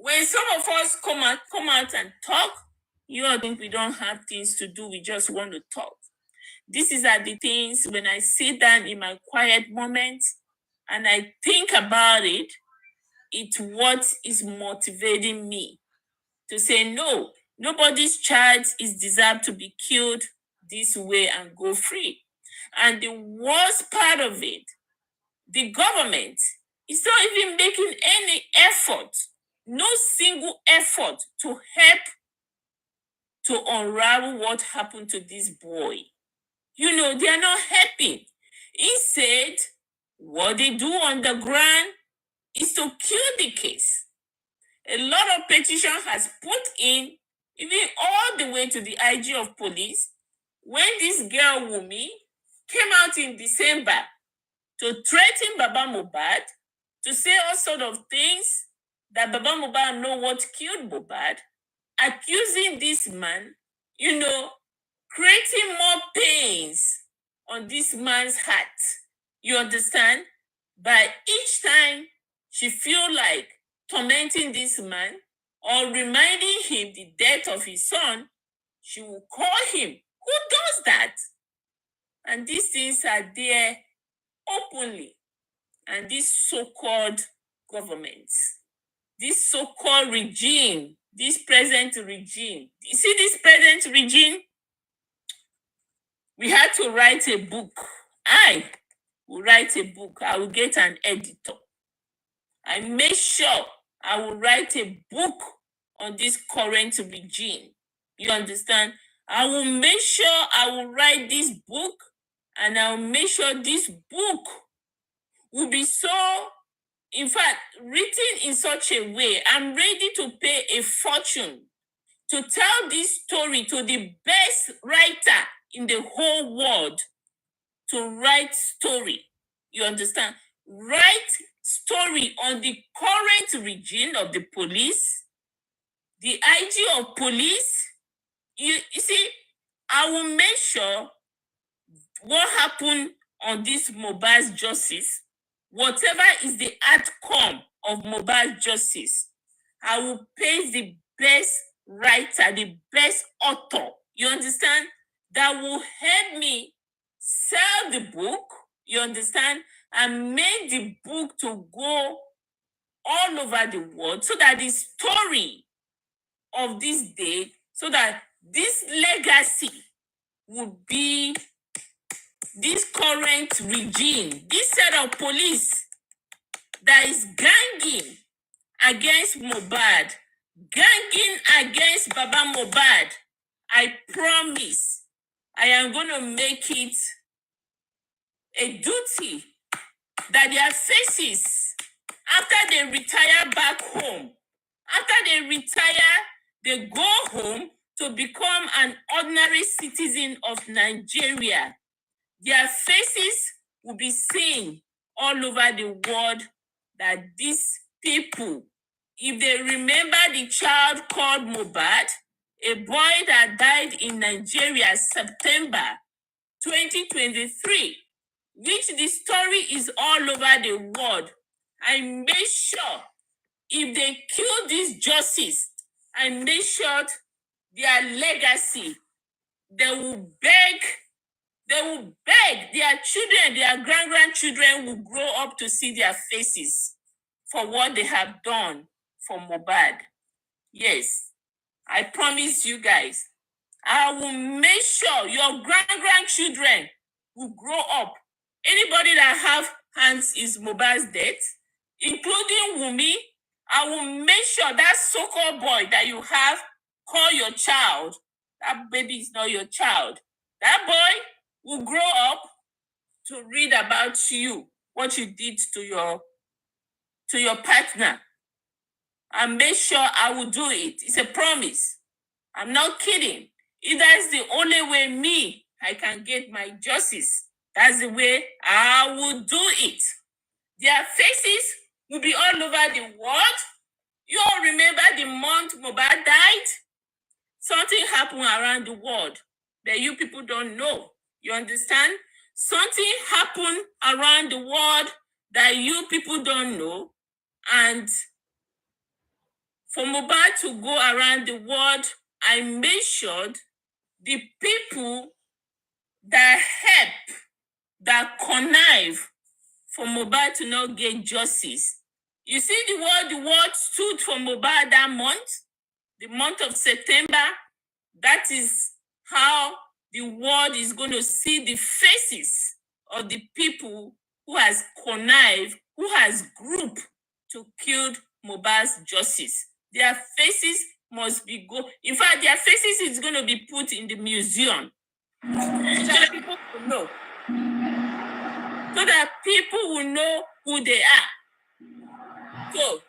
when some of us come out and talk, you all think we don't have things to do, we just want to talk. These are the things when I sit down in my quiet moments and I think about it, it's what is motivating me to say, no, nobody's child is deserved to be killed this way and go free. And the worst part of it, the government is not even making any effort, no single effort to help to unravel what happened to this boy. You know, they are not helping. Instead, what they do on the ground is to kill the case. A lot of petition has put in, even all the way to the IG of police, when this girl Wumi came out in December to threaten Baba Mohbad, to say all sort of things that Baba Mohbad know what killed Mohbad, accusing this man, you know, creating more pains on this man's heart. You understand? By each time she feel like tormenting this man or reminding him the death of his son, she will call him. Who does that? And these things are there openly. And this so-called government, this so-called regime, this present regime, you see this present regime? We had to write a book. I will write a book. I will get an editor. I make sure I will write a book on this current regime. You understand? I will make sure I will write this book, and I will make sure this book will be so, in fact, written in such a way. I'm ready to pay a fortune to tell this story to the best writer in the whole world to write story. You understand? Write story on the current regime of the police, the IG of police. You see, I will make sure what happened on this Mohbad's justice, whatever is the outcome of Mohbad's justice, I will pay the best writer, the best author, you understand, that will help me sell the book, you understand, and make the book to go all over the world so that the story of this day, so that this legacy would be this current regime, this set of police that is ganging against Mohbad, ganging against Baba Mohbad. I promise I am going to make it a duty that their faces, after they retire back home, after they retire, they go home to become an ordinary citizen of Nigeria. Their faces will be seen all over the world that these people, if they remember the child called Mohbad, a boy that died in Nigeria, September 2023, which the story is all over the world, I make sure if they kill this justice, I make sure their legacy, they will beg their children, their grandchildren will grow up to see their faces for what they have done for Mohbad. Yes, I promise you guys, I will make sure your grandchildren will grow up. Anybody that have hands in Mohbad's death, including Wumi, I will make sure that so-called boy that you have call your child, that baby is not your child. That boy will grow up to read about you, what you did to your partner. And make sure I will do it. It's a promise. I'm not kidding. If that's the only way I can get my justice, that's the way I will do it. Their faces will be all over the world. You all remember the month Mohbad died? Something happened around the world that you people don't know. You understand? Something happened around the world that you people don't know. And For Mohbad to go around the world, I made sure the people that help, that connive for Mohbad to not get justice. You see the world stood for Mohbad that month, the month of September. That is how the world is going to see the faces of the people who has connived, who has grouped to kill Mohbad's justice. Their faces must be in fact, their faces is going to be put in the museum so that people will know. So that people will know who they are. So,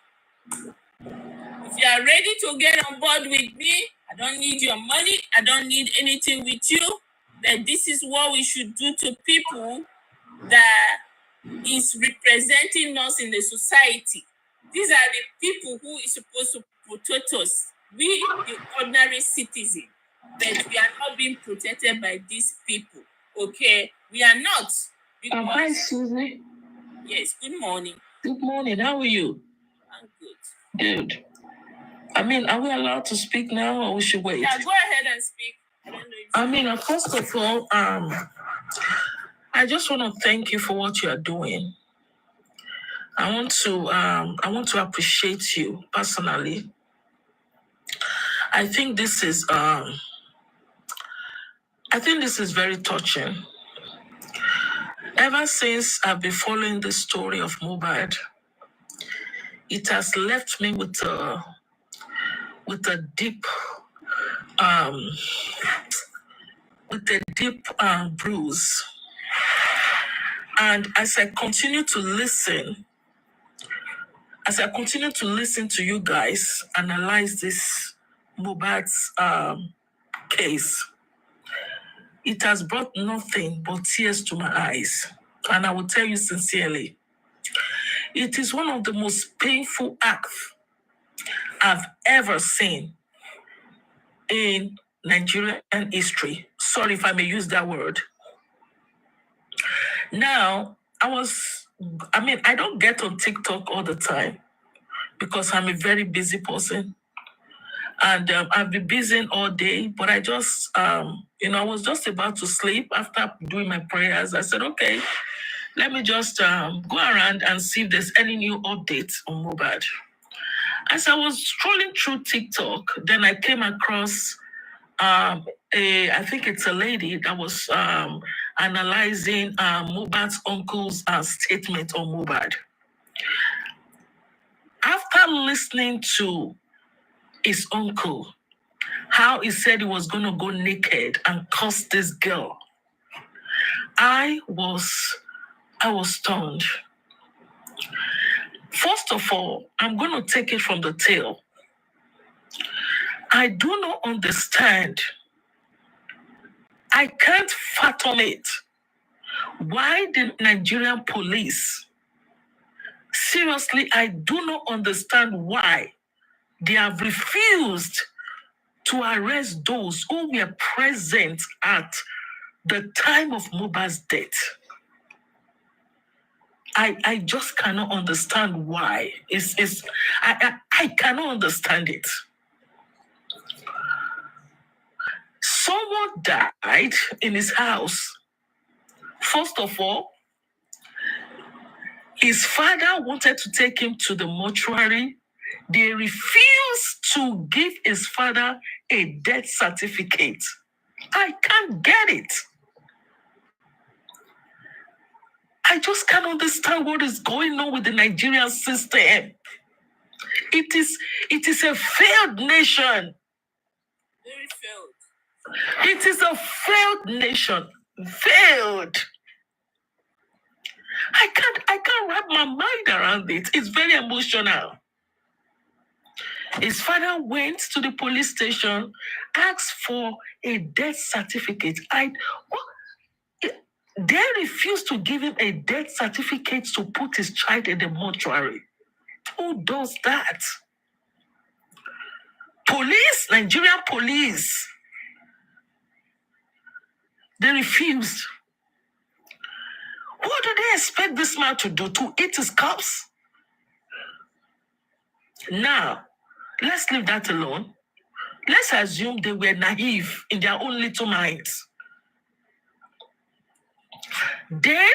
if you are ready to get on board with me, I don't need your money, I don't need anything with you, then this is what we should do to people that is representing us in the society. These are the people who is supposed to protect us. We, the ordinary citizen, but we are not being protected by these people. Okay? We are not. Hi, Susie. Yes, good morning. Good morning. How are you? I'm good. Good. I mean, are we allowed to speak now or we should wait? Yeah, go ahead and speak. I don't know. First of all, I just want to thank you for what you are doing. I want to appreciate you personally. I think this is very touching. Ever since I've been following the story of Mohbad, it has left me with a deep bruise. And as I continue to listen to you guys analyze this Mohbad's case, it has brought nothing but tears to my eyes. And I will tell you sincerely, it is one of the most painful acts I've ever seen in Nigerian history. Sorry if I may use that word. Now, I don't get on TikTok all the time because I'm a very busy person. And I've been busy all day, but I just, I was just about to sleep after doing my prayers. I said, okay, let me just go around and see if there's any new updates on Mohbad. As I was scrolling through TikTok, then I came across, I think it's a lady that was analyzing Mohbad's uncle's statement on Mohbad. After listening to his uncle, how he said he was going to go naked and curse this girl, I was stunned. First of all, I'm going to take it from the tail. I do not understand. I can't fathom it. Why the Nigerian police, seriously, I do not understand why they have refused to arrest those who were present at the time of Mohbad's death. I just cannot understand why. I cannot understand it. Someone died in his house. First of all, his father wanted to take him to the mortuary. They refused to give his father a death certificate. I can't get it. I just can't understand what is going on with the Nigerian system. It is a failed nation. Very failed. It is a failed nation. Failed. I can't wrap my mind around it. It's very emotional. His father went to the police station, asked for a death certificate. They refused to give him a death certificate to put his child in the mortuary. Who does that? Police, Nigerian police. They refused. What do they expect this man to do? To eat his cups? Now, Let's leave that alone. Let's assume they were naive in their own little minds. Then,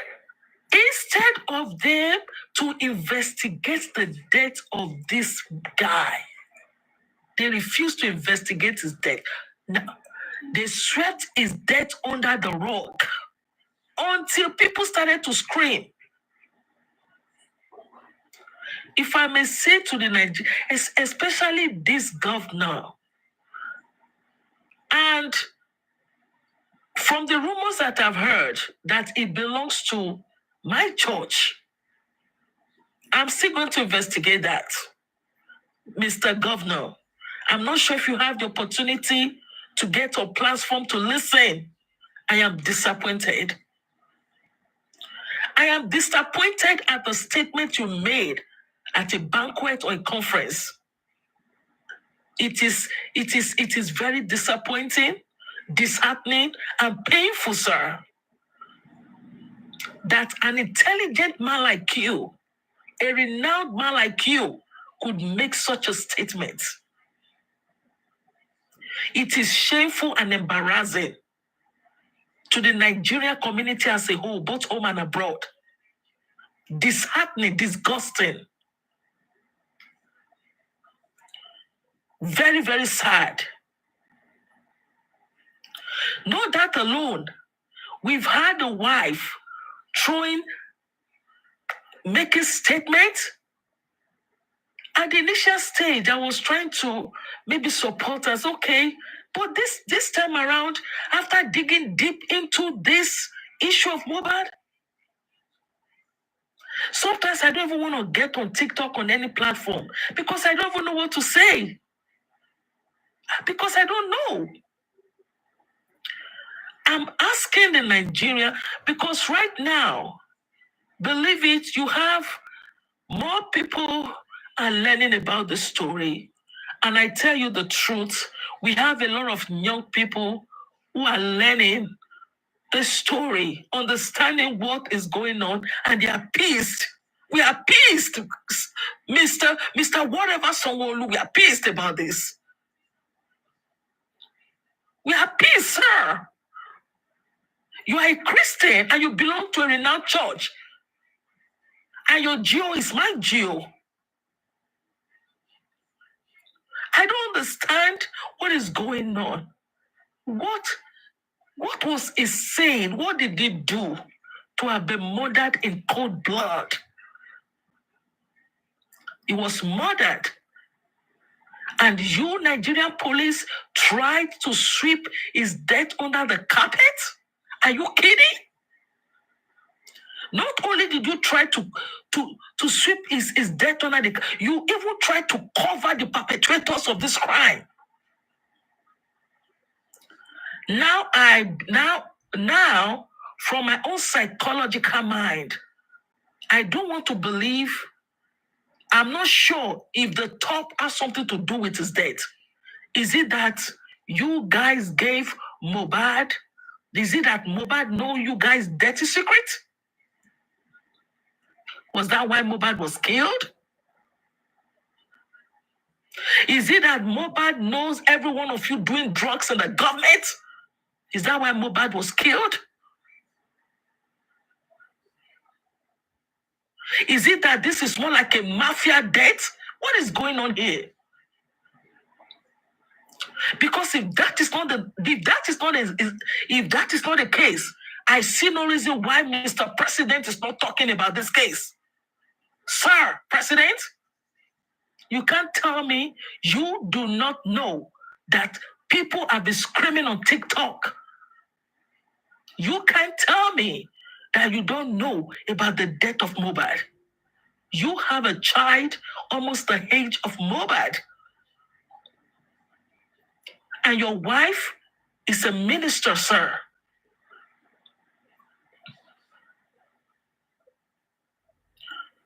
instead of them to investigate the death of this guy, they refused to investigate his death. Now, they swept his death under the rug until people started to scream. If I may say to the Nigerians, especially this governor, and from the rumors that I've heard that it belongs to my church, I'm still going to investigate that. Mr. Governor, I'm not sure if you have the opportunity to get a platform to listen. I am disappointed. I am disappointed at the statement you made at a banquet or a conference. It is very disappointing, disheartening, and painful, sir, that an intelligent man like you, a renowned man like you, could make such a statement. It is shameful and embarrassing to the Nigerian community as a whole, both home and abroad. Disheartening, disgusting. Very, very sad. Not that alone. We've had a wife making statements. At the initial stage, I was trying to maybe support us, okay, but this time around, after digging deep into this issue of Mohbad, sometimes I don't even want to get on TikTok on any platform because I don't even know what to say. Because I don't know. I'm asking the Nigeria because right now, believe it, you have more people are learning about the story. And I tell you the truth, we have a lot of young people who are learning the story, understanding what is going on, and they are pissed. We are pissed, Mr. Whatever Sanwo-Olu, we are pissed about this. We are pissed, sir. You are a Christian and you belong to a renowned church. And your geo is my geo. I don't understand what is going on. What was he saying? What did he do to have been murdered in cold blood? He was murdered. And you, Nigerian police, tried to sweep his death under the carpet? Are you kidding? Not only did you try to sweep his death under the, you even tried to cover the perpetrators of this crime. Now, from my own psychological mind, I don't want to believe. I'm not sure if the top has something to do with his death. Is it that you guys gave Mohbad? Is it that Mohbad know you guys' dirty secret? Was that why Mohbad was killed? Is it that Mohbad knows every one of you doing drugs in the government? Is that why Mohbad was killed? Is it that this is more like a mafia death? What is going on here? Because if that is not the case, I see no reason why Mr. President is not talking about this case. Sir, President, you can't tell me you do not know that people have been screaming on TikTok. You can't tell me that you don't know about the death of Mohbad. You have a child almost the age of Mohbad. And your wife is a minister, sir.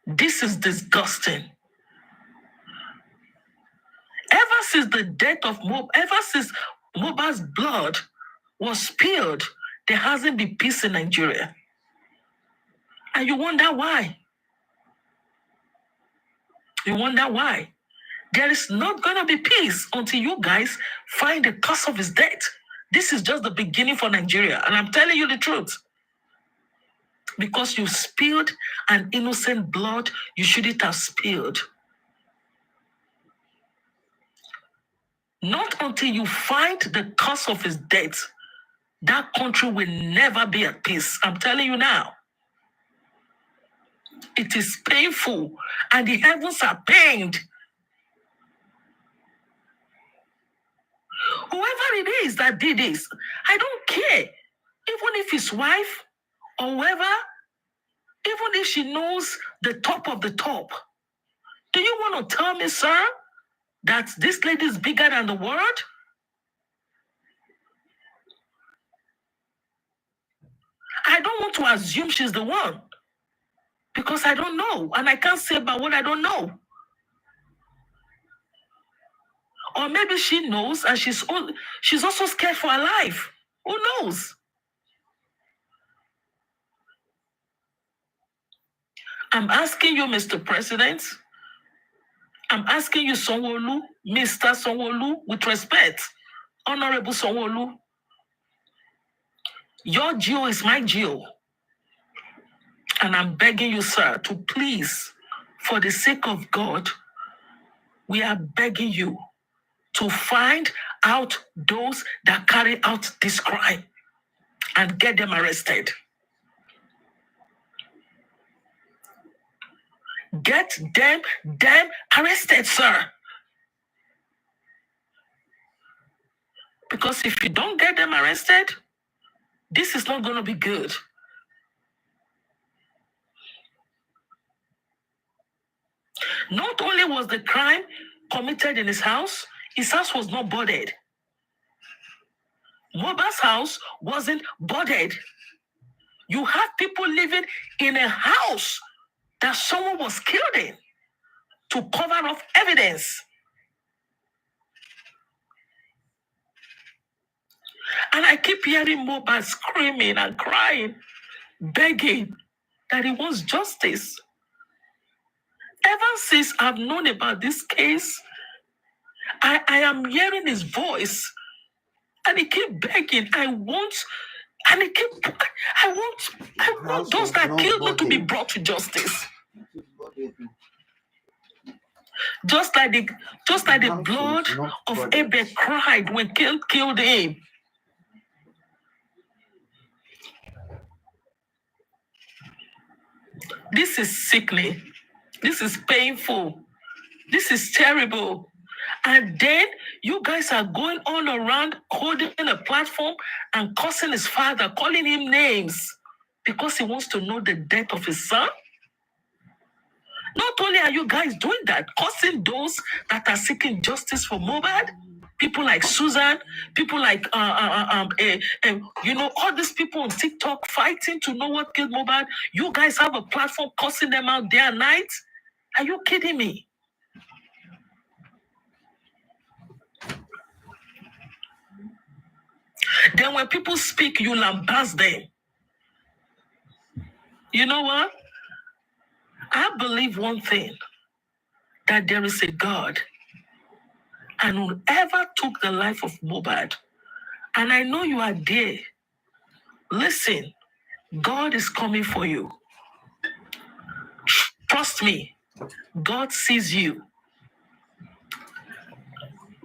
This is disgusting. Ever since the death of Mohbad, ever since Mohbad's blood was spilled, there hasn't been peace in Nigeria. And you wonder why. You wonder why. There is not going to be peace until you guys find the cause of his death. This is just the beginning for Nigeria. And I'm telling you the truth. Because you spilled an innocent blood you shouldn't have spilled. Not until you find the cause of his death, that country will never be at peace. I'm telling you now. It is painful, and the heavens are pained. Whoever it is that did this, I don't care. Even if his wife or whoever, even if she knows the top of the top. Do you want to tell me, sir, that this lady is bigger than the world? I don't want to assume she's the one because I don't know, and I can't say about what I don't know. Or maybe she knows and she's also scared for her life. Who knows? I'm asking you, Mr. President. I'm asking you, Sanwo-Olu, Mr. Sanwo-Olu, with respect, Honorable Sanwo-Olu. Your geo is my geo. And I'm begging you, sir, to please, for the sake of God, we are begging you to find out those that carry out this crime and get them arrested. Get them arrested, sir. Because if you don't get them arrested, this is not going to be good. Not only was the crime committed in his house was not boarded. Mohbad's house wasn't boarded. You have people living in a house that someone was killed in to cover up evidence. And I keep hearing Mohbad screaming and crying, begging that he wants justice. Ever since I've known about this case, I am hearing his voice, and he keep begging, I want those that killed me to be brought to justice. Just like the blood of Abel cried when killed him. This is sickening. This is painful. This is terrible. And then you guys are going all around holding a platform and cursing his father, calling him names because he wants to know the death of his son. Not only are you guys doing that, cursing those that are seeking justice for Mohbad, people like Susan, people like all these people on TikTok fighting to know what killed Mohbad. You guys have a platform cursing them out day and night. Are you kidding me? Then when people speak, you lambast them. You know what? I believe one thing, that there is a God. And whoever took the life of Mohbad, and I know you are there, listen, God is coming for you. Trust me, God sees you.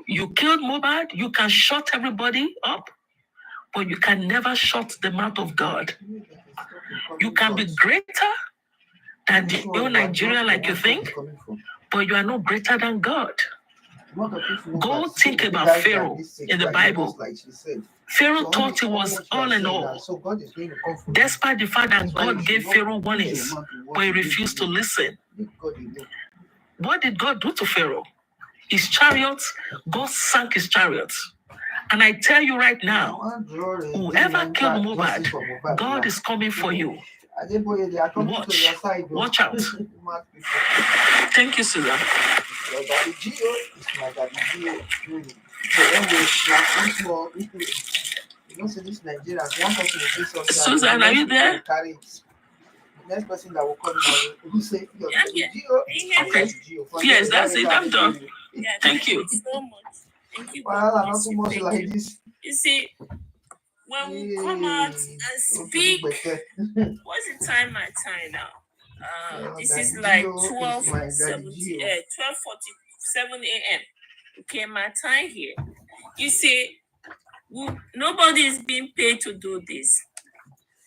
You killed Mohbad, you can shut everybody up, but you can never shut the mouth of God. You can be greater than the old Nigeria like you think, but you are not greater than God. Go think about Pharaoh in the Bible. Pharaoh thought he was all in all, despite the fact that God gave Pharaoh warnings, but he refused to listen. What did God do to Pharaoh? His chariots, God sank his chariots. And I tell you right now, whoever killed Mohbad, God is coming for you. Watch out. Thank you, Susan. Susan, are you there? Next person that will come now, who say, Okay. Yes, that's it. I'm done. Yeah, Thank you. so much. Thank you. Well, God not bless too you. much Thank like you. this. You see, when we come out and speak, what's the time my time now? This is like 12:47 a.m. Okay, my time here. You see, nobody is being paid to do this.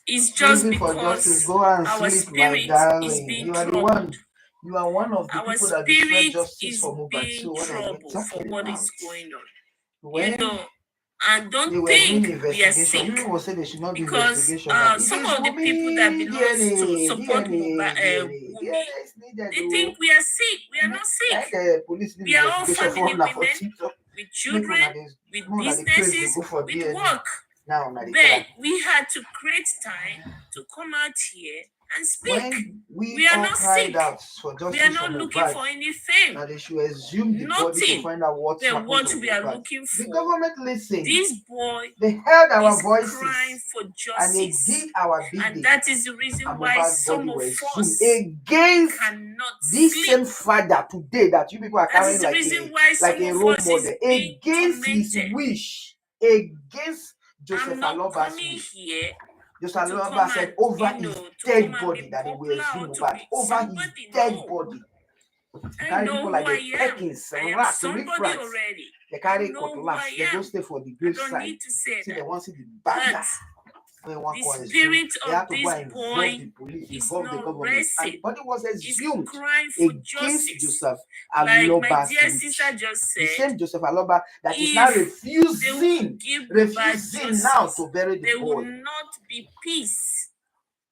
It's just because Go and our sleep, my spirit is darling. being You are the troubled. one. You are one of the Our people that destroy spirit justice is for Mohbad. being So what are you troubled for talking what about? is going on. When And they don't were doing think we are investigation, sick. people will say they should not do Because investigation. That it some is of the people that Wumi, belong to DNA, support DNA, Wumi, DNA is needed. they think we are sick. We are not sick. The police need We are all investigation family for now for women TikTok. with children, with businesses, businesses, go for with DNA. work. Now, But we had to create time to come out here and speak. when We are all not cried sick. out for We justice are not for looking Mohbad, for any fame. that they should assume the body to Nothing find out what's but happened what to we are Mohbad. looking The for. government listened. This boy They heard our is voices crying for and they justice. did our bidding. And that is the reason And why Mohbad's some body of was us against cannot this sleep. same father today that you people are That carrying is the like reason a why some role of us is model, being against his tormented. wish, against Joseph I'm not Aloba's coming wish. here Joseph to Aloba come said and, over you his know, to dead come and body be that they will popular assume or to Mohbad, be over his somebody. dead No, body. I Carry know people who like I the am. Pekins, I am rats, somebody riffraffs. already. They carry I know who cutlass. I They go am. stay for the I grave don't side. need to say See, they that. want to see the But banger. The spirit they have of to go this and involve boy the police, is involve the not government. And the resting. body was He's assumed crying for against justice. Joseph Like my Aloba's dear wish. sister just The said, same Joseph Aloba that is now if they will refusing give Mohbad now justice, to bury the there boy. will not be peace.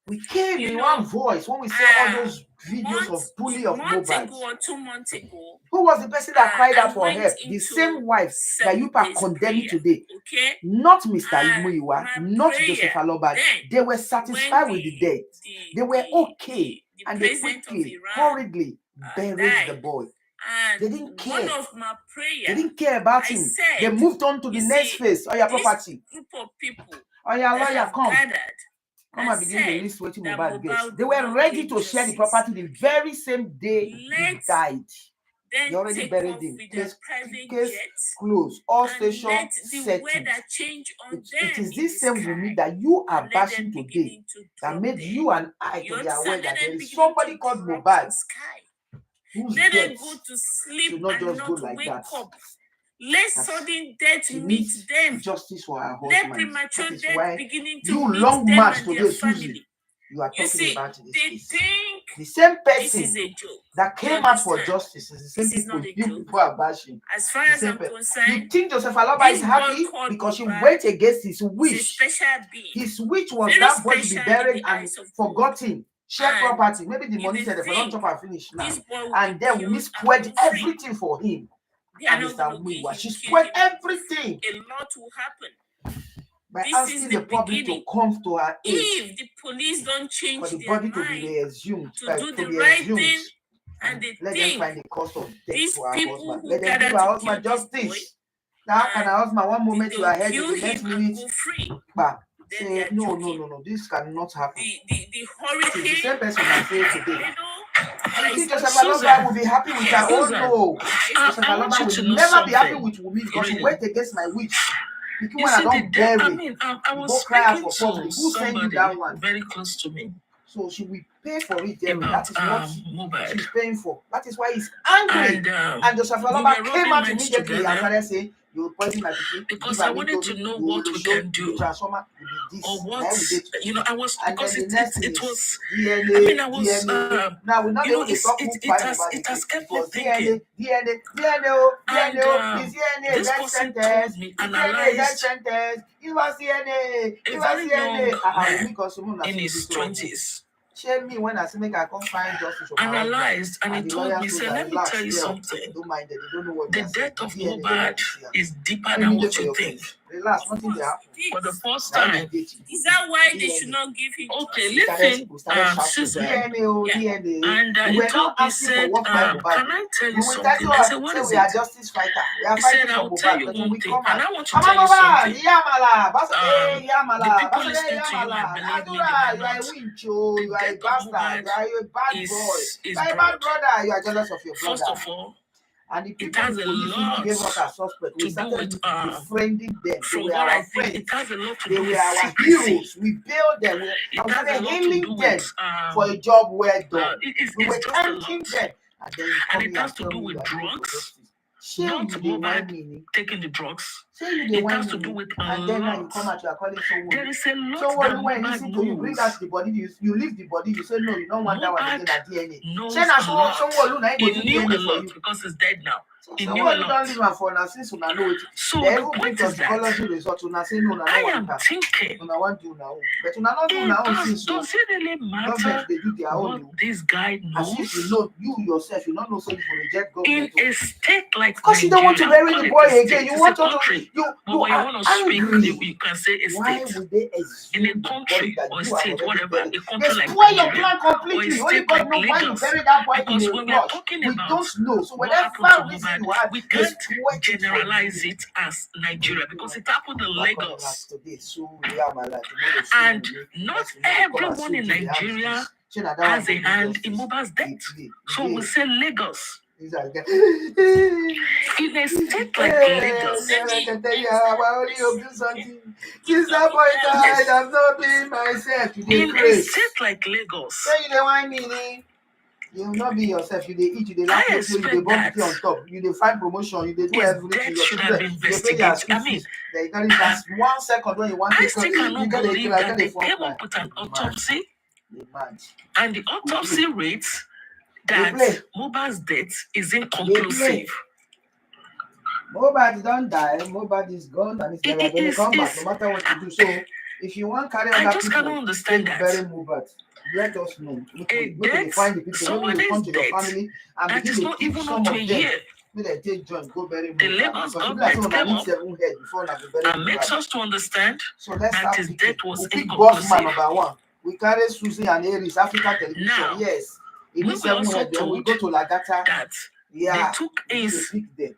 We came You in know, one voice when we saw all those videos of bully of month Mohbad. ago or 2 months ago, Who was the person that cried I out for went help? The into same wife that you are 7 days condemning prayer, today. okay? Not Mr. And Imuyiwa, my not prayer Joseph Aloba. then, They were satisfied with the death. They were okay. the And they president of quickly, Iran hurriedly buried died. the boy. And They didn't care. one of my prayer, They didn't care about I him. said, They moved on to the you next see, phase. Or your this property. group of people Or your that lawyer, have come. gathered Come and begin to said list what that Mohbad gets. Mohbad They will were not ready get to share the justice. property the very same day he Let died. They then already take buried off him. with their Case private case jets closed. All and stations let the settled. weather change on It them is in this the same sky Wumi that you are and let them bashing today beginning to that drop made them. you and I You to be aware understand? that Let there them is beginning somebody to called drop Mohbad from sky. whose Let them death go to sleep should not and just go not like wake that. up. Let That sudden death she meet needs them. justice for her Let husband. premature That is death why beginning to you meet long them march and their today, SUZZY, family. you are You talking see, about this they case. think The same this is person a joke. that You came out for understand? justice is the same This is people not a you joke. people are bashing. As far The as same I'm person. You concerned, think Joseph Aloba this is boy happy called because he Mohbad went against his is a wish? special being. His wish was Very that body be special in buried the and eyes of God. forgotten. Share And property. Maybe the if money they said if I don't think chop and finish now. this boy will And be then killed Wumi and squared go free, everything for him. they are And not Mr. going to Wumi, kill she him squared and go free. everything A lot will happen. by This is asking the the public to beginning. come to her aid If the police don't change for the their body to be mind reassumed, to do to the be right assumed, thing, and they let them think find the cause of death these to her people husband. who Let them give gathered her to husband kill this boy, justice. Now, how can her husband one moment they you will are headed, kill the next him and minute, go free. bah, Then say they are no, joking. this cannot happen. The It's the hurricane, same person I say today. you know, And you think like Joseph Susan, Aloba will be happy with her? Oh Susan, no. Joseph I want Aloba you to will know never be happy something. with Wumi because he Really. went against my wish. Because You when I see, the don't death, bury, I mean, I you was go cry out speaking for public. to Who sent you somebody that one? very close to me So she will pay for it, Jerry. about That is what Mohbad. she's paying for. That is why he's angry. And Joseph we Aloba were came rubbing out minds immediately and together started saying, you will poison my pikin, because give I her wanted to Nitori, know you what will we show, can the do transformer will be this. or Now what, we did you know, I was, and because then the next thing it is was, DNA, I mean, I was, DNA. Now we're not you know, able to talk who it has kept me because thinking. DNA, And is DNA this death person sentence, told me, is DNA death analyzed sentence, it was DNA, a it was very young DNA. man in his 20s. Shame me when I say make I come find justice for my Analyzed, and he the told lawyer me, told say, her, let me relax, tell you girl. something. Don't mind them, they don't know what The they are saying. death of DNA, they Mohbad don't see her. is deeper What you than need what for you your think. face? Relax, nothing they happen. For the first Now you time, date you. is that why they DNA. should not give him okay, justice? We started shouting, Susan, DNA, Yeah. DNA. and We he were told not me, asking for said, what by Mohbad. can I tell you We will something? tell you, I said, what say is we are it? justice fighter. We are He fighting said, for I'll Mohbad. tell you But when one we thing, come and out, I want to tell you something. Yamala, The Yamala, people listening to you Yamala. might believe me, Adura, they you might are a not. wincho, The you are a death of bastard, Mohbad you are a bad boy, is you are a bad broad. brother, you are jealous of your brother. First of all, And the It people has the a police even lot gave us as suspect. We to do started with befriending them. They from were what our I think, friends. it has a lot to They do were with our secrecy. heroes. We built them. We It has started a lot to hailing do them with for a job well done. it's We were just a lot. thanking them. And then you And come it here has and to tell do me with you are looking for drugs, justice. Shame not you dey whine Mohbad me. taking the drugs. Say you dey It whine has to do me. with a And then now you lot. come out, you are calling There someone. is a lot So that when you Mohbad listen to you, bring knows. out the body, you leave the body, you say no, you don't want that one again Mohbad at DNA. knows Say na a lot. someone I go He do knew a DNA for lot you. because he's dead now. He So knew a what you lot. don't leave am for now since una know it. So They the even bring point is that toxicology result. Una say no, una I no am want am. thinking, Una want do una own. But una not do una own since so does it really matter government they do their what own. this guy As if you knows? know you yourself, you don't know so you will reject In government. a state like Because you don't want to Nigeria, bury call the it boy a again. state, You it's want a to country. you But when you are want to speak, angry. you can say a Why state. would they In a exhume the body country that or you have state, already whatever, buried? a They country like spoil your Nigeria plan or a completely. Only state God like knows why you Lagos. buried that boy in Because a when we are rush. talking We about don't know. So what happened whatever to reason Mohbad, you have, we they can't spoil it for generalize you. it as Nigeria because it happened in You are coming out Lagos. today, so yeah, my life. You know the And soon we not next minute come and everyone see in to the house Nigeria this. Say that has one a go do hand in justice. Mohbad's They death. play. So we say Lagos. These are guys. In a state like Lagos, I can tell you how I only hope do something. Since that boy died, I've not been myself. You dey in a craze. state like Lagos, Say you dey whine me. You will not be yourself. You dey eat, you dey laugh, I you dey expect bump that tea on top. You dey find promotion, you dey do his everything. death Your should have children, been you dey pay their investigated. school I mean, fees. Then you carry that 1 second when you want I to still you cannot get a believe killer, that get they a phone came cry. up with an They mad. autopsy, They mad. and the autopsy rates They that play. Mohbad's death is They play. inconclusive. Nobody don't die. Nobody is gone and it's never going to come back, no matter what you do. So if you want to carry I other just people, cannot understand take that. very Mohbad. Let us know. A Maybe death, find the people. Maybe you somebody's come to your death family and that begin is to not keep even some up to of a them. year. May they take joint, go bury The Mohbad. Lagos Because people like government say came need up 7 head before now bury and makes Mohbad. us to understand So let's that start his picking. death was We pick boss man inconclusive. number 1. We carry SUZZY and Aries, African television. Now, Yes. It we needs were 7 also head. Then we told go to Lagata. that Yeah. they took We his pick them.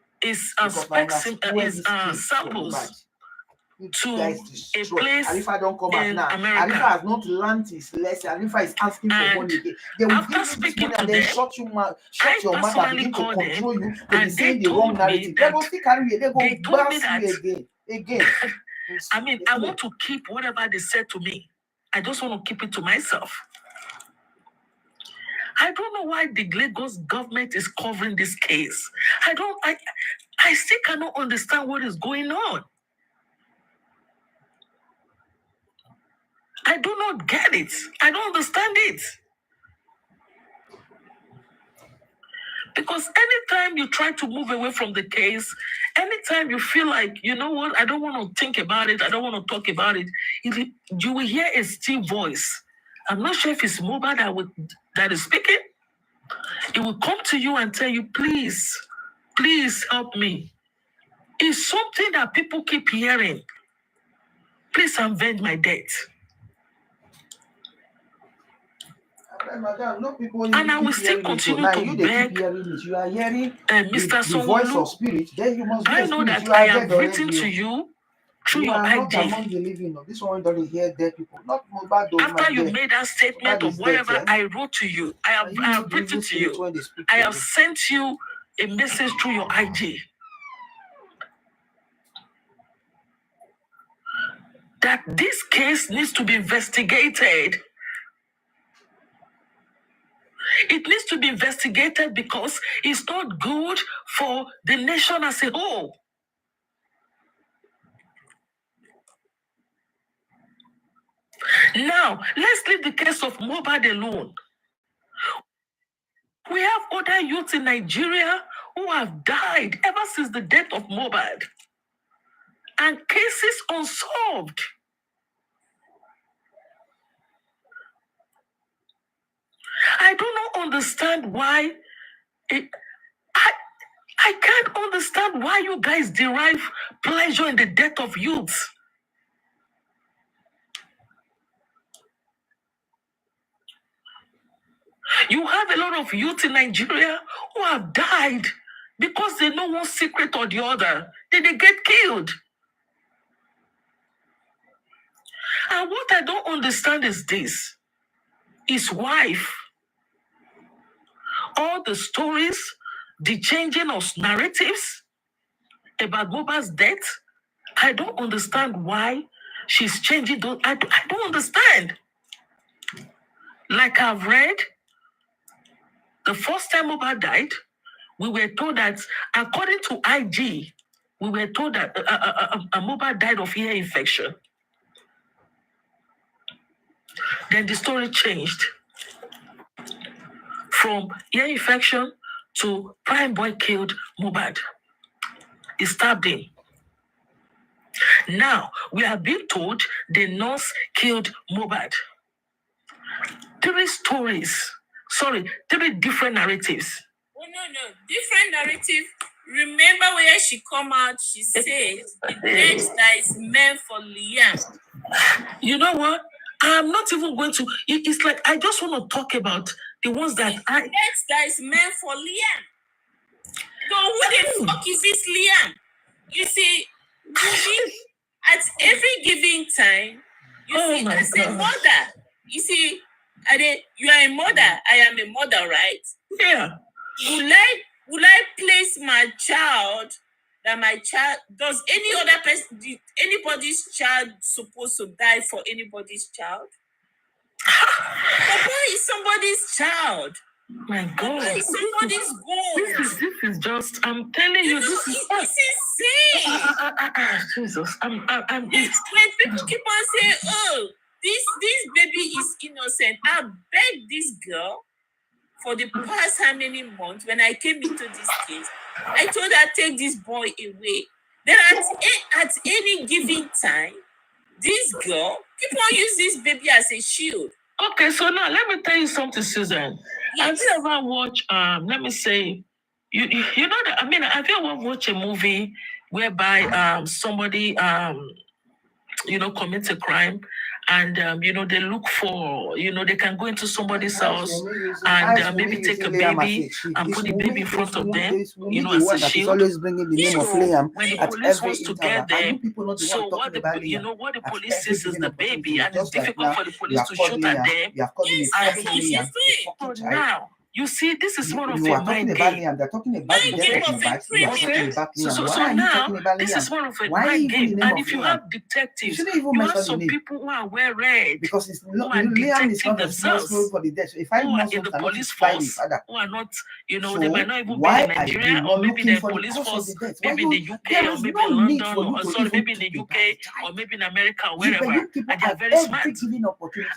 samples to guys a destroy. place Alifa don't come out in now. America. Alifa has not learned his lesson. Alifa is asking for And money again. They will after give you this speaking money to and then them, shut your mouth and personally begin to called them, control you to be and saying they the wrong told me narrative. They that go still carry you. They go they told me blast you that again. I mean, I want to keep whatever they said to me. I just want to keep it to myself. I don't know why the Lagos government is covering this case. I still cannot understand what is going on. I do not get it. I don't understand it. Because anytime you try to move away from the case, anytime you feel like, you know what, I don't want to think about it, I don't want to talk about it, you will hear a still voice. I'm not sure if it's Mohbad that is speaking. It will come to you and tell you, please help me. It's something that people keep hearing. Please avenge my death. Madam, no people And I will still continue to beg you are hearing Mr. the voice of Sonwolu. spirit. Then you must be I a know spirit. that You I are have dead written already. to you through You your are not IG. among the living. This one doesn't hear dead people. Not Mohbad. After you made that statement Mohbad of is whatever dead, I wrote to you, I have written to you. I have sent you a message through your IG that this case needs to be investigated. It needs to be investigated because it's not good for the nation as a whole. Now, let's leave the case of Mohbad alone. We have other youths in Nigeria who have died ever since the death of Mohbad, and cases unsolved. I do not understand why. I can't understand why you guys derive pleasure in the death of youths. You have a lot of youth in Nigeria who have died because they know one secret or the other. Did they get killed? And what I don't understand is this. His wife, all the stories the changing of narratives about Mohbad's death. I don't understand why she's changing those. I don't understand. Like I've read, the first time Mohbad died, we were told that, according to IG, we were told that Mohbad died of ear infection. Then the story changed from ear infection to Prime Boy killed Mohbad. He stabbed him. Now, we are being told the nurse killed Mohbad. Three different narratives. Oh, no. Different narrative. Remember where she come out, she said, the death that is meant for Liam. You know what? I'm not even going to. It's like I just want to talk about the ones that the death that is meant for Liam. So who the fuck is this Liam? You see, at every given time, you see, as a mother, you see, you are a mother, I am a mother, right? Yeah. Will I place my child, that my child, does any other person, anybody's child supposed to die for anybody's child? Papa is somebody's child. My God. Papa is somebody's goal. This is just, I'm telling you, this is insane. Jesus. When people keep on saying, oh, this baby is innocent, I beg this girl for the past how many months, when I came into this case, I told her, take this boy away. Then at any given time, this girl keep on use this baby as a shield. Okay, so now let me tell you something, Susan. Yes. Have you ever watched, let me say, you know that, I mean, have you ever watched a movie whereby somebody, commits a crime, and they look for, they can go into somebody's house and maybe take a baby and put the baby in front of them, as a shield. Always bringing the name of Liam when the police wants to get them, so what the police sees is the baby, and it's difficult for the police to shoot at them. So now, you see, this is one of the mind game. They're talking about the death of Mohbad. So now, this is one of a mind game. And if you have detectives, you have some people who are well read, because it's Liam is not themselves, for the death. So if I who are in the police force, who are not, they might not even be in Nigeria, or maybe the police force, maybe in the UK, or maybe in London, or sorry, maybe in the UK, or maybe in America, or wherever, and they are very smart.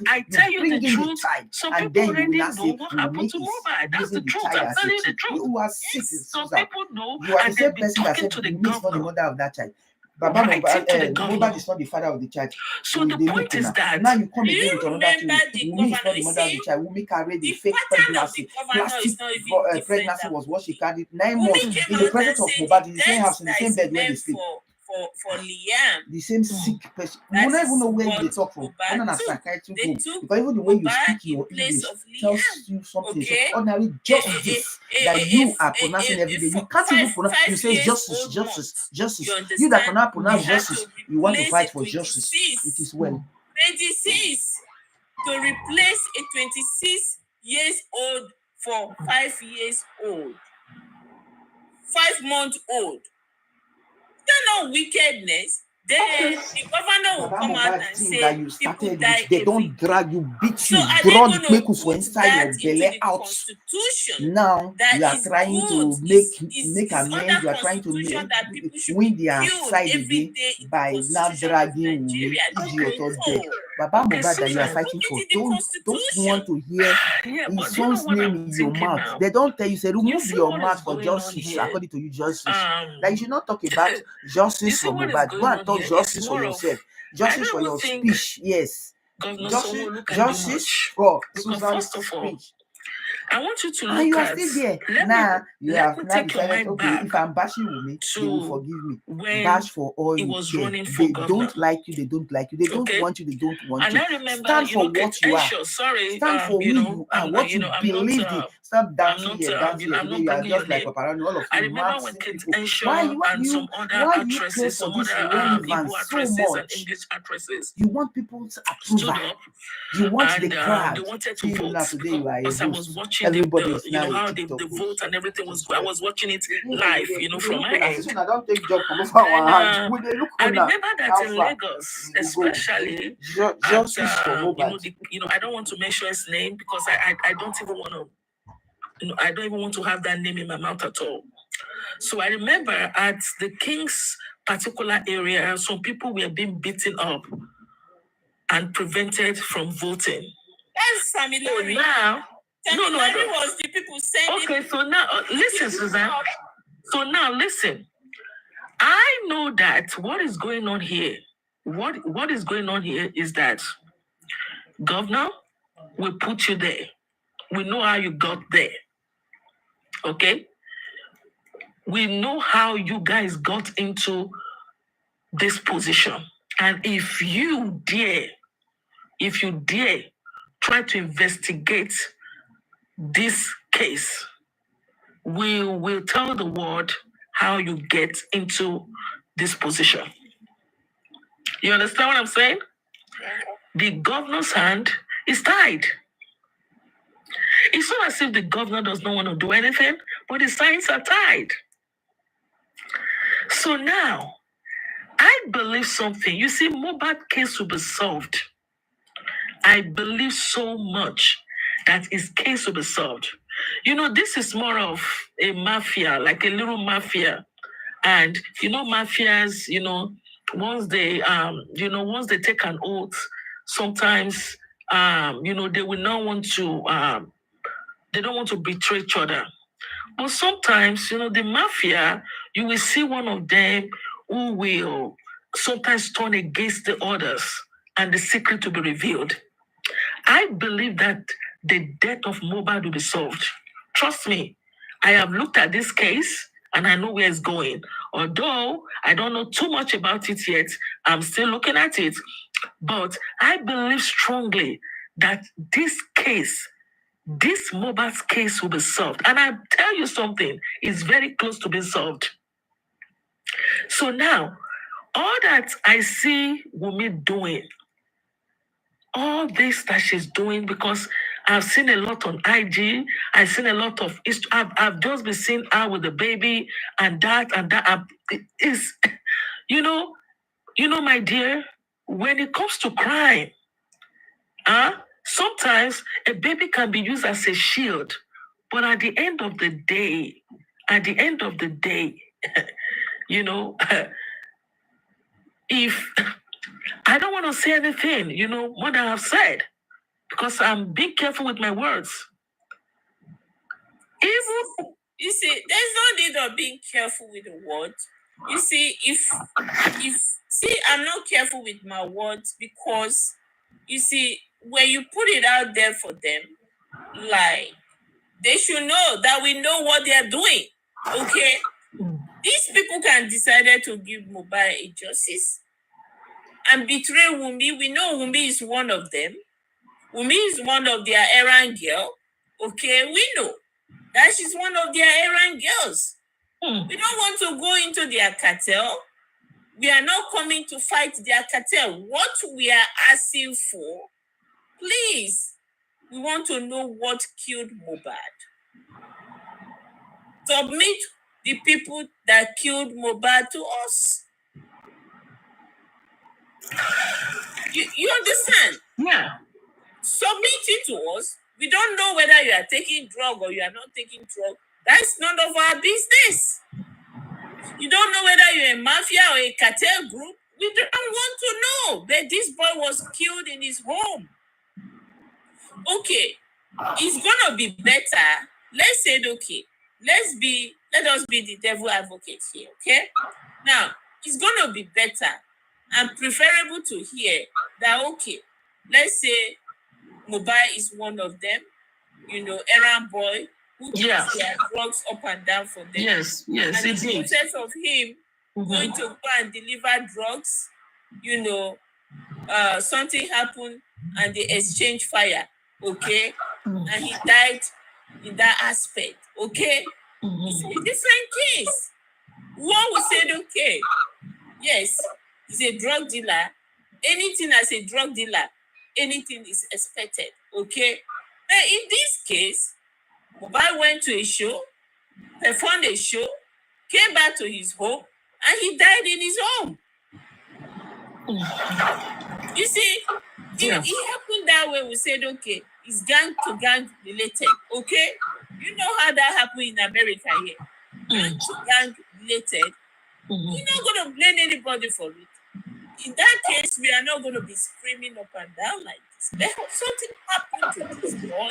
I tell you the truth, some people already know what happened to Mohbad. That's the truth. I'm telling you the truth. You are sick. Some people know, you are and the they've same been person that talking said to the Wumi is not the governor. mother of that child. Baba Mohbad is not the father of the child. So the point is that now you come again with another thing. the Wumi is not the governor? mother of the child. Wumi carried the fake pattern of pregnancy. the governor is Plastic not even pregnancy different. was what she carried 9 Wumi months came in the out presence and of said Mohbad in the same death house, in the that same is bed where they meant sleep. for Liam. The same sick person. You That don't even is know where what they talk from. Mohbad I don't took. understand. They took Because even the way you Mohbad speak your in place English of tells Liam. you something. Okay? So ordinary justice that you are pronouncing every day. You can't even pronounce. You say justice. You that cannot pronounce justice, you want to fight for justice. It is well. 26 to replace a 26 years old for 5 years old, 5 months old. That's not wickedness. Then the governor will come out and say that you started die with, they don't every drag you, beat So you, are they draw going the to people put inside that your into belly the out. constitution? Now That you are is trying good. to make amends. You are trying to that people should win be their killed side every again day in the by now constitution of dragging Nigeria. idiot or No. dead. Baba Okay, Mohbad that you are Susan, fighting put for, it in the don't constitution. want to hear yeah, his but do you know son's what name I'm in your thinking mouth. now? They don't tell you, say remove see your what mouth is for going on justice, here? according to you, justice. That That you should not talk about you justice see for what is Mohbad. going Go and on talk here? justice It's for more yourself. of, I Justice for don't your think speech, yes. Governor Justice, Sanwo-Olu can do justice much. for Because Susan's first of all, speech. I want you to And look you are at. still there. Let Now me, you let have me now take your decided, mind okay, back if I'm bashing Wumi, they will to forgive me. when Bash for all he you was care. running for They governor. don't like you, they don't like you. They don't Okay. want you, they don't want And you. I remember, Stand for what you are. Sorry, Stand for who you are, what you I'm believe in. not, Stop dancing not, here, dancing here. I'm Today not you are bringing just your like name. Paparano, all of I you remember mad when sick Kate people. Enshaw Why and you some other why you actresses, care some for this other relevance Igbo so actresses and much? English actresses You want people's stood approval. up You want and the crowd. they wanted to See you vote now today, you are a because I was host. watching Everybody the is you know, now a how the TikTok vote host. and everything was. That's I right. was watching it Yeah, live, yeah. you know, If they from look my on end. assistant, I don't take job from over our hand. When they look I on that, remember that how in far Lagos, we go. especially at Justice for you know, Mohbad. I don't want to mention his name because I don't even want to, you know, I don't even want to have that name in my mouth at all. So I remember at the King's particular area, some people were being beaten up and prevented from voting. That's Sammy So Larry. now, Sammy no, I Larry don't. was the people sending. Okay, so now listen, Suzanne. So now listen. I know that what is going on here. What is going on here is that governor will put you there. We know how you got there. Okay? We know how you guys got into this position. And if you dare try to investigate this case, we will tell the world how you get into this position. You understand what I'm saying? The governor's hand is tied. It's not as if the governor does not want to do anything, but his hands are tied. So now, I believe something. You see, Mohbad case will be solved. I believe so much that his case will be solved. You know, this is more of a mafia, like a little mafia. And you know, mafias, you know, once they take an oath, sometimes you know, they will not want to they don't want to betray each other. But sometimes, you know, the mafia, you will see one of them who will sometimes turn against the others and the secret to be revealed. I believe that the death of Mohbad will be solved. Trust me, I have looked at this case and I know where it's going. Although I don't know too much about it yet, I'm still looking at it. But I believe strongly that this Mohbad's case will be solved. And I tell you something, it's very close to being solved. So now, all that I see Wumi doing, all this that she's doing, because I've seen a lot on IG, I've seen a lot of, I've just been seeing her with the baby and that. It is, you know, my dear, when it comes to crime, sometimes a baby can be used as a shield, but at the end of the day, you know, if I don't want to say anything, you know, more than I've said, because I'm being careful with my words. Even you see, there's no need of being careful with the words. You see, if I'm not careful with my words because you see, when you put it out there for them, like they should know that we know what they are doing. Okay, these people can decide to give Mohbad a justice and betray Wumi. We know Wumi is one of them. Wumi is one of their errand girl. Okay, we know that she's one of their errand girls. We don't want to go into their cartel. We are not coming to fight their cartel. What we are asking for, please, we want to know what killed Mohbad. Submit the people that killed Mohbad to us. You understand? Yeah. Submit it to us. We don't know whether you are taking drug or you are not taking drug. That's none of our business. You don't know whether you're a mafia or a cartel group. We don't want to know. But this boy was killed in his home. Okay, it's gonna be better. Let's say, okay, let us be the devil advocate here, okay? Now, it's gonna be better and preferable to hear that, okay, let's say Mohbad is one of them, you know, errand boy who takes their drugs up and down for them. Yes, and the process of him going to go and deliver drugs, you know, something happened and they exchanged fire, okay? And he died in that aspect, okay? It's a different case. One we said, okay, yes, he's a drug dealer. Anything as a drug dealer, anything is expected, okay? But in this case, Mohbad went to a show, performed a show, came back to his home, and he died in his home. You see, it happened that way. We said, okay, it's gang to gang related. Okay, you know how that happened in America here. Gang to gang related. We're not going to blame anybody for it. In that case, we are not going to be screaming up and down like this. But something happened to this boy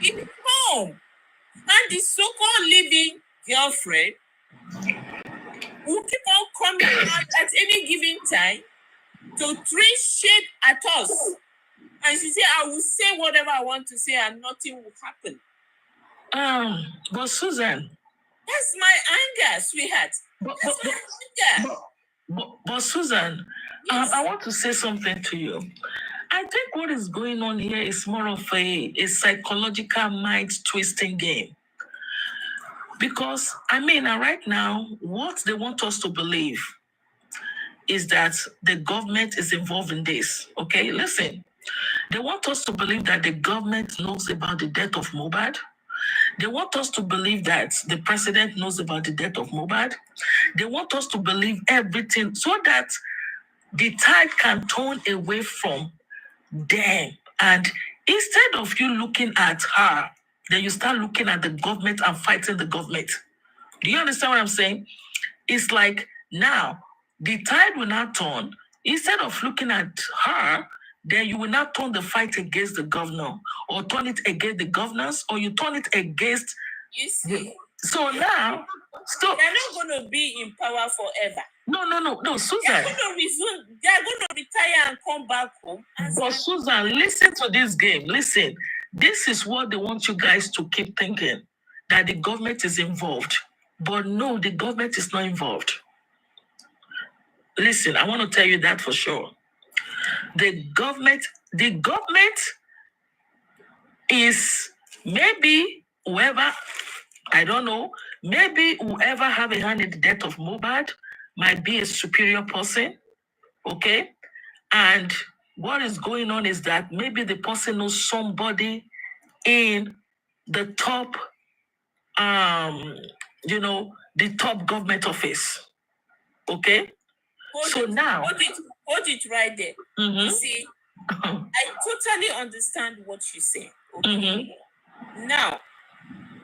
in home. And the so-called living girlfriend will keep on coming out at any given time to throw shade at us. And she said, I will say whatever I want to say and nothing will happen. But Susan. That's my anger, sweetheart. That's my anger. But Susan, yes. I want to say something to you. I think what is going on here is more of a psychological mind twisting game. Because, I mean, right now, what they want us to believe is that the government is involved in this. Okay, listen. They want us to believe that the government knows about the death of Mohbad. They want us to believe that the president knows about the death of Mohbad. They want us to believe everything so that the tide can turn away from them. And instead of you looking at her, then you start looking at the government and fighting the government. Do you understand what I'm saying? It's like now the tide will not turn. Instead of looking at her, then you will not turn the fight against the governor, or turn it against the governors, or you turn it against. You see. So now, they're not going to be in power forever. No, Susan. They're going to retire and come back home. But Susan, listen to this game. Listen, this is what they want you guys to keep thinking, that the government is involved. But no, the government is not involved. Listen, I want to tell you that for sure. The government is maybe whoever, I don't know, maybe whoever have a hand in the death of Mohbad might be a superior person, okay? And what is going on is that maybe the person knows somebody in the top, the top government office, okay? Hold it right there. Mm-hmm. You see, I totally understand what you say, okay? Mm-hmm. Now,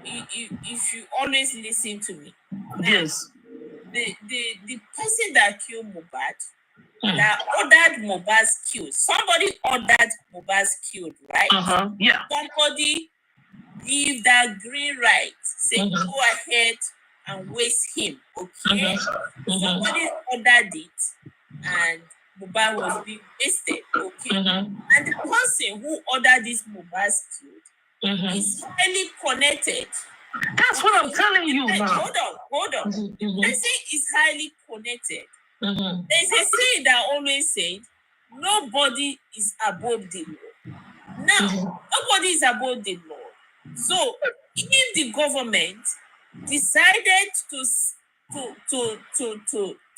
if you always listen to me. Yes. The person that killed Mohbad, that ordered Mohbad's kill. Somebody ordered Mohbad's killed, right? Yeah. Somebody give that green light, say go ahead and waste him, okay? Somebody ordered it, and Mohbad was being wasted, okay? And the person who ordered this Mohbad's killed is highly connected. That's what I'm telling you, man. Hold on. They say it's highly connected. There's a saying that always said, nobody is above the law. Now, nobody is above the law. So, if the government decided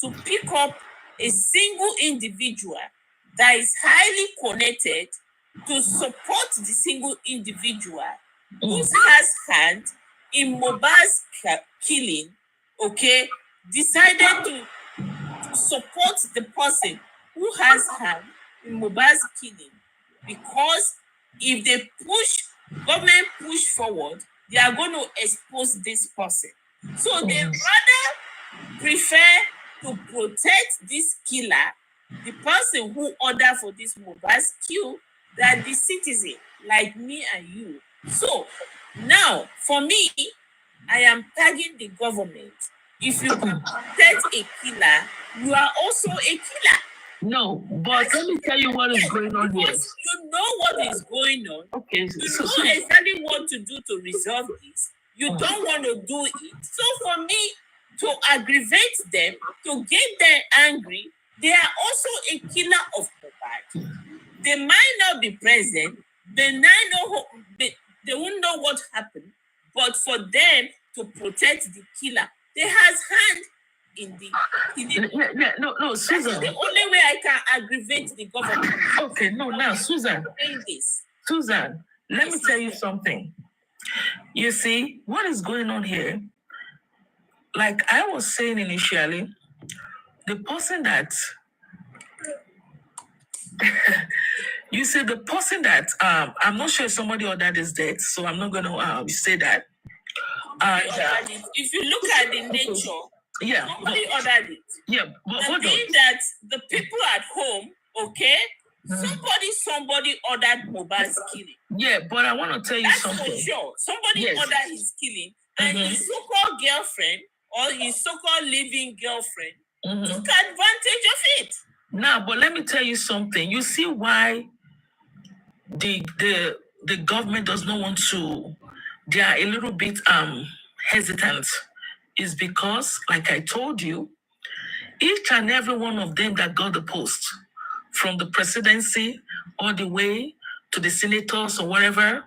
to pick up a single individual that is highly connected to support the single individual who has hand in Mohbad's killing, okay, decided to support the person who has hand in Mohbad's killing, because if they government push forward, they are going to expose this person. So they rather prefer to protect this killer, the person who ordered for this Mohbad's kill, than the citizen like me and you. So now, for me, I am tagging the government. If you protect a killer, you are also a killer. No, but let me tell you what is going on here. You know what is going on. Okay. You know exactly what to do to resolve this. You don't want to do it. So for me, to aggravate them, to get them angry, they are also a killer of Mohbad. They might not be present. They won't know what happened. But for them to protect the killer, they has hand in the no, Susan. That's the only way I can aggravate the government. Okay, now, Susan. Susan, let me tell you something. You see, what is going on here? Like I was saying initially, the person that you see, the person that I'm not sure if somebody ordered is dead, so I'm not gonna say that. If you look at the nature, yeah, nobody ordered it. Yeah, but The hold thing on. that the people at home, okay, somebody ordered Mohbad's killing. Yeah, but I want to tell you That's something. for sure. Somebody ordered his killing, and his so-called girlfriend or his so-called living girlfriend took advantage of it. Now, but let me tell you something. You see why the government does not want to, they are a little bit hesitant, is because, like I told you, each and every one of them that got the post, from the presidency all the way to the senators or whatever,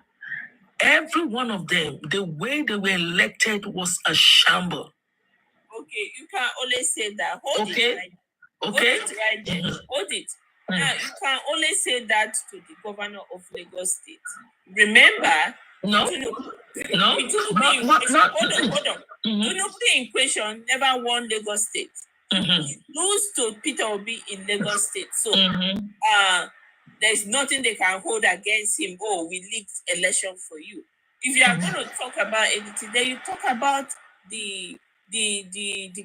every one of them, the way they were elected was a shamble. Okay, you can always say that. Hold Okay. it right. Okay. Hold it right there. Hold it. Now, you can only say that to the governor of Lagos State. Remember, No. Hold on. Tinubu in question never won Lagos State. He lose to Peter Obi in Lagos State. So there's nothing they can hold against him. Oh, we leaked election for you. If you are going to talk about anything, then you talk about the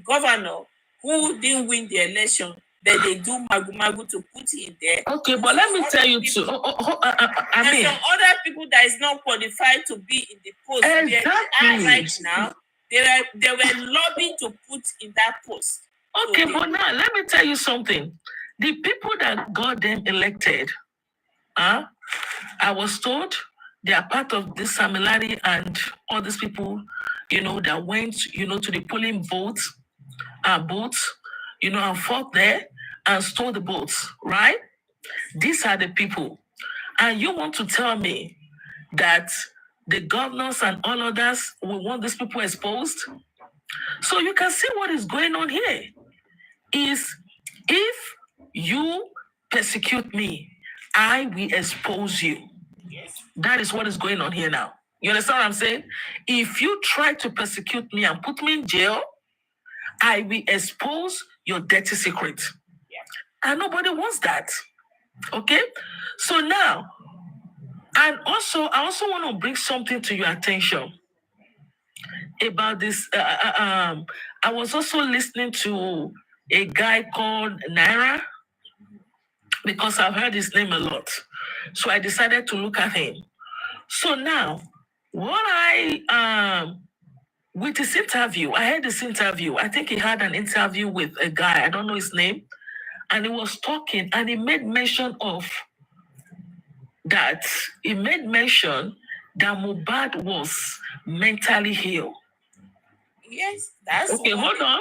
governor who didn't win the election, but they do magu to put him there. Okay, but let me tell you too. I mean, some other people that is not qualified to be in the post right now, they were lobbying to put in that post. Okay, but now let me tell you something. The people that got them elected, I was told they are part of this similarity and all these people, that went, to the polling booths, and fought there and stole the votes, right? These are the people. And you want to tell me that the governors and all others will want these people exposed? So you can see what is going on here. Is if you persecute me, I will expose you. Yes. That is what is going on here now. You understand what I'm saying? If you try to persecute me and put me in jail, I will expose your dirty secret. Yeah. And nobody wants that. Okay? So now, and also, I also want to bring something to your attention about this. I was also listening to a guy called Naira, because I've heard his name a lot. So I decided to look at him. So now, with this interview, I had this interview. I think he had an interview with a guy, I don't know his name, and he was talking, and he made mention that Mohbad was mentally ill. Yes, that's okay. Hold on.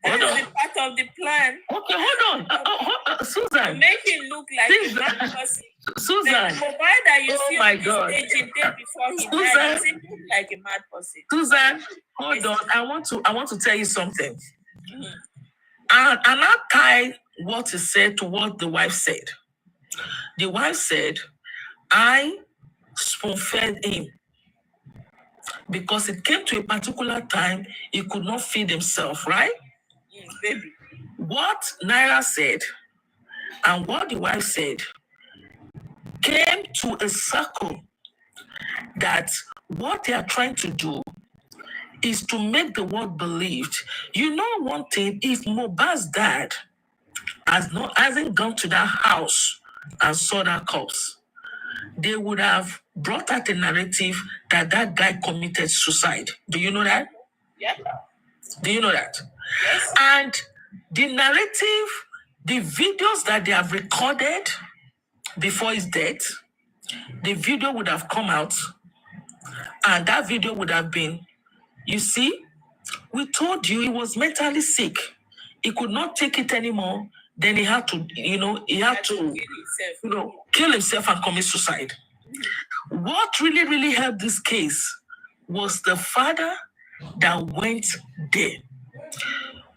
That's part of the plan. Okay, hold on. Susan. Make him look like a mad person. Susan. The Mohbad that you see my on God. the stage before he died, he look like a mad person. Susan, hold on. I want to tell you something. And I'll tie what he said to what the wife said. The wife said, I spoon-fed him because it came to a particular time he could not feed himself, right? Baby. What Naira said and what the wife said came to a circle that what they are trying to do is to make the world believed. You know one thing, if Mohbad's dad hasn't gone to that house and saw that corpse, they would have brought out a narrative that guy committed suicide. Do you know that? Yeah. Do you know that? Yes. And the narrative, the videos that they have recorded before his death, the video would have come out, and that video would have been, you see, we told you he was mentally sick. He could not take it anymore. Then he had to, kill himself and commit suicide. What really, really helped this case was the father that went there.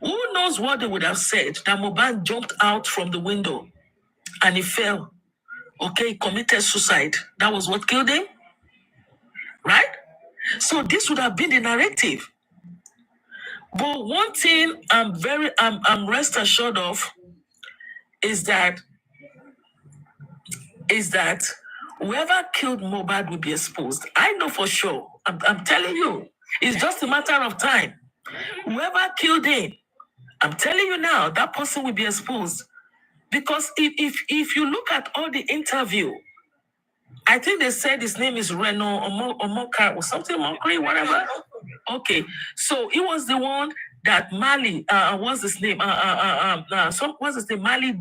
Who knows what they would have said? That Mohbad jumped out from the window and he fell. Okay, he committed suicide. That was what killed him, right? So this would have been the narrative. But one thing I'm rest assured of is that whoever killed Mohbad will be exposed. I know for sure. I'm telling you, it's just a matter of time. Whoever killed him, I'm telling you now, that person will be exposed. Because if you look at all the interview, I think they said his name is Reno Omoka or something, Mokri, whatever. Okay, so he was the one that Mali, what's his name? What's his name? Mali,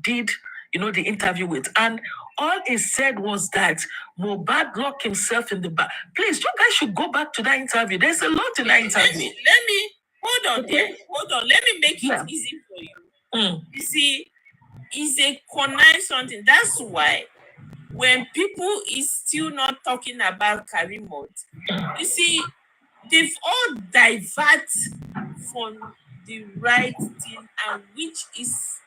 did the interview with, and all he said was that Mohbad locked himself in the back. Please, you guys should go back to that interview. There's a lot in that interview. Let me hold on there. Hold on. Let me make it easy for you. You see, it's a connive something. That's why when people is still not talking about Karimot, you see, they've all divert from the right thing, and which is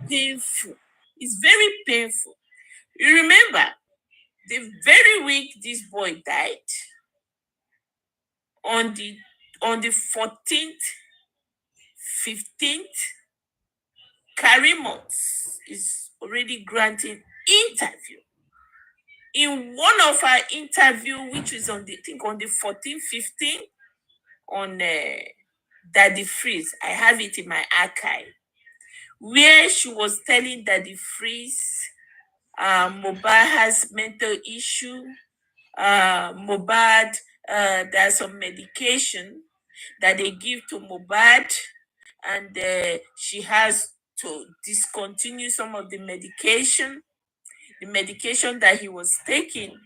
painful. It's very painful. You remember the very week this boy died, on the 14th, 15th, Karimot is already granting interview. In one of our interview, which is on the 14th, 15th, on Daddy Freeze, I have it in my archive, where she was telling Daddy Freeze, Mohbad has mental issue. Mohbad, there's some medication that they give to Mohbad, and she has to discontinue some of the medication. The medication that he was taking,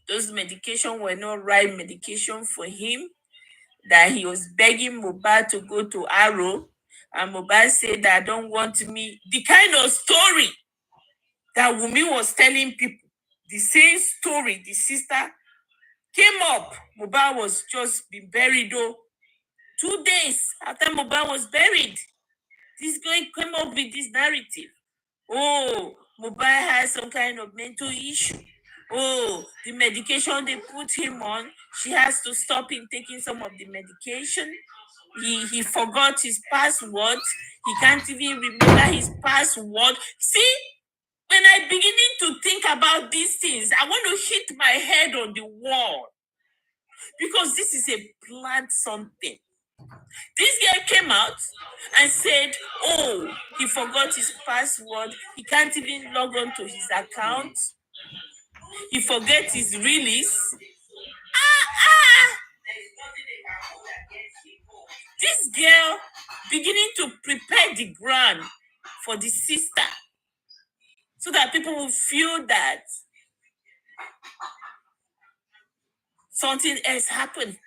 those medication were not right medication for him, that he was begging Mohbad to go to Arrow, and Mohbad said that I don't want me. The kind of story that Wumi was telling people, the same story the sister came up. Mohbad was just been buried though. 2 days after Mohbad was buried, this guy came up with this narrative. Oh, Mohbad has some kind of mental issue. Oh, the medication they put him on, she has to stop him taking some of the medication. He forgot his password. He can't even remember his password. See, when I beginning to think about these things, I want to hit my head on the wall, because this is a planned something. This guy came out and said, oh, he forgot his password. He can't even log on to his account. He forgets his release. This girl beginning to prepare the ground for the sister, so that people will feel that something else happened.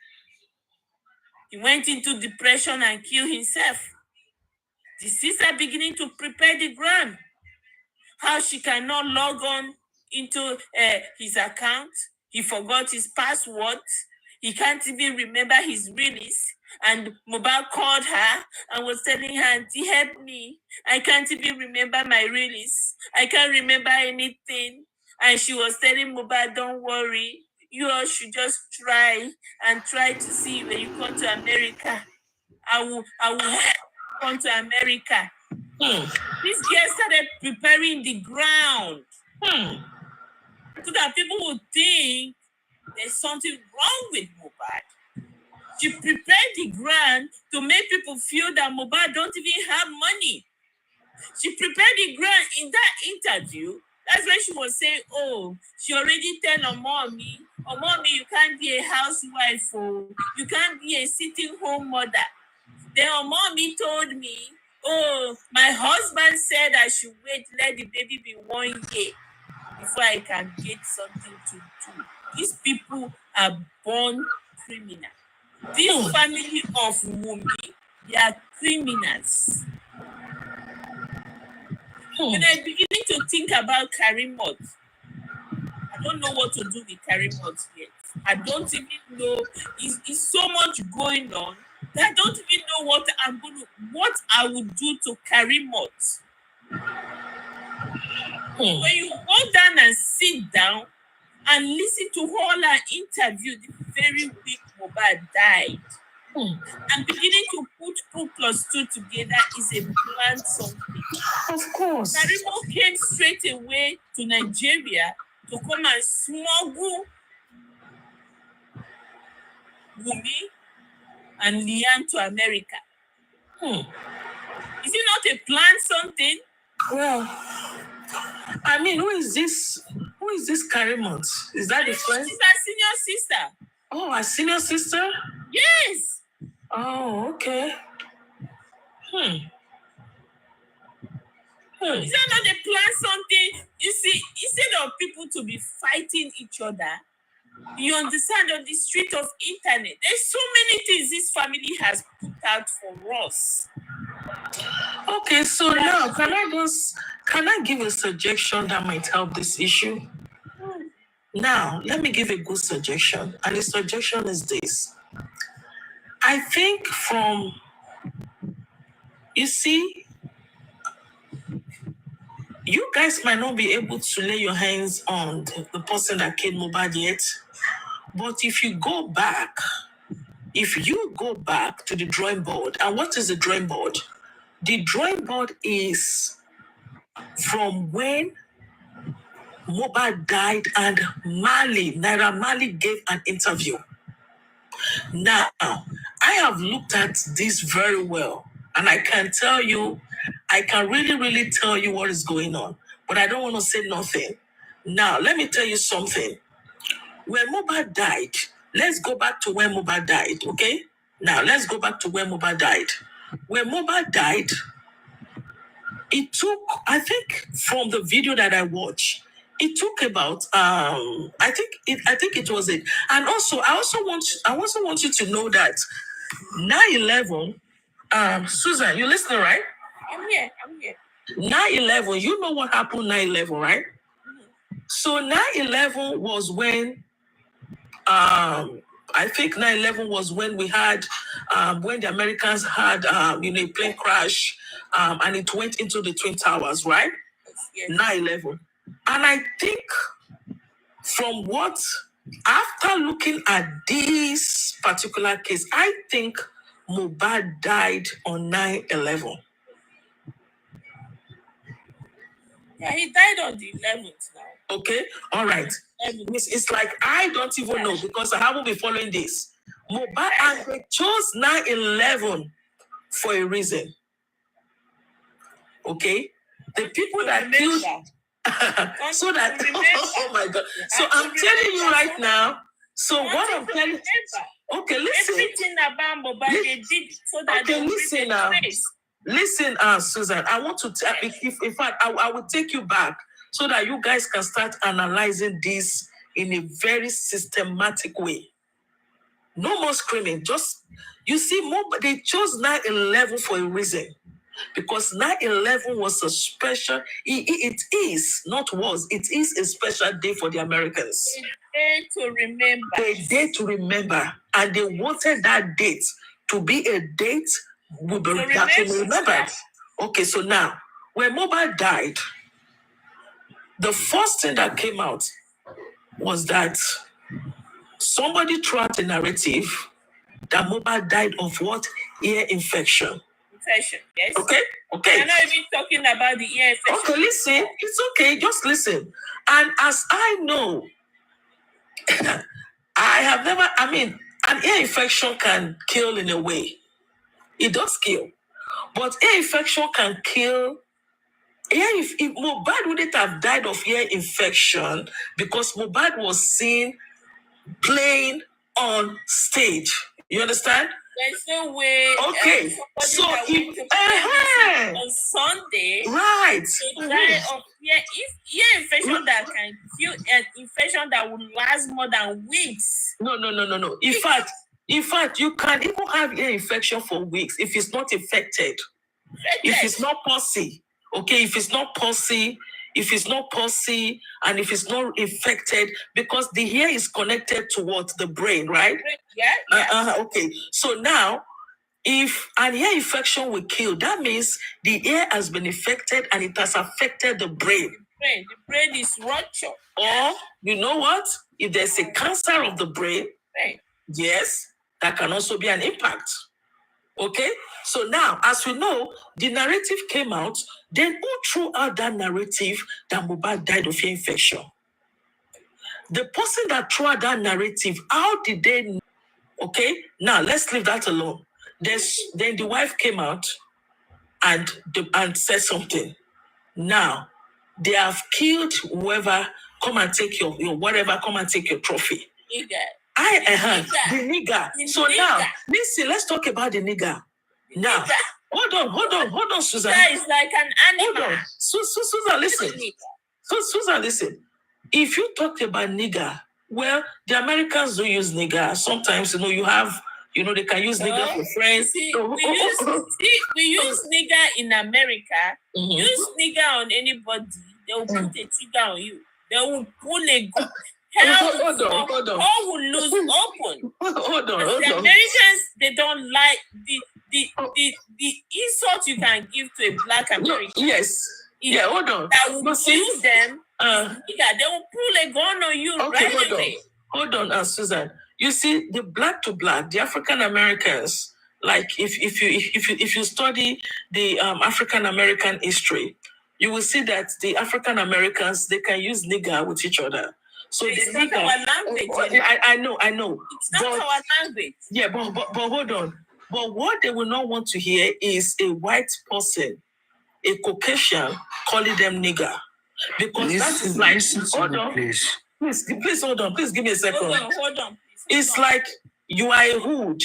He went into depression and killed himself. The sister beginning to prepare the ground, how she cannot log on into his account. He forgot his password. He can't even remember his release. And Mohbad called her and was telling her, Auntie, help me. I can't even remember my release. I can't remember anything. And she was telling Mohbad, don't worry. You all should just try to see when you come to America. I will help you come to America. This girl started preparing the ground so that people would think there's something wrong with Mohbad. She prepared the ground to make people feel that Mohbad don't even have money. She prepared the ground in that interview. That's when she was saying, oh, she already told mommy, you can't be a housewife, or you can't be a sitting home mother. Then mommy told me, oh, my husband said I should wait, let the baby be 1 year before I can get something to do. These people are born criminals. This family of Wumi, they are criminals. When I beginning to think about Karimot, I don't know what to do with Karimot yet. I don't even know. It's so much going on that I don't even know what I would do to Karimot. When you go down and sit down and listen to all her interview the very week Mohbad died. And beginning to put 2 plus 2 together is a planned something. Of course. Karimo came straight away to Nigeria to come and smuggle Wumi and Liam to America. Is it not a planned something? Well, I mean, who is this Karimot? Is that his friend? She's our senior sister. Oh, a senior sister? Yes. Oh, okay. Is that not a plan something? You see, instead of people to be fighting each other, you understand, on the street of internet, there's so many things this family has put out for us. Okay, so now can I give a suggestion that might help this issue? Now, let me give a good suggestion. And the suggestion is this. I think you see, you guys might not be able to lay your hands on the person that killed Mohbad yet. But if you go back to the drawing board, and what is the drawing board? The drawing board is from when Mohbad died and Naira Marley gave an interview. Now, I have looked at this very well, and I can really tell you what is going on, but I don't want to say nothing. Now, let me tell you something. When Mohbad died, let's go back to when Mohbad died, okay? Now, let's go back to when Mohbad died. When Mohbad died, it took, I think, from the video that I watched, it took about I think it was it. And also I also want you to know that 9/11, Susan, you listening, right? I'm here. 9/11, you know what happened 9/11, right? So 9/11 was when I think 9/11 was when we had when the Americans had a plane crash and it went into the Twin Towers, right? Yes. 9/11. And I think after looking at this particular case, I think Mohbad died on 9/11. Yeah, he died on the 11th now. Okay, all right. It's like I don't even know because I haven't been following this. Mohbad, and they chose 9/11 for a reason. Okay, the people that killed. So that oh my God. So I'm telling you right now. So what I'm telling. Okay, listen. Everything about Mohbad they did so that okay, they listen now. Listen, Susan. I want to tell. In fact, I will take you back so that you guys can start analyzing this in a very systematic way. No more screaming. Just you see, they chose 9/11 for a reason. Because 9/11 was a special, it is a special day for the Americans. A day to remember. A day to remember. And they wanted that date to be a date that will be remembered. Okay, so now, when Mohbad died, the first thing that came out was that somebody threw out a narrative that Mohbad died of what? Ear infection. Yes. Okay. We're not even talking about the ear infection. Okay, listen. It's okay. Just listen. And as I know, an ear infection can kill in a way. It does kill. But ear infection can kill. If Mohbad wouldn't have died of ear infection because Mohbad was seen playing on stage. You understand? There's no way. Okay, so on Sunday, right? To die of ear infection that can kill, an infection that will last more than weeks. No. In fact, you can even have ear infection for weeks if it's not infected. If it's not pussy, okay. If it's not pussy, and if it's not infected, because the ear is connected to what? The brain, right? Yeah. Okay. So now, if an ear infection will kill, that means the ear has been infected and it has affected the brain. brain. The brain is ruptured. Or, you know what? If there's a cancer of the brain, Right. yes, that can also be an impact. Okay? So now, as we know, the narrative came out, then who threw out that narrative that Mohbad died of infection? The person that threw out that narrative, how did they know? Okay? Now, let's leave that alone. Then the wife came out and said something. Now, they have killed whoever, come and take your whatever, come and take your trophy. Nigger. The nigger. So now, listen, let's talk about the nigger. Now, hold on, Susan. That is like an animal. Hold on. Susan, listen. Susan, listen. If you talk about nigger, well, the Americans do use nigger. Sometimes, you have, they can use nigger for friends. See, we use nigger in America. Mhm. Use nigger on anybody, they will put a trigger on you. They will pull a gun. Hold on. All will lose open. Hold on. The Americans, they don't like the insult you can give to a black American. Yes. Yeah, hold on. That will kill them. They will pull a gun on you right away. Hold on, Susan. You see, the black to black, the African Americans, like if you study the African American history, you will see that the African Americans, they can use nigger with each other. So it's not our language. I know. It's not our language. Yeah, but hold on. But what they will not want to hear is a white person, a Caucasian, calling them nigger. Because that is like, hold on. Please hold on. Please give me a second. Hold on. It's like you are a hood.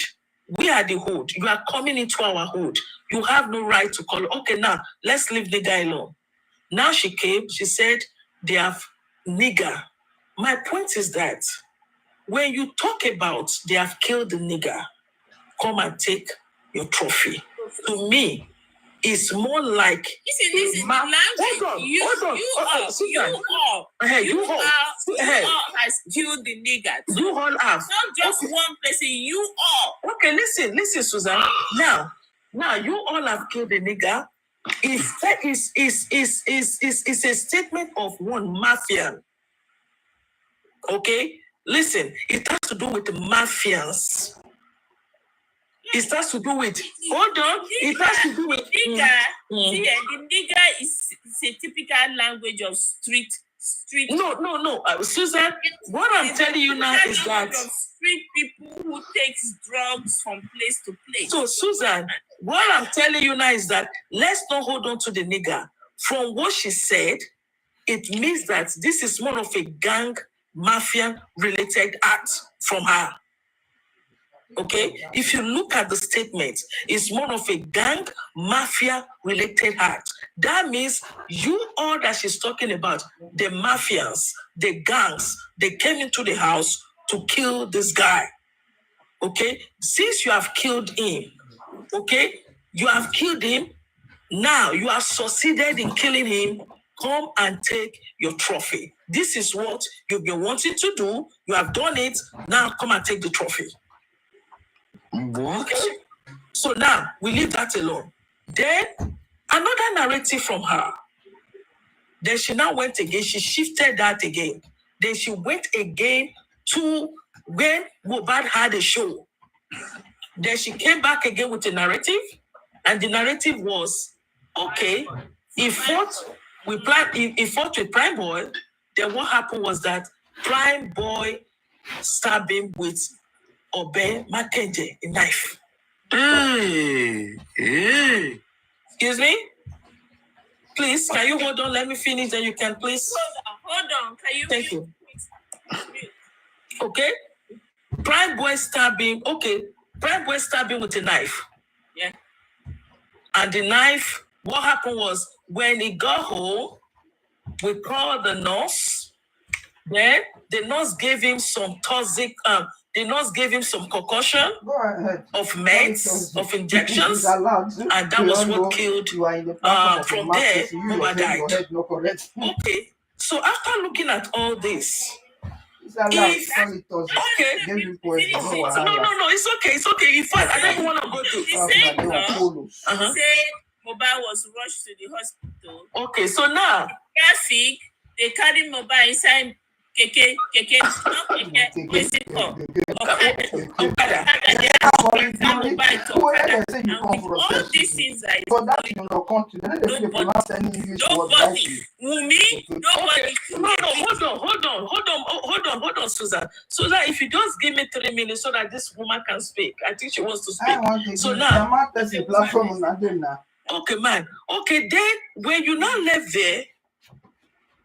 We are the hood. You are coming into our hood. You have no right to call. Okay, now let's leave the guy alone. Now she came. She said they have nigger. My point is that when you talk about they have killed the nigger, come and take your trophy. To me, it's more like this is the language. Hold on. You all has killed the nigger. You all have. Not just one person. You all. Okay, listen, Susan. Now you all have killed the nigger. Is a statement of one mafia. Okay, listen. It has to do with the mafians. It has to do with. Hold on. It has to do with nigger. See, the nigger is a typical language of street. No. Susan, what I'm telling you now is that street people who takes drugs from place to place. So, Susan, what I'm telling you now is that let's not hold on to the nigger. From what she said, it means that this is more of a gang mafia related act from her. Okay, if you look at the statement, it's more of a gang mafia related act. That means you all that she's talking about, the mafians, the gangs, they came into the house to kill this guy. Okay, since you have killed him, now you have succeeded in killing him. Come and take your trophy. This is what you've been wanting to do. You have done it. Now come and take the trophy. What? Okay. So now we leave that alone. Then another narrative from her. Then she now went again. She shifted that again. Then she went again to when Mohbad had a show. Then she came back again with a narrative, and the narrative was okay. He fought with Prime Boy. Then what happened was that Prime Boy stabbed him with Obe Makenje, a knife. Hey. Excuse me? Please, can you hold on? Let me finish, then you can please. Hold on. Can you? Thank you. Okay? Prime Boy stabbed him. Okay. Prime Boy stabbed him with a knife. Yeah. And the knife, what happened was when he got home, we called the nurse. Then the nurse gave him some toxic, the nurse gave him some concussion of meds, of injections, and that was what killed. From there, Mohbad died. Okay, so after looking at all this, no, it's okay. In fact, I don't want to go to. Say Mohbad was rushed to the hospital. Okay, so now traffic, they carry mobile inside keke, not keke, what's it called? Okada. They have mobile to Okada. And with all these things that is going, nobody, Wumi, nobody. Hold on, Susan. Susan, if you just give me 3 minutes so that this woman can speak, I think she wants to speak. So now, okay, man. Okay, then when you now left there,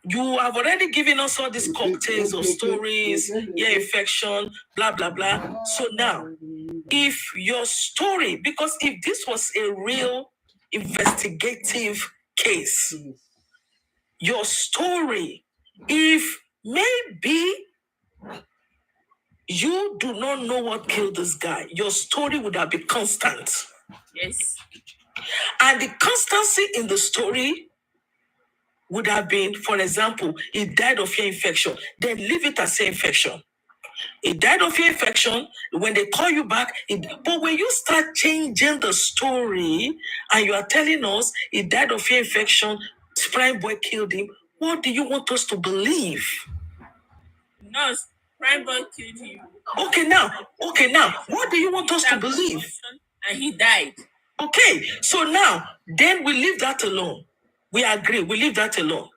you have already given us all these cocktails of stories, ear infection, blah, blah, blah. So now, if your story, because if this was a real investigative case, your story, if maybe you do not know what killed this guy, your story would have been constant. Yes. And the constancy in the story would have been, for example, he died of ear infection. Then leave it as ear infection. He died of ear infection. When they call you back, but when you start changing the story and you are telling us he died of ear infection, Prime Boy killed him, what do you want us to believe? No, Prime Boy killed him. Okay, now, what do you want us to believe? And he died. Okay, so now, then we leave that alone. We agree, we leave that alone.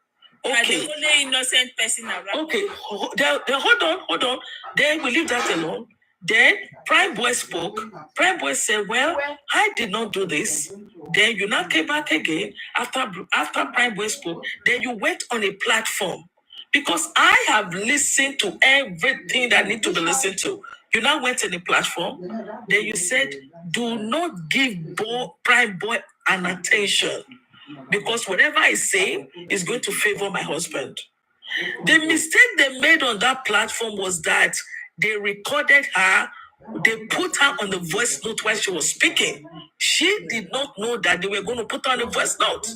Okay. The only innocent person around. Okay, hold on. Then we leave that alone. Then Prime Boy spoke. Prime Boy said, well, I did not do this. Then you now came back again after Prime Boy spoke. Then you went on a platform. Because I have listened to everything that need to be listened to. You now went on a platform. Then you said, do not give Prime Boy an attention. Because whatever I say is going to favor my husband. The mistake they made on that platform was that they recorded her, they put her on the voice note while she was speaking. She did not know that they were going to put her on the voice note.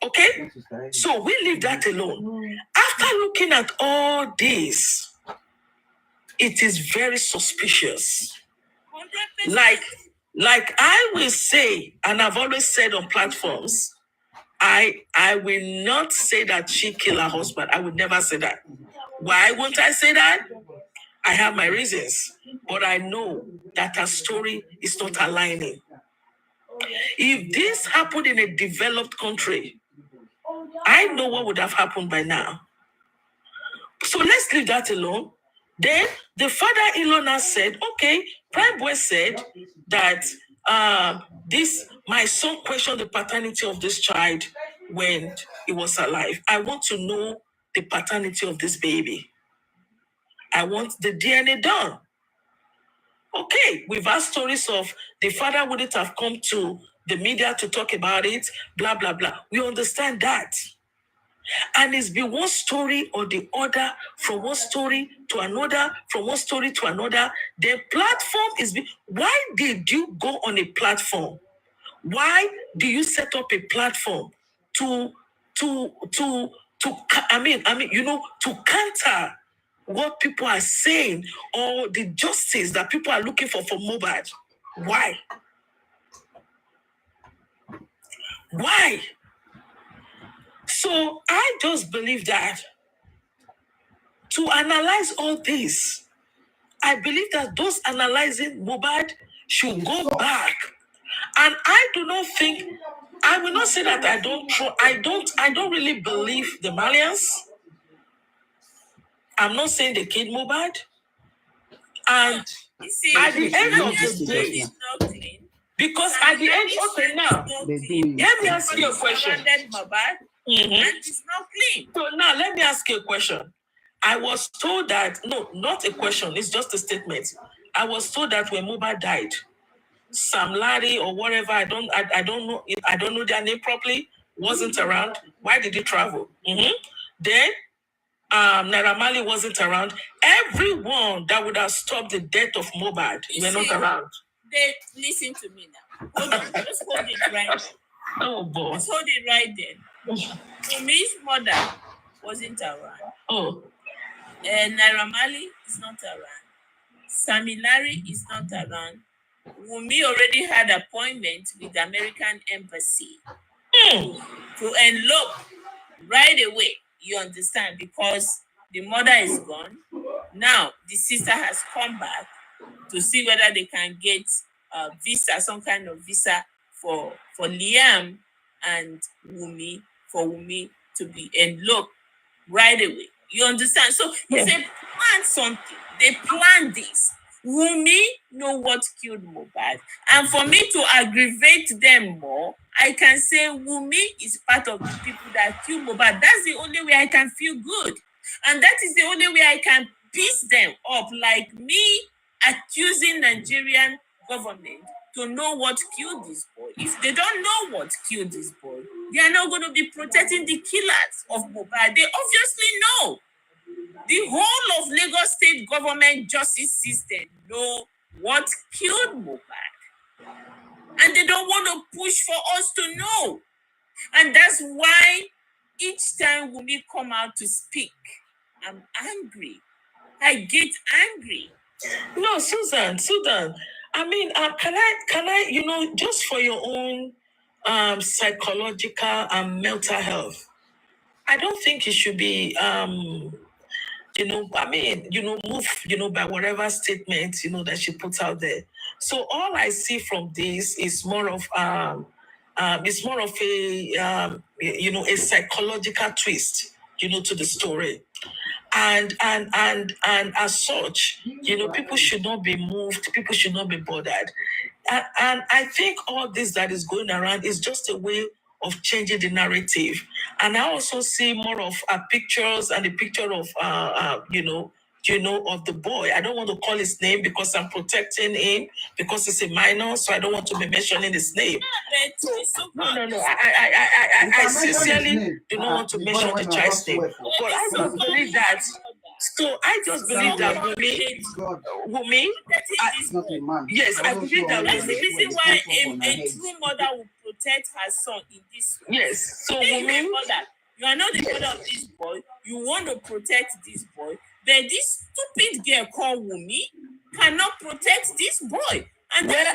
Okay? So we leave that alone. After looking at all this, it is very suspicious. 100%. Like I will say, and I've always said on platforms, I will not say that she killed her husband. I would never say that. Why won't I say that? I have my reasons. But I know that her story is not aligning. If this happened in a developed country, I know what would have happened by now. So let's leave that alone. Then the father-in-law now said, okay, Prime Boy said that my son questioned the paternity of this child when he was alive. I want to know the paternity of this baby. I want the DNA done. Okay, we've had stories of the father wouldn't have come to the media to talk about it, blah, blah, blah. We understand that. And it's been one story or the other, from one story to another, from one story to another. The platform is why did you go on a platform? Why do you set up a platform to counter what people are saying or the justice that people are looking for Mohbad? Why? Why? So I just believe that to analyze all this, I believe that those analyzing Mohbad should go back. And I do not think, I will not say that I don't really believe the Malians. I'm not saying they killed Mohbad. And at the end of the day, because at the end, okay, now, let me ask you a question. And it's not clean. So now, let me ask you a question. I was told that, no, not a question, it's just a statement. I was told that when Mohbad died, Sam Larry or whatever, I don't know their name properly, wasn't around. Why did he travel? Then Naira Marley wasn't around. Everyone that would have stopped the death of Mohbad were not around. They listen to me now. Hold on, just hold it right there. Oh boy. Just hold it right there. Wumi's mother wasn't around. Oh. Naira Marley is not around. Sami Larry is not around. Wumi already had appointment with the American embassy. to elope right away. You understand? Because the mother is gone. Now the sister has come back to see whether they can get a visa, some kind of visa for Liam and Wumi, for Wumi to be eloped right away. You understand? So if they plan something, they plan this. Wumi know what killed Mohbad. And for me to aggravate them more, I can say Wumi is part of the people that killed Mohbad. That's the only way I can feel good. And that is the only way I can piece them up, like me accusing Nigerian government to know what killed this boy. If they don't know what killed this boy, they are not going to be protecting the killers of Mohbad. They obviously know. The whole of Lagos State government justice system know what killed Mohbad. And they don't want to push for us to know. And that's why each time Wumi come out to speak, I'm angry. I get angry. No, Susan. I mean, can I, just for your own psychological and mental health, I don't think it should be, move, by whatever statement, that she puts out there. So all I see from this is more of, it's more of a psychological twist, to the story. And as such, people should not be moved, people should not be bothered. And I think all this that is going around is just a way of changing the narrative. And I also see more of pictures and the picture of of the boy. I don't want to call his name because I'm protecting him because he's a minor, so I don't want to be mentioning his name. No. I sincerely do not want to mention the child's name, but I just believe that. So I just believe that Wumi, yes, I believe that That's the reason why a true mother will protect her son in this way. Yes, so Wumi, you are not the mother of this boy. You want to protect this boy. But this stupid girl called Wumi cannot protect this boy. And that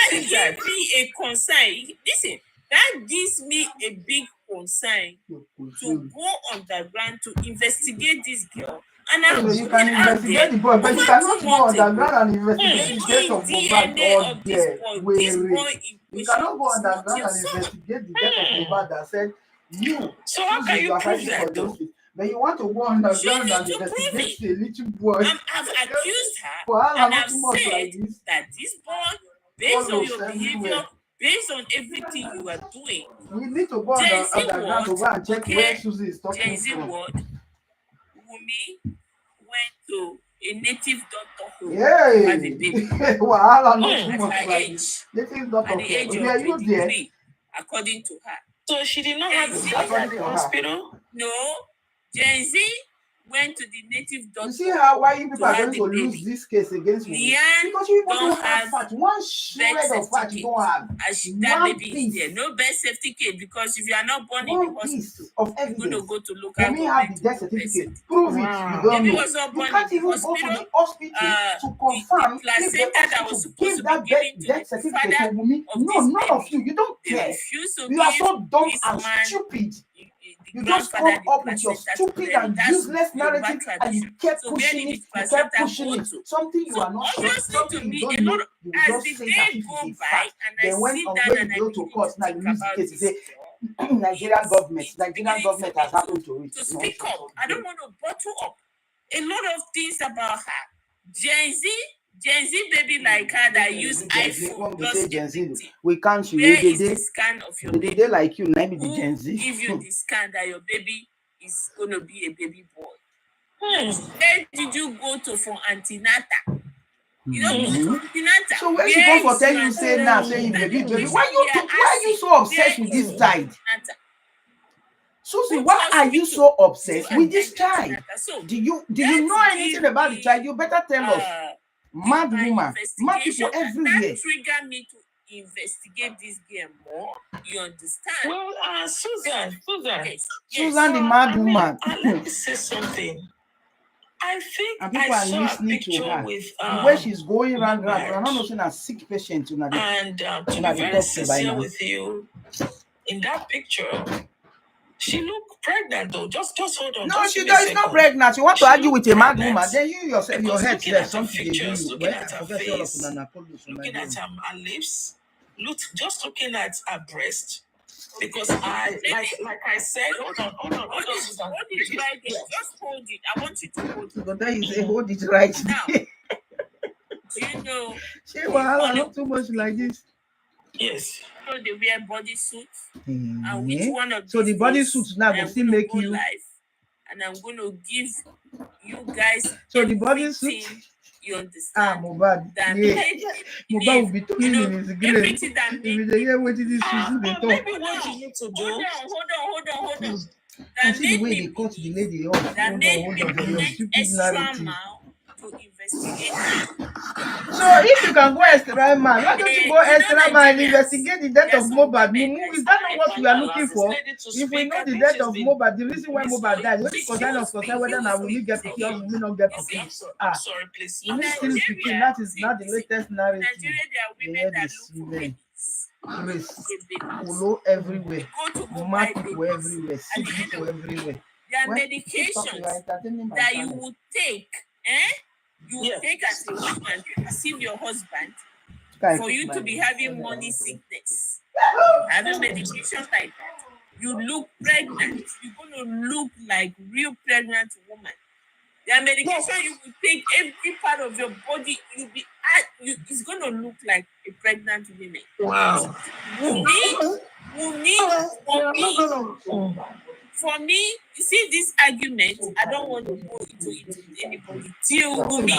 gives me a concern. Listen, that gives me a big concern to go underground to investigate this girl. And you can investigate the boy, but you cannot go underground and investigate the death of Mohbad or this boy. You cannot go underground and investigate the death of Mohbad that said you. So how can you prove that though? Then you want to go underground and investigate a little boy. I've accused her and I've said that this boy, based on your behavior, based on everything you are doing, we need to go underground to go and check where SUZZY is talking from. Wumi went to a native doctor who had a baby. At her age, native doctor. At the age of 23, according to her. So she did not have to go to the hospital? No. Gen Z went to the native doctor. You see why you people are going to lose this case against me? Because you people don't have fact. One shred of fact you don't have. That baby is there. No birth certificate, because if you are not born in the hospital, of you're going to go to local government. You have the death certificate. Prove it. You don't know. You can't even go to the hospital to confirm if the hospital give that death certificate to Wumi. No, none of you. You don't care. You are so dumb and stupid. You just come up with your stupid and useless narrative and you kept pushing it, something you are not sure, something you don't know, you just say that it is a fact. Then when you go to court, now you lose the case, you say, Nigerian government has happened to it. To speak up, I don't want to bottle up a lot of things about her. Gen Z baby like her that use iPhone plus Gen Z. We can't show you the scan of your baby. They like you, maybe the Gen Z. Give you the scan that your baby is going to be a baby boy. Where did you go to for antenatal? You don't go to antenatal. So when she come for tell you say now saying baby, why are you so obsessed with this child? Suzy, why are you so obsessed with this child? Do you know anything about the child? You better tell us. Mad woman, mad people everywhere. That trigger me to investigate this game more. You understand? Well, Susan, yes. Susan, the mad woman. Let me say something. I think I saw a picture with where she's going around. I'm not saying a sick patient. And to be very sincere with you, in that picture, she looked pregnant though. Just hold on. No, she is not pregnant. You want to argue with a mad woman, then you yourself, your head says something they do you. Well, I forget all of looking at her lips, just looking at her breast. Because I like I said, hold on. Hold it right there. Just hold it. I want you to hold it. But then you say hold it right now. Do you know? Say well, not too much like this. Yes. So they wear bodysuits. And which one of so the bodysuits now will still make you live, and I'm going to give you guys. So the bodysuit. You understand? Mohbad. Yeah. Mohbad will be turning in his grave. Everything that if they hear what this suit they talk. Maybe what you need to do. Hold on. That see the way they cut the lady off. That made me extra mile to investigate. So if you can go extra mile, why don't you go extra mile and investigate the death of Mohbad? Is that not what we are looking for? If we know the death of Mohbad, the reason why Mohbad died, what concern us concern whether now we get to kill, we not get to kill. Sorry, please. In still speaking, that is not the latest narrative. Nigeria, there are women that look for Grace, polo everywhere, mad people everywhere, sick people everywhere. There are medications that you would take, you would take as a woman to receive your husband for you to be having money sickness. Having medication like that, you look pregnant. You're going to look like real pregnant woman. There are medication you will take every part of your body. It's going to look like a pregnant woman. Wow. Wumi, for me, you see this argument, I don't want to go into it with anybody. Till Wumi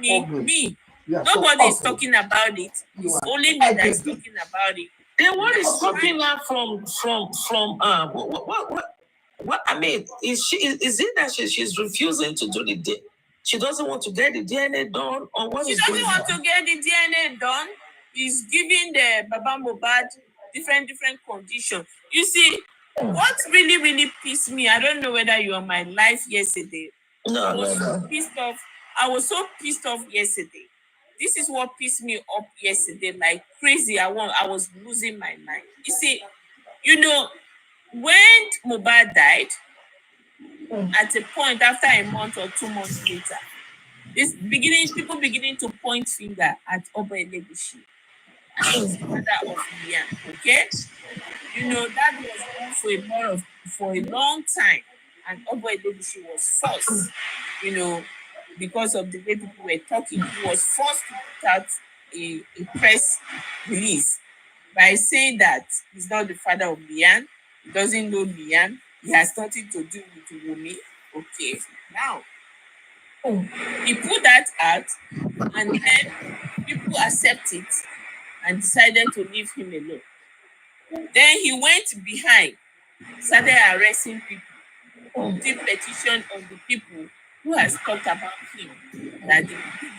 give me. Nobody is talking about it. It's only me that is talking about it. Then what is stopping her from what I mean, is it that she's refusing to do the DNA? She doesn't want to get the DNA done, or what? She doesn't want to get the DNA done. He's giving the Baba Mohbad different conditions. You see, what really pissed me, I don't know whether you were on my live yesterday. No. I was so pissed off yesterday. This is what pissed me off yesterday, like crazy. I was losing my mind. You see, when Mohbad died, at a point after a month or 2 months later, people beginning to point finger at Oba Elegushi as the father of Liam. Okay, that was on for a long time, and Oba Elegushi was forced, because of the way people were talking, he was forced to put out a press release by saying that he's not the father of Liam. He doesn't know Liam. He has nothing to do with Wumi. Okay. Now, he put that out, and then people accept it and decided to leave him alone. Then he went behind, started arresting people, putting petition on the people who has talked about him, that the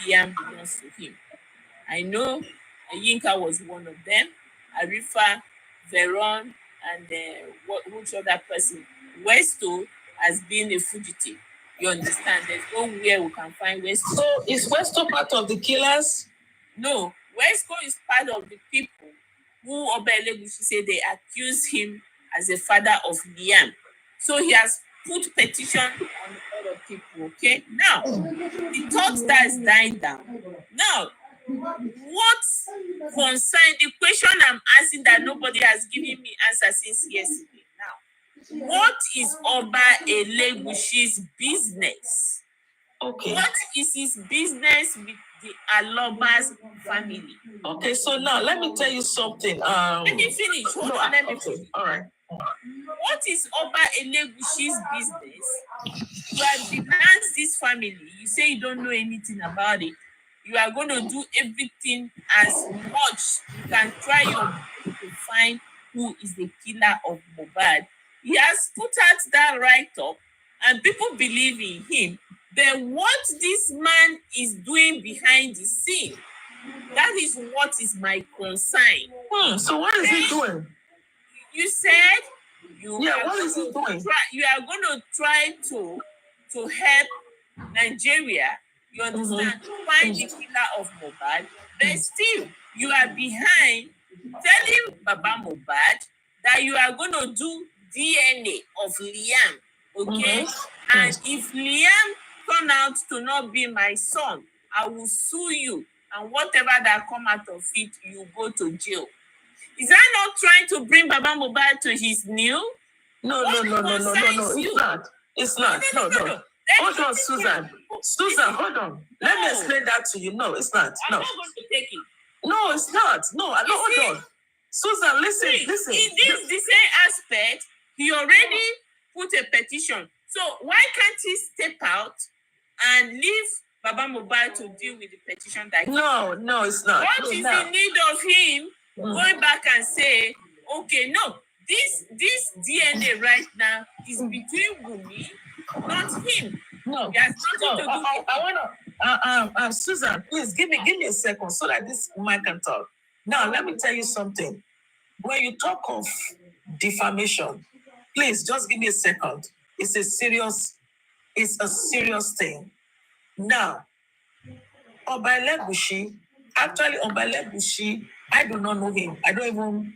Liam belongs to him. I know Yinka was one of them, Arifa, Veron, and which other person? Westo has been a fugitive. You understand? There's nowhere we can find Westo. So is Westo part of the killers? No, Westo is part of the people who Oba Elegushi say they accuse him as a father of Liam. So he has put petition on a lot of people. Okay, now the thought that is dying down. Now, what concern the question I'm asking that nobody has given me answer since yesterday? Now, what is Oba Elegushi's business? Okay. What is his business with the Alobas family? Okay, so now let me tell you something. Let me finish. Hold on, let me finish. All right. What is Oba Elegushi's business? You have denounced this family. You say you don't know anything about it. You are going to do everything as much you can try your best to find who is the killer of Mohbad. He has put out that write-up, and people believe in him. Then what this man is doing behind the scene, that is what is my concern. So what is he doing? You said what is he doing? You are going to try to help Nigeria, you understand, find the killer of Mohbad, but still you are behind telling Baba Mohbad that you are going to do DNA of Liam, okay? And if Liam turn out to not be my son, I will sue you, and whatever that come out of it, you go to jail. Is that not trying to bring Baba Mohbad to his knee? No, it's not. It's not. No. Hold on, Susan. Susan, hold on. Let me explain that to you. No, it's not. I'm not going to take it. No, it's not. No, hold on. Susan, listen. In this the same aspect, he already put a petition. So why can't he step out and leave Baba Mohbad to deal with the petition that No, it's not. What is in need of him going back and say, okay, no, this DNA right now is between Wumi, not him. No. He has nothing to do with I wanna Susan, please give me a second so that this woman can talk. Now let me tell you something. When you talk of defamation, please just give me a second. It's a serious thing. Now, Obaile Bushi, actually Obaile Bushi, I do not know him. I don't even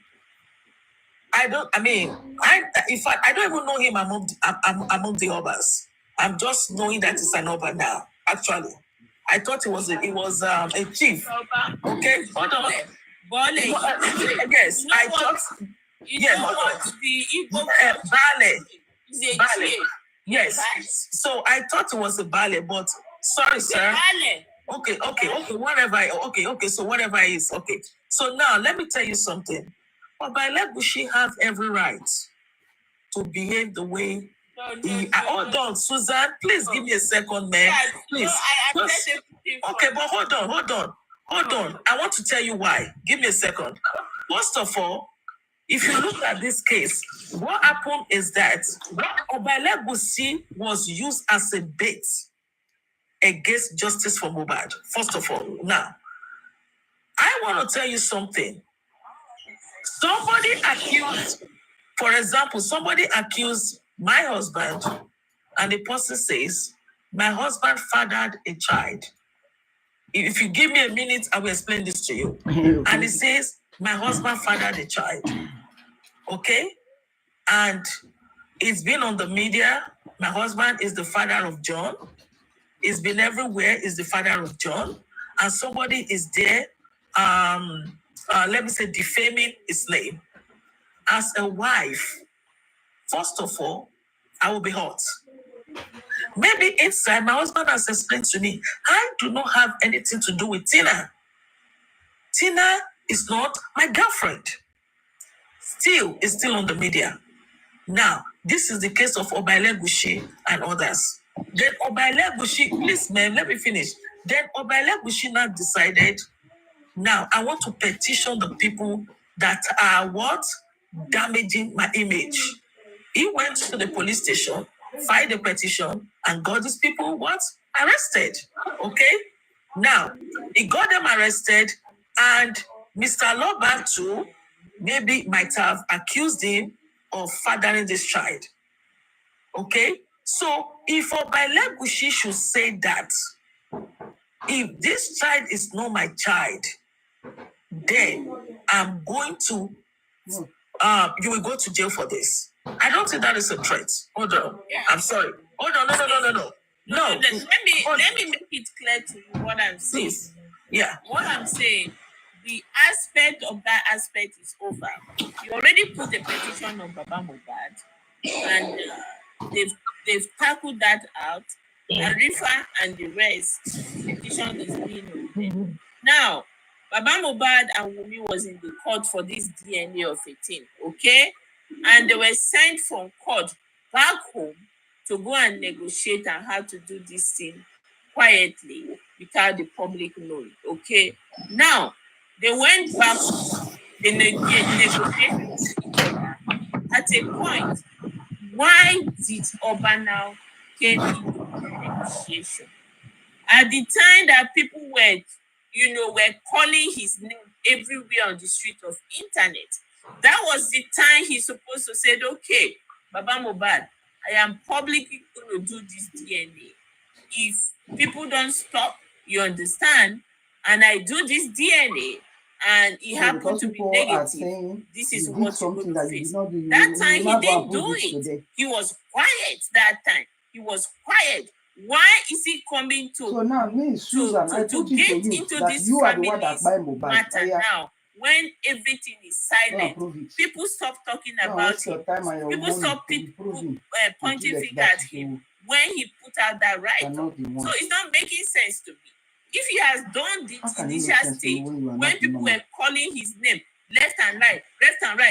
know him among the Obas. I'm just knowing that it's an Oba now. Actually, I thought it was a chief. Okay, hold on. Yes, I thought. Yes, the Igbo Bale. Yes. So I thought it was a Bale, but sorry, sir. Okay. So whatever it is, okay. So now let me tell you something. Obaile Bushi have every right to behave the way hold on, Susan. Please give me a second, man. Please. Okay, but hold on. I want to tell you why. Give me a second. First of all, if you look at this case, what happened is that Obaile Bushi was used as a bait against justice for Mohbad. First of all, now, I want to tell you something. Somebody accused my husband, and the person says, my husband fathered a child. If you give me a minute, I will explain this to you. And it says, my husband fathered a child. Okay? And it's been on the media. My husband is the father of John. It's been everywhere, is the father of John. And somebody is there, let me say, defaming his name. As a wife, first of all, I will be hurt. Maybe inside, my husband has explained to me, I do not have anything to do with Tina. Tina is not my girlfriend. It's still on the media. Now, this is the case of Obaile Bushi and others. Then Obaile Bushi, please, ma'am, let me finish. Then Obaile Bushi now decided, now I want to petition the people that are what? Damaging my image. He went to the police station, filed a petition, and got these people what? Arrested. Okay? Now, he got them arrested, and Mr. Loba too maybe might have accused him of fathering this child. Okay? So, if Obaile Bushi should say that, if this child is not my child, then I'm going to, you will go to jail for this. I don't think that is a threat. Hold on. Yeah. I'm sorry. Hold on. No. Let me make it clear to you what I'm saying. Please. Yeah. What I'm saying, the aspect of that aspect is over. You already put a petition on Baba Mohbad, and they've tackled that out. Arifa and the rest, the petition is being opened. Now, Baba Mohbad and Wumi was in the court for this DNA of 18, okay? And they were sent from court back home to go and negotiate on how to do this thing quietly without the public knowing, okay? Now, they went back, they negotiated at a point. Why did Oba now came into the negotiation? At the time that people were calling his name everywhere on the street of internet, that was the time he's supposed to say, okay, Baba Mohbad, I am publicly going to do this DNA. If people don't stop, you understand, and I do this DNA, and it happened to be negative, this is what you're going to face. That time he didn't do it. He was quiet that time. He was quiet. Why is he coming to so now me, Susan, I put get it to you into that this you are the one that family's buy mobile matter now? When everything is silent, people stop talking about him. People stop pointing finger at him when he put out that write-up. So it's not making sense to me. If he has done the initial stage, when people were calling his name left and right,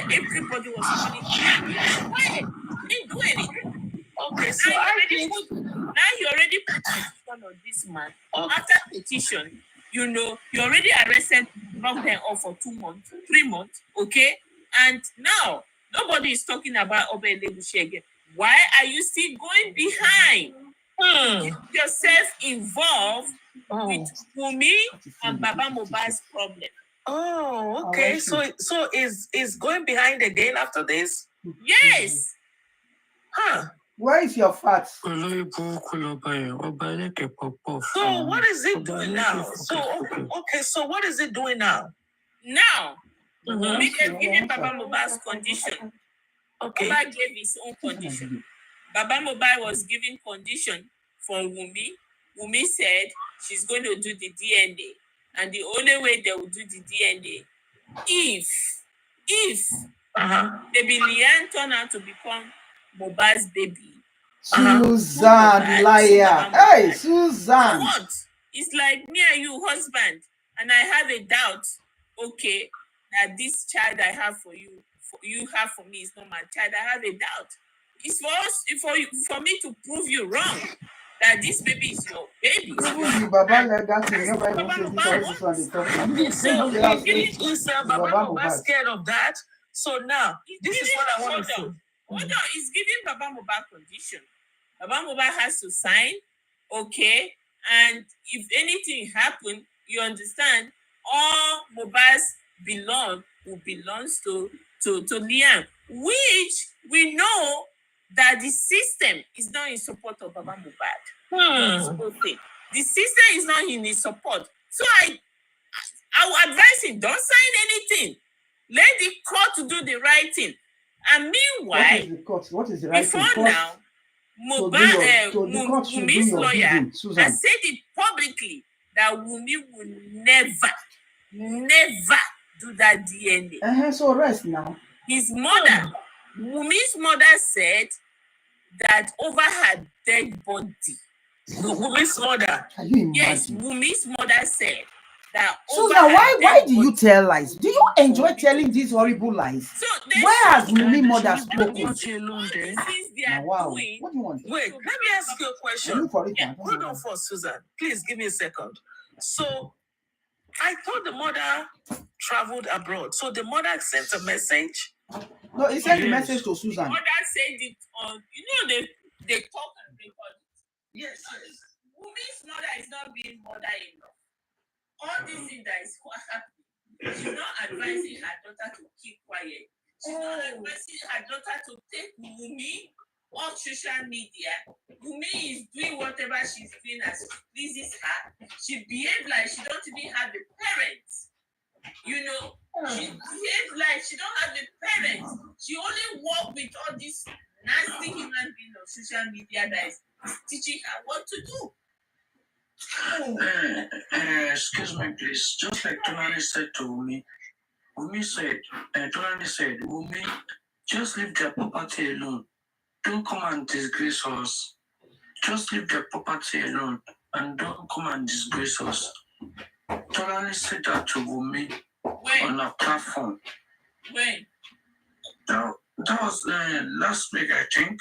everybody was calling him. He was quiet. He didn't do anything. Okay, so I think now you already put petition on this man. After petition, you know, you already arrested, locked them up for 2 months, 3 months, okay? And now nobody is talking about Obe Lebushi again. Why are you still going behind? Get yourself involved with Wumi and Baba Mohbad's problem. Oh, okay. So is going behind again after this? Yes. Where is your fat? So what is it doing now? So what is it doing now? Now, Wumi gave given Baba Mohbad's condition. Okay. Baba gave his own condition. Baba Mohbad was given condition for Wumi. Wumi said she's going to do the DNA. And the only way they will do the DNA, if baby Lian turn out to become Mohbad's baby. Susan, liar. Hey, Susan. What? It's like me and you, husband, and I have a doubt, okay, that this child I have for you have for me is not my child. I have a doubt. It's for us, for me to prove you wrong. That this baby is your baby. Baba Mohbad scared of that. So now, this is what I want to say. Hold on, it's giving Baba Mohbad condition. Baba Mohbad has to sign, okay? And if anything happen, you understand, all Mohbad's belongs to Liam, which we know that the system is not in support of Baba Mohbad. The system is not in his support. So I would advise him, don't sign anything. Let the court do the right thing. And meanwhile, what is the right before thing? now, Wumi's lawyer has said it publicly that Wumi will never do that DNA. So rest now. His mother, Wumi's mother said that over her dead body. Wumi's mother? Can you imagine? Yes, Wumi's mother said that. Susan, why do you tell lies? Do you enjoy telling these horrible lies? So where has Wumi's mother spoken? Wow. What do you want? Wait, let me ask you a question. Hold on for Susan. Please give me a second. So I thought the mother traveled abroad. So the mother sent a message. No, he sent a message to Susan. The mother said it on, they talk and record it. Yes. Wumi's mother is not being mother enough. All this thing that is happening, she's not advising her daughter to keep quiet. She's not advising her daughter to take Wumi on social media. Wumi is doing whatever she's doing as it pleases her. She behaves like she don't even have a parent. She behaves like she don't have a parent. She only works with all these nasty human beings on social media that is teaching her what to do. Excuse me, please. Just like Tonani said to Wumi, Tonani said, Wumi, just leave their property alone. Don't come and disgrace us. Just leave their property alone and don't come and disgrace us. Tonani said that to Wumi on a platform. When? That was last week, I think.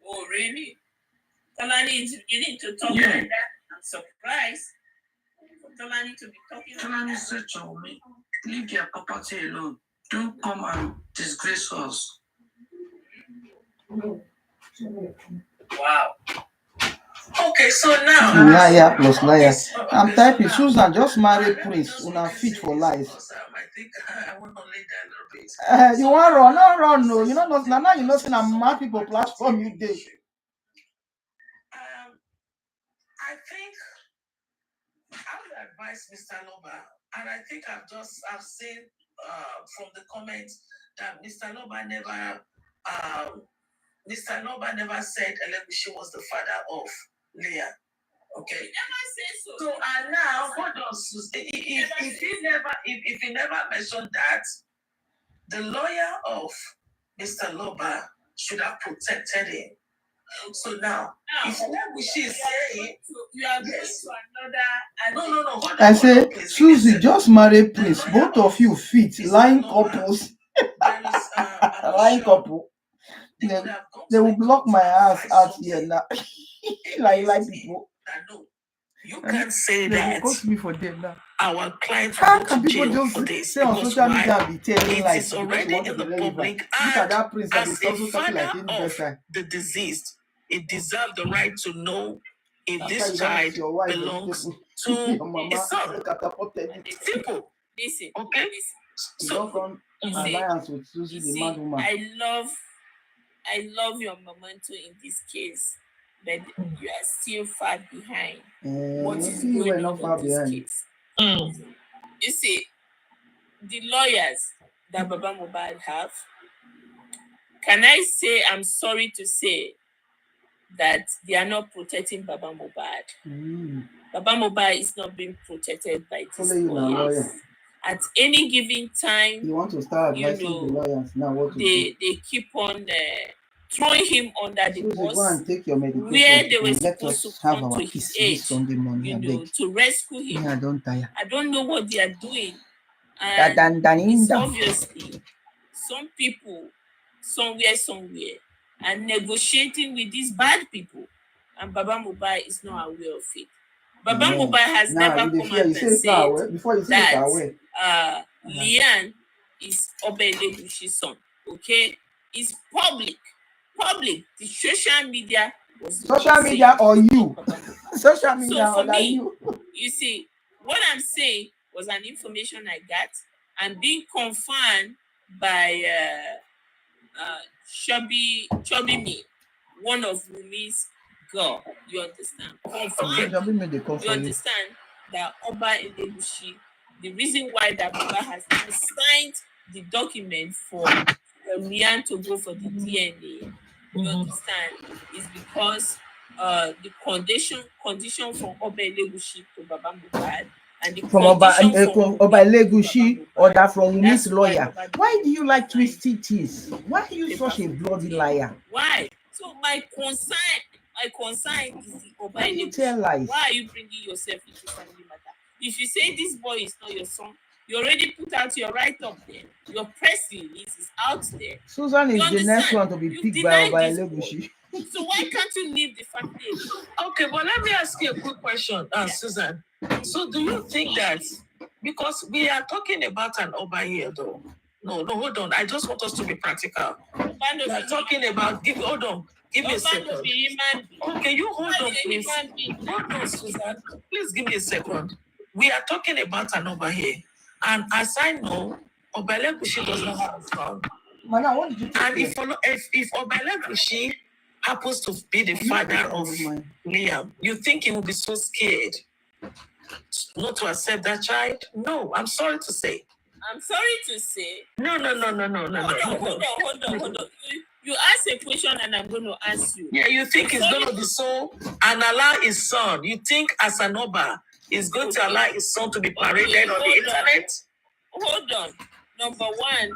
Oh, really? Tonani is beginning to talk like that. I'm surprised for Tonani to be talking Tonani like said to Wumi, leave their property alone. Don't come and disgrace us. Wow. Okay, so now liar plus liar. I'm typing Susan, just marry Prince. Una fit for life. I think I want to lay down a little bit. You want run? No run, no. You know not now. You know saying I'm mad people platform you day. I think I would advise Mr. Loba And I think I've seen from the comments that Mr. Loba never said Elegushi was the father of Leah. Okay. He never said so. So and now hold on, Susie. If he never mentioned that, the lawyer of Mr. Loba should have protected him. So now if Elegushi is saying you are going to another. No. Hold on, I say, Suzy, just marry Prince. Both of you fit. Lying couples. Lying couple. They will block my ass out here now. like people. You can't say They that. will cost me for them now. Our clients How will go can to people jail just for this. say on social media and be telling It lies is because already you want in to the be relevant? public. Look at that Prince that As is a also talking like father any of guy. the deceased, it deserves the right to know if That's why this you don't child ask your wife belongs your to mama. his son. Simple. Listen. Okay. You don't come alliance with Suzy, the mad woman. I love your momento in this case, but you are still far behind what is going on in this case. You see, the lawyers that Baba Mohbad have, can I say I'm sorry to say that they are not protecting Baba Mohbad. Baba Mohbad is not being protected by these lawyers. At any given time, you want to start advising the lawyers now what to do. They keep on throwing him under the bus. Go and take your medication where they were and let supposed us to have come our to his peace aid, this Sunday morning, to rescue him. Yeah, I don't tire. I don't know what they are doing. And it's obviously some people somewhere are negotiating with these bad people, and Baba Mohbad is not aware of it. Baba Mohbad has never come out and said that Lian is Oba Elégùṣì's son. Okay, it's public. The social media was social media or you. Social media so for me, you. You see, what I'm saying was an information I got and being confirmed by Chubby Me, one of Wumi's girl. You understand? Confirmed. You understand that Oba Elégùṣì, the reason why that Baba has not signed the document for Lian to go for the DNA, you understand, is because the condition from Oba Elégùṣì to Baba Mohbad and the from Oba Elégùṣì or that from Wumi's lawyer. Why do you like twisted teeth? Why are you such a bloody liar? Why? So my concern is the Oba Elégùṣì. Why are you bringing yourself into family matter? If you say this boy is not your son, you already put out your write-up there. Your press release is out there. Susan is the next one to be picked by Oba Elégùṣì. So why can't you leave the family alone? Okay, but let me ask you a quick question, Susan. So do you think that, because we are talking about an Oba here though? No, hold on. I just want us to be practical. We are talking about, give me a second. Okay, you hold on, please. Hold on, Susan. Please give me a second. We are talking about an Oba here. And as I know, Oba Elégùṣì does not have a son. What did you and if Oba Elégùṣì happens to be the father of Liam, you think he will be so scared not to accept that child? No, I'm sorry to say. No. Hold on. You ask a question and I'm going to answer you. Yeah, you think he's going to be so and allow his son? You think as an Oba is going to allow his son to be paraded on the internet? Hold on. Number one,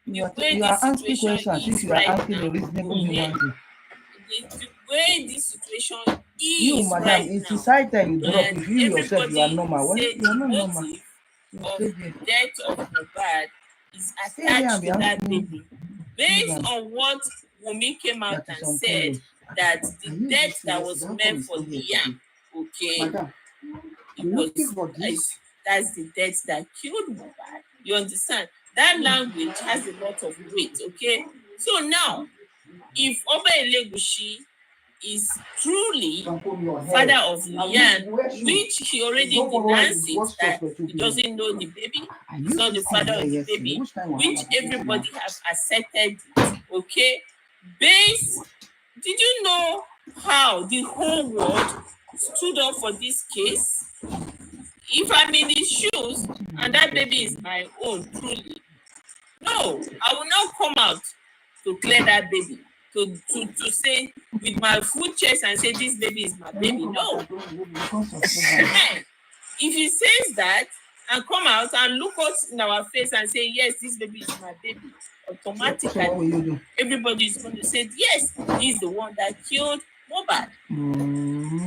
you are asking questions if you are asking a reasonable human being. The way this situation is you, madam, right it's now, the side that you drop. If you yourself you are normal, well, you are not normal. The death of Mohbad is attached to that baby. Based on what Wumi came out and said, that the death that was meant for Liam, okay, that's the death that killed Mohbad. You understand? That language has a lot of weight, okay? So now, if Oba Elégùṣì is truly father of Lian, which he already denounces that he doesn't know the baby, he's not the father of the baby, which everybody have accepted it, okay? Did you know how the whole world stood up for this case? if I'm in his shoes and that baby is my own, truly, no, I will not come out to clear that baby, to say with my full chest and say this baby is my baby. No. If he says that and come out and look us in our face and say, yes, this baby is my baby, automatically everybody is going to say, yes, he's the one that killed Mohbad.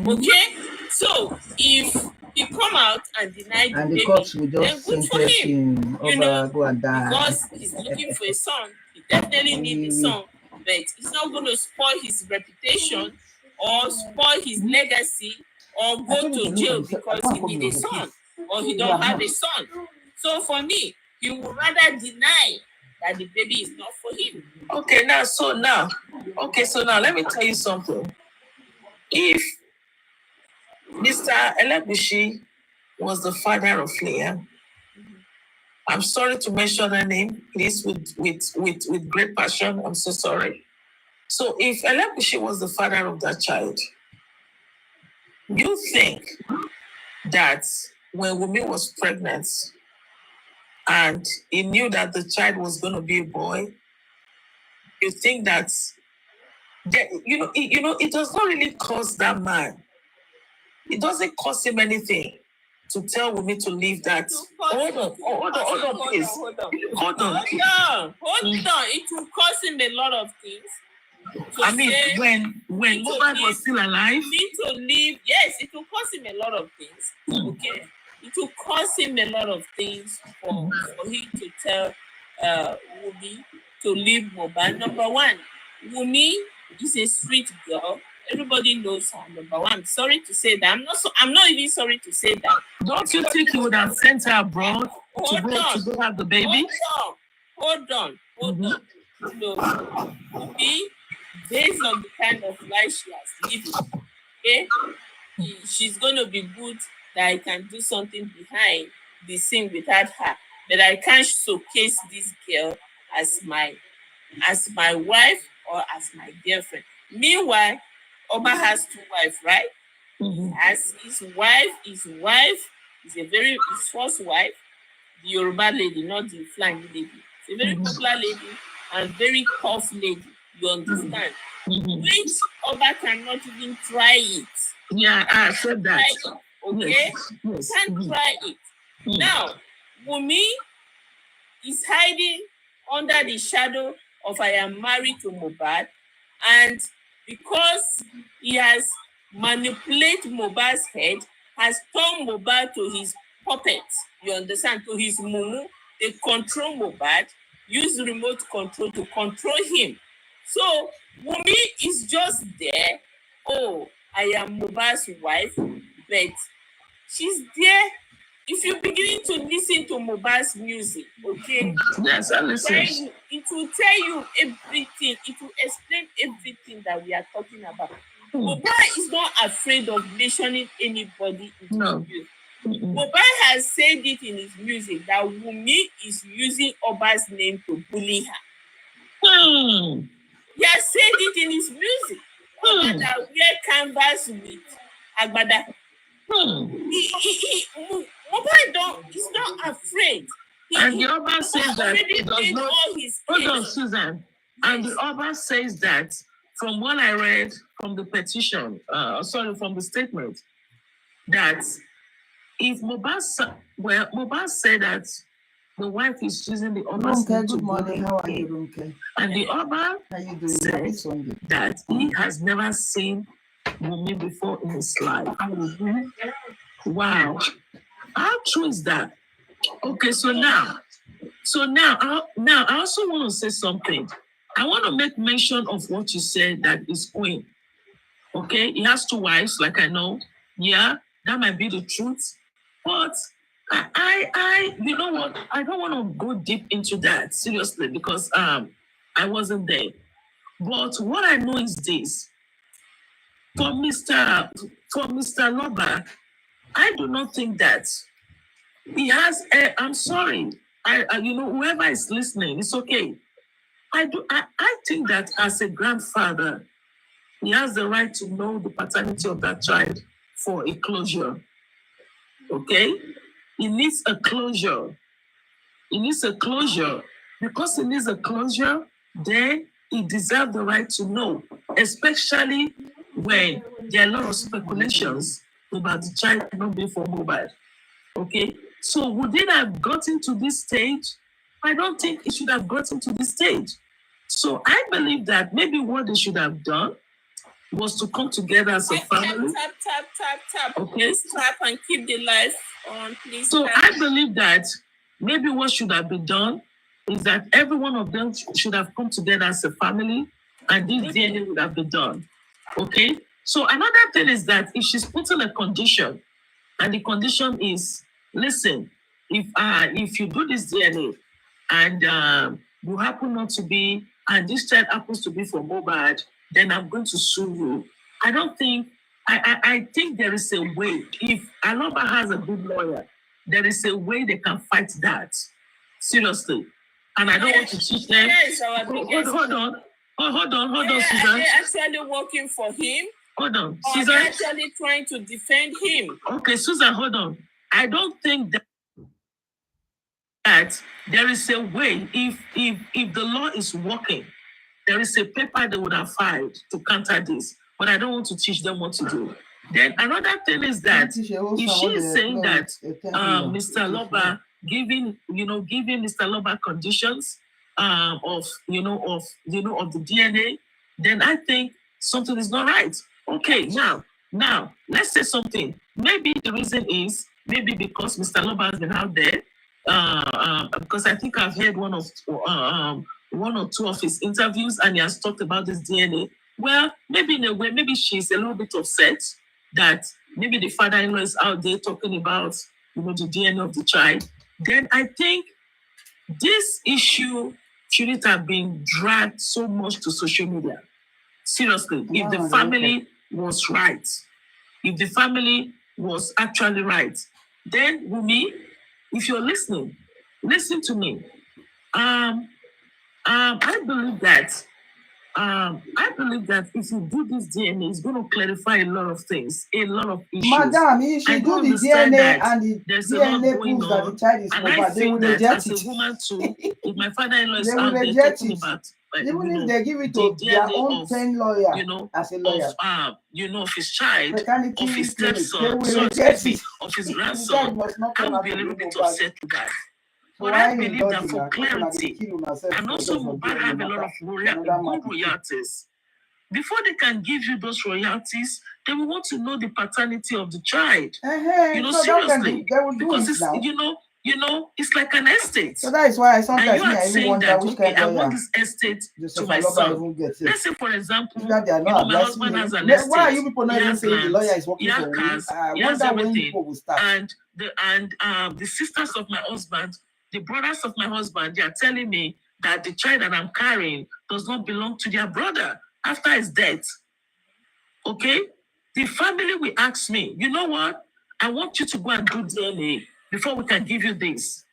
Okay? So if he come out and deny the baby, then good for him. You know, because he's looking for a son, he definitely needs a son, but it's not going to spoil his reputation or spoil his legacy or go to jail because he needs a son or he don't have a son. So for me, he would rather deny that the baby is not for him. Okay, so now let me tell you something. If Mr. Elegushi was the father of Leah, I'm sorry to mention her name, please, with great passion. I'm so sorry. So if Elegushi was the father of that child, you think that when Wumi was pregnant and he knew that the child was going to be a boy, you think that it does not really cost that man. It doesn't cost him anything to tell Wumi to leave that. Hold on, please. Hold on. It will cost him a lot of things. When Mohbad was still alive, need to leave. Yes, it will cost him a lot of things. Okay, it will cost him a lot of things for him to tell Wumi to leave Mohbad. Number one, Wumi is a sweet girl. Everybody knows her. Number one, I'm sorry to say that. I'm not even sorry to say that. Don't you think you would have sent her abroad to go have the baby? Hold on. No, Wumi, based on the kind of life she has lived, okay, she's going to be good that I can do something behind the scene without her. But I can't showcase this girl as my wife or as my girlfriend. Meanwhile, Oba has two wives, right? As his wife is his first wife, the Yoruba lady, not the flying lady. It's a very popular lady and very tough lady. You understand? Which Oba cannot even try it. Yeah, I said that. Okay? Yes. Can't try it. Now, Wumi is hiding under the shadow of I am married to Mohbad, and because he has manipulated Mohbad's head, has turned Mohbad to his puppet, you understand, to his mumu. They control Mohbad, use remote control to control him. So Wumi is just there. Oh, I am Mohbad's wife, but she's there. If you're beginning to listen to Mohbad's music, okay? Yes, I listen. It will tell you everything. It will explain everything that we are talking about. Mohbad is not afraid of mentioning anybody in his music. Mohbad has said it in his music that Wumi is using Oba's name to bully her. He has said it in his music. Oba that wear canvas with Agbada. He's not afraid. And the Oba says that it does not. Hold on, Susan. And the Oba says that, from what I read from the petition, from the statement, that if Mohbad said that the wife is using the Oba's name to bully him, and the Oba says that he has never seen Wumi before in his life. Wow. How true is that? Okay, so now I also want to say something. I want to make mention of what you said, that is Queen. Okay, he has two wives, like I know. Yeah, that might be the truth. But I you know what? I don't want to go deep into that, seriously, because I wasn't there. But what I know is this. For Mr. Loba, I do not think that he has. I'm sorry. Whoever is listening, it's okay. I think that as a grandfather, he has the right to know the paternity of that child for a closure. Okay? It needs a closure. It needs a closure. Because it needs a closure, then it deserves the right to know, especially when there are a lot of speculations about the child not being for mobile. Okay? So would it have gotten to this stage? I don't think it should have gotten to this stage. So I believe that maybe what they should have done was to come together as a family. Tap. Okay. Please tap and keep the lights on, please. So I believe that maybe what should have been done is that every one of them should have come together as a family, and this DNA would have been done. Okay. So another thing is that if she's putting a condition, and the condition is, listen, if you do this DNA and you happen not to be, and this child happens to be for mobile, then I'm going to sue you. I don't think, I think there is a way. If Aloba has a good lawyer, there is a way they can fight that. Seriously. And I don't want to teach them. Hold on, Susan. They're actually working for him. Hold on, Susan. They're actually trying to defend him. Okay, Susan, hold on. I don't think that there is a way. If the law is working, there is a paper they would have filed to counter this. But I don't want to teach them what to do. Then another thing is that if she is saying that Mr. Loba giving Mr. Loba conditions of the DNA, then I think something is not right. Okay, now let's say something. Maybe the reason is because Mr. Loba has been out there. Because I think I've heard one or two of his interviews, and he has talked about this DNA. Well, maybe in a way, maybe she's a little bit upset that maybe the father-in-law is out there talking about the DNA of the child. Then I think this issue shouldn't have been dragged so much to social media. Seriously, if the family was right, if the family was actually right, then Wumi, if you're listening, listen to me. I believe that if you do this DNA, it's going to clarify a lot of things, a lot of issues. Madam, if she do the DNA and the DNA proves that the child is mobile, they will reject it. As a woman too, if my father-in-law is they will out there reject talking it. about, even if they give it to their own 10 lawyer, as a lawyer, of his child, Paternity of his stepson, of his grandson, I will be a little bit upset with that. But I believe that for clarity, and also Mobile have a lot of good royalties. Before they can give you those royalties, they will want to know the paternity of the child. Seriously, because it's it's like an estate. So that is why I sometimes wonder which kind of I want this estate to my son. Let's say, for example, my husband has an estate. Why are you people not even saying the lawyer is working for cars? I wonder when people will start. And the sisters of my husband, the brothers of my husband, they are telling me that the child that I'm carrying does not belong to their brother after his death. Okay? The family will ask me, you know what? I want you to go and do DNA before we can give you this.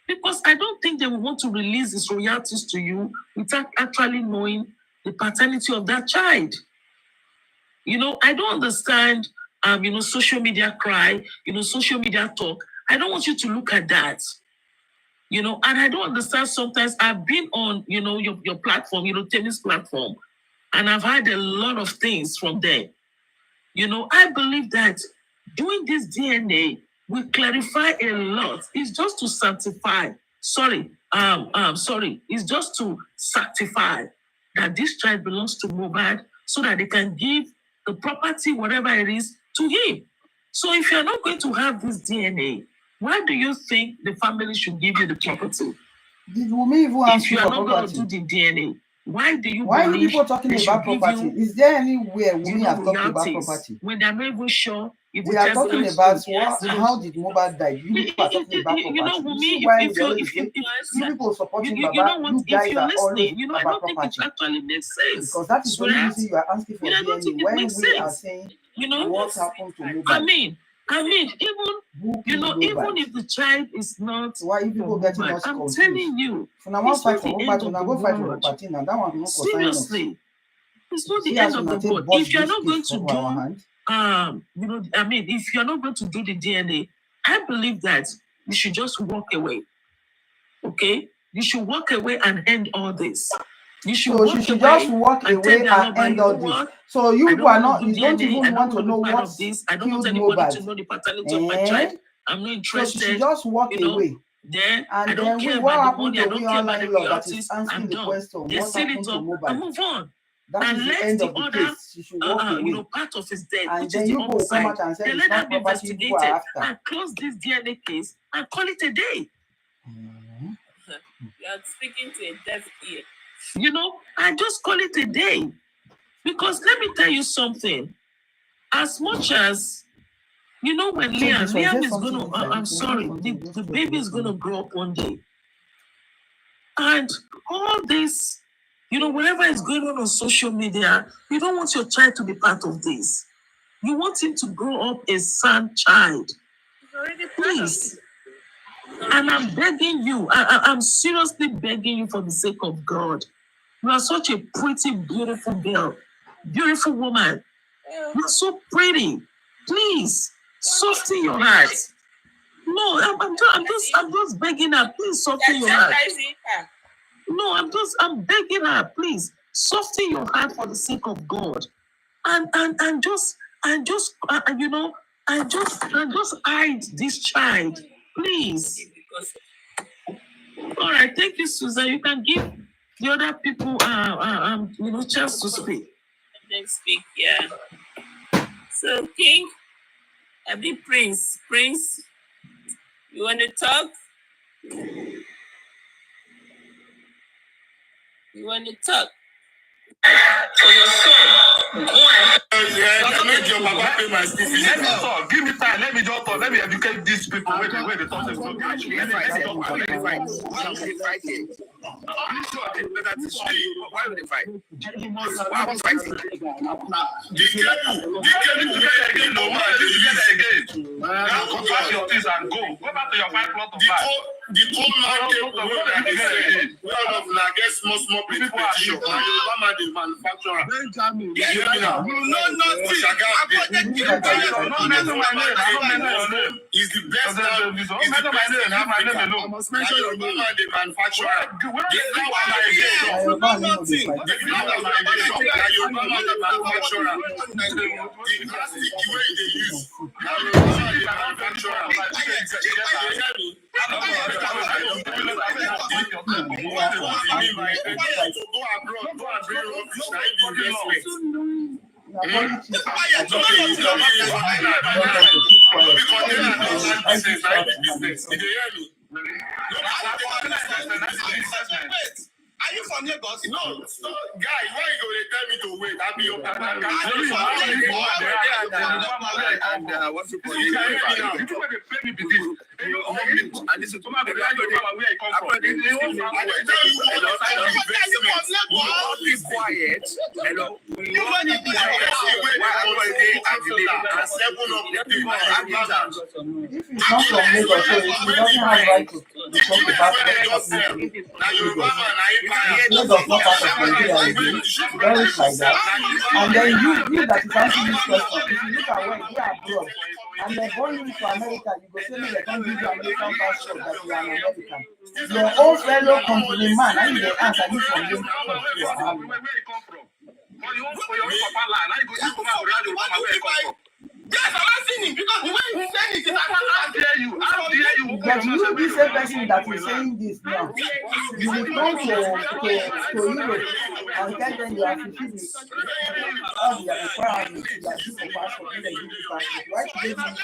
Because I don't think they will want to release these royalties to you without actually knowing the paternity of that child. I don't understand, social media cry, social media talk. I don't want you to look at that. And I don't understand sometimes. I've been on, your platform, Temi's platform, and I've heard a lot of things from there. I believe that doing this DNA will clarify a lot. It's just to sanctify. It's just to certify that this child belongs to Mobile so that they can give the property, whatever it is, to him. So if you're not going to have this DNA, why do you think the family should give you the property? Did Wumi even ask if you are not going to do the DNA, why do you are people talking about property? Is there anywhere Wumi have talked about property? When they're not even sure if we are talking about how did Mobile die? You people are talking about property. Wumi, people supporting Baba, you guys are always about property. It actually makes sense. Because that is the reason you are asking for DNA when we are saying what happened to Mobile. I mean, even if the child is not, why people getting us I'm confused? telling you, it's not the end of the world. Seriously, it's not the end of the world. If you're not going to do, if you're not going to do the DNA, I believe that you should just walk away. Okay? You should walk away and end all this. You should so she should just walk away and end all this. So you people are not, you don't even want to know what I don't want anybody to know the paternity of my child. I'm not interested. So she should just walk away. Then and then what happened to we online love that is answering the question? What happened to mobile? Move on. That is the end of the case. She should walk away. Part of his death, and then you go come out and say it's not property you are after. And close this DNA case and call it a day. You are speaking to a deaf ear. And just call it a day. Because let me tell you something. As much as, when Liam is going to, I'm sorry, the baby is going to grow up one day. And all this, whatever is going on social media, you don't want your child to be part of this. You want him to grow up a son child. Please. And I'm begging you, I'm seriously begging you for the sake of God. You are such a pretty, beautiful girl, beautiful woman. You're so pretty. Please, soften your heart. No, I'm just begging her. Please soften your heart. No, I'm begging her. Please soften your heart for the sake of God, and just hide this child, please. All right, thank you, Susan. You can give the other people chance to speak. Then speak, yeah. So King, Prince, you want to talk? You want to talk? For your son, go ahead. Make your papa pay my school fees. Let me talk. Give me time. Let me just talk. Let me educate these people where they talk. Let me fight. Why would they fight here? I'm sure they better teach you. Why would they fight? Why would they fight? The cable again. No man, you get that again. Now go back your things and go. Go back to your 5 plot of land. The whole man cable one of get small people petition. The manufacturer. Benjamin. You hear me now? You know nothing. He's the best now. He's the best in Africa. I must mention your name. The manufacturer. The flower You know nothing. The flower the manufacturer. The plastic way they use. The manufacturer. Are you from Lagos? No, guy, why you going to tell me to wait? I'll be your partner. What's the point? You want to pay me to this? And this is where I come from. Be quiet. Hello. If he's not from Lagos, so he doesn't have right to talk about what's happening in Lagos. Lagos not part of Nigeria again. Very like that. And then you that is answering this question, if you look at when we are abroad, and they're going to America, you go say me they can't give you American passport that you are an American. Your own fellow countryman man, and they answer you from your country. Yes, I'm asking him because the way he's saying it, how dare you? But you be the person that is saying this now. You will come to Europe and tell them you have fulfilled all the requirements to give a passport, give a passport. Why should they give passport?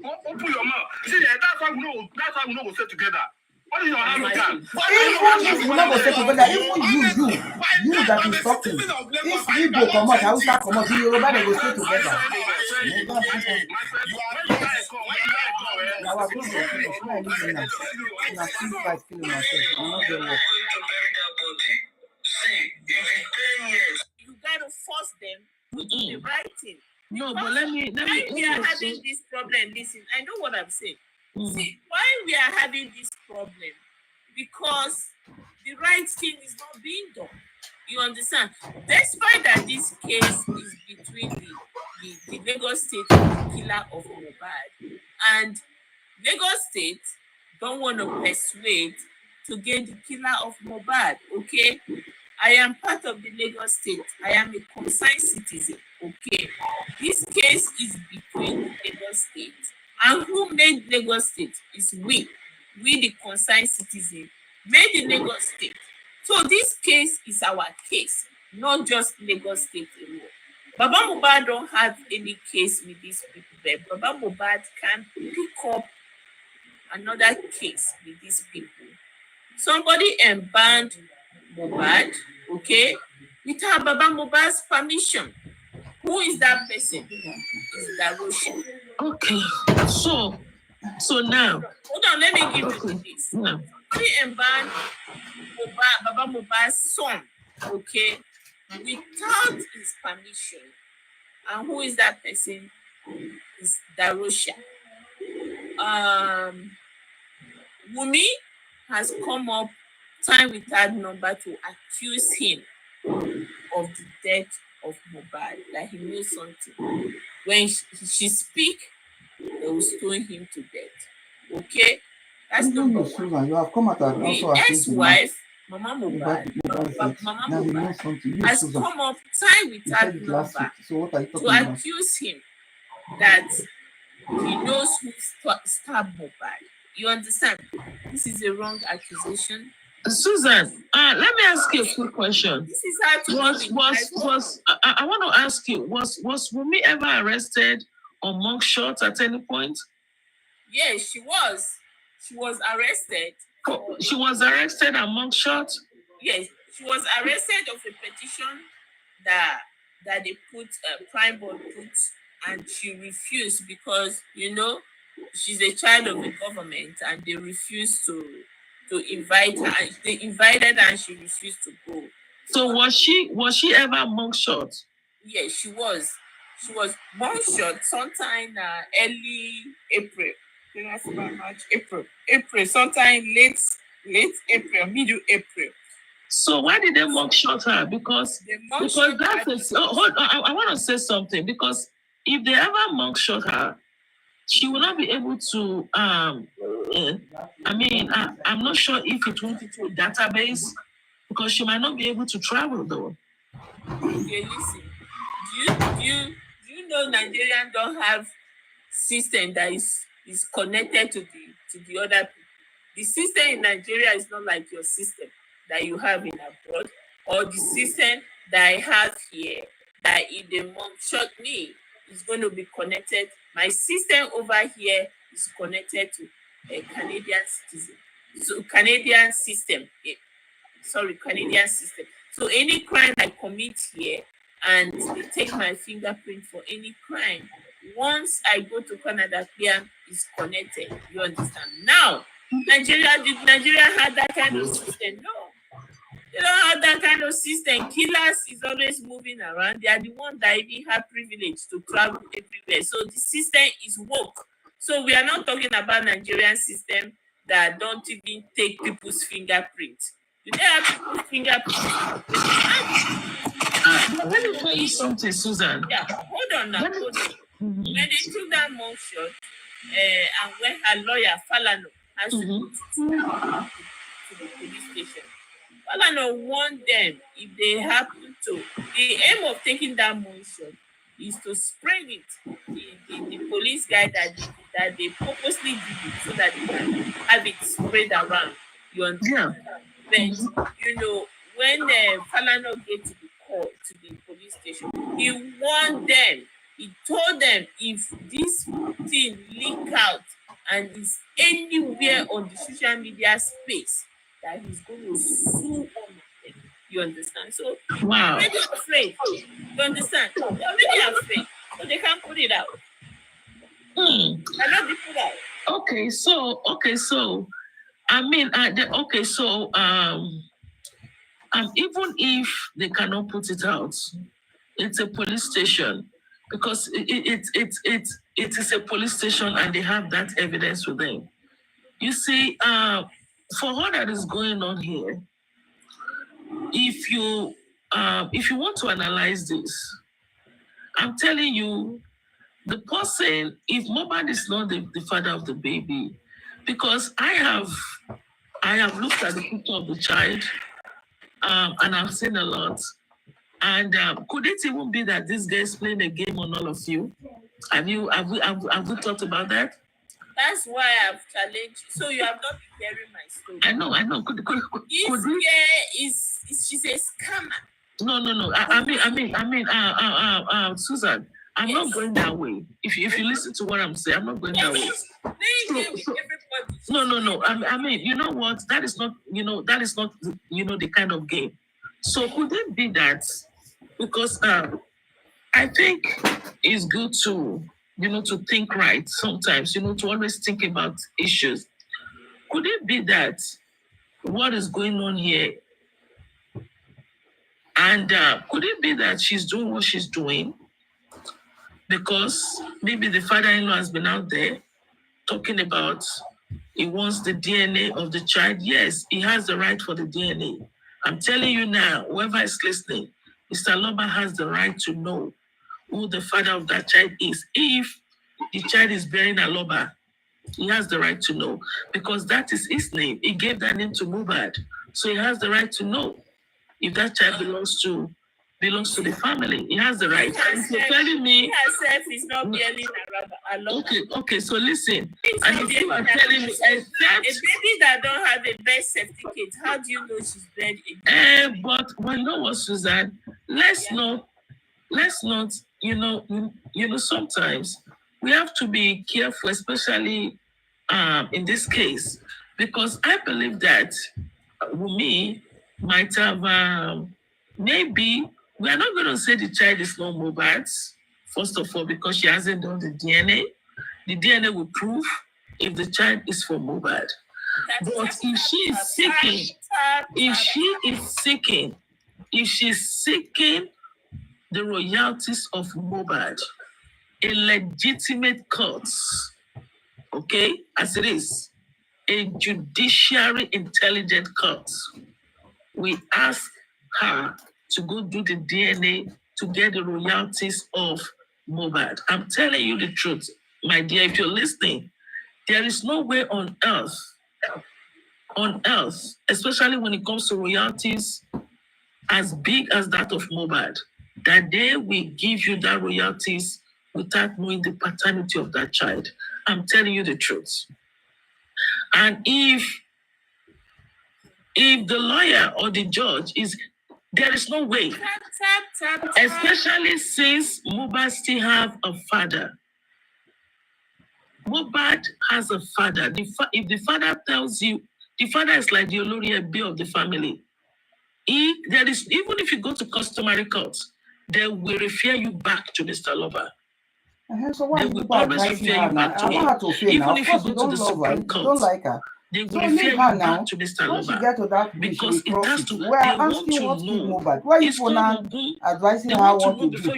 Open your mouth. See, that's why we know we'll stay together. What is your handicap? Even if you not go settle, but even you that is talking, if Igbo come out, Hausa come out, Yoruba they go stay together. Our people finish. Why are you doing that? I'm still fight killing myself. I'm not going to work. You gotta force them to do the right thing. No, but let me. Why we are having this problem? Listen, I know what I'm saying. See, why we are having this problem? Because the right thing is not being done. You understand? Despite that this case is between the Lagos State and the killer of Mohbad, and Lagos State don't want to persuade to get the killer of Mohbad, okay? I am part of the Lagos State. I am a concerned citizen, okay? This case is between Lagos State. And who made Lagos State? Is we the concerned citizen, made the Lagos State. So this case is our case, not just Lagos State alone. Baba Mohbad don't have any case with these people there. Baba Mohbad can pick up another case with these people. Somebody banned Mohbad, okay, without Baba Mohbad's permission. Who is that person? Is that Russia? Okay, so now. Hold on, let me give you this. No. He banned Baba Mohbad's son, okay, without his permission. And who is that person? Is Darosha. Wumi has come up time without number to accuse him of the death of Mohbad, that he knew something. When she speak, they will stone him to death. Okay? That's number one. Susan, you have come out and also the ex-wife, Mama Mohbad, has come up time without number to accuse him that he knows who stabbed Mohbad. You understand? This is a wrong accusation. Susan, let me ask you a quick question. This is how to I want to ask you, was Wumi ever arrested or mugshot at any point? Yes, she was. She was arrested. She was arrested and mugshot? Yes, she was arrested of a petition that they put, Prime Board put, and she refused because, you know, she's a child of the government and they refused to invite her. They invited her and she refused to go. So was she ever mugshot? Yes, she was. She was mugshot sometime early April. March, April, sometime late April, middle April. So why did they mugshot her? Because that's hold on, I want to say something, because if they ever mugshot her, she will not be able to I'm not sure if it went into a database, because she might not be able to travel though. Okay, listen. Do you know Nigerians don't have system that is connected to the other people? The system in Nigeria is not like your system that you have in abroad, or the system that I have here, that if the mom shot me, is going to be connected. My system over here is connected to a Canadian citizen. So Canadian system. So any crime I commit here and they take my fingerprint for any crime, once I go to Canada, here is connected. You understand? Now, Nigeria had that kind of system? No. They don't have that kind of system. Killers is always moving around. They are the ones that even have privilege to travel everywhere. So the system is woke. So we are not talking about Nigerian system that don't even take people's fingerprints. Do they have people's fingerprints? Let me tell you something, Susan. Yeah, hold on now. When they took that mugshot, and when her lawyer, Falano, has to go to the police station, Falano warned them if they happen to. The aim of taking that mugshot is to spread it. The police guy that they purposely did it so that they can have it spread around. You understand? Yeah. But you know, when Falano get to the police station, he warned them. He told them if this thing leak out and is anywhere on the social media space that he's going to sue all of them. You understand? So Wow. they're already afraid. You understand? They're already afraid. So they can't put it out. They're not put out. Okay, so I mean, even if they cannot put it out, it's a police station, because it is a police station and they have that evidence with them. You see, for all that is going on here, if you want to analyze this, I'm telling you, the person, if Mohbad is not the father of the baby, because I have looked at the picture of the child, and I've seen a lot. And could it even be that this guy is playing a game on all of you? Have you thought about that? That's why I've challenged you. So you have not been hearing my story. I know. Could this girl she's a scammer. No. Susan, I'm not going that way. If you listen to what I'm saying, I'm not going that way. No. I mean, you know what? That is not the kind of game. So could it be that, because I think it's good to think right sometimes, to always think about issues. Could it be that what is going on here, and could it be that she's doing what she's doing because maybe the father-in-law has been out there talking about he wants the DNA of the child? Yes, he has the right for the DNA. I'm telling you now, whoever is listening, Mr. Loba has the right to know who the father of that child is. If the child is bearing Aloba, he has the right to know, because that is his name. He gave that name to Mohbad, so he has the right to know if that child belongs to the family. He has the right. If you're telling me he herself is not bearing Aloba. Okay. So listen, and if you are telling me a baby that don't have a birth certificate, how do you know she's bearing? But you know what, Susan? Let's not. Sometimes we have to be careful, especially in this case, because I believe that Wumi might have maybe, we are not going to say the child is not Mohbad's, first of all, because she hasn't done the DNA. The DNA will prove if the child is for Mohbad. But if she's seeking the royalties of Mohbad, a legitimate court, okay, as it is, a judiciary intelligent court, we ask her to go do the DNA to get the royalties of Mohbad. I'm telling you the truth, my dear, if you're listening, there is no way on earth, especially when it comes to royalties as big as that of Mohbad, that they will give you that royalties without knowing the paternity of that child. I'm telling you the truth. And if the lawyer or the judge there is no way, especially since Mohbad still have a father. Mohbad has a father. If the father tells you, the father is like the Olori Ebi of the family. Even if you go to customary courts, they will refer you back to Mr. Lover. So why they will always refer you back to him. Even if you go to the Supreme Court, don't like her. They will refer you back to Mr. Lover. Because it has to, we're asking what to know. Why you for now advising her what to do? Before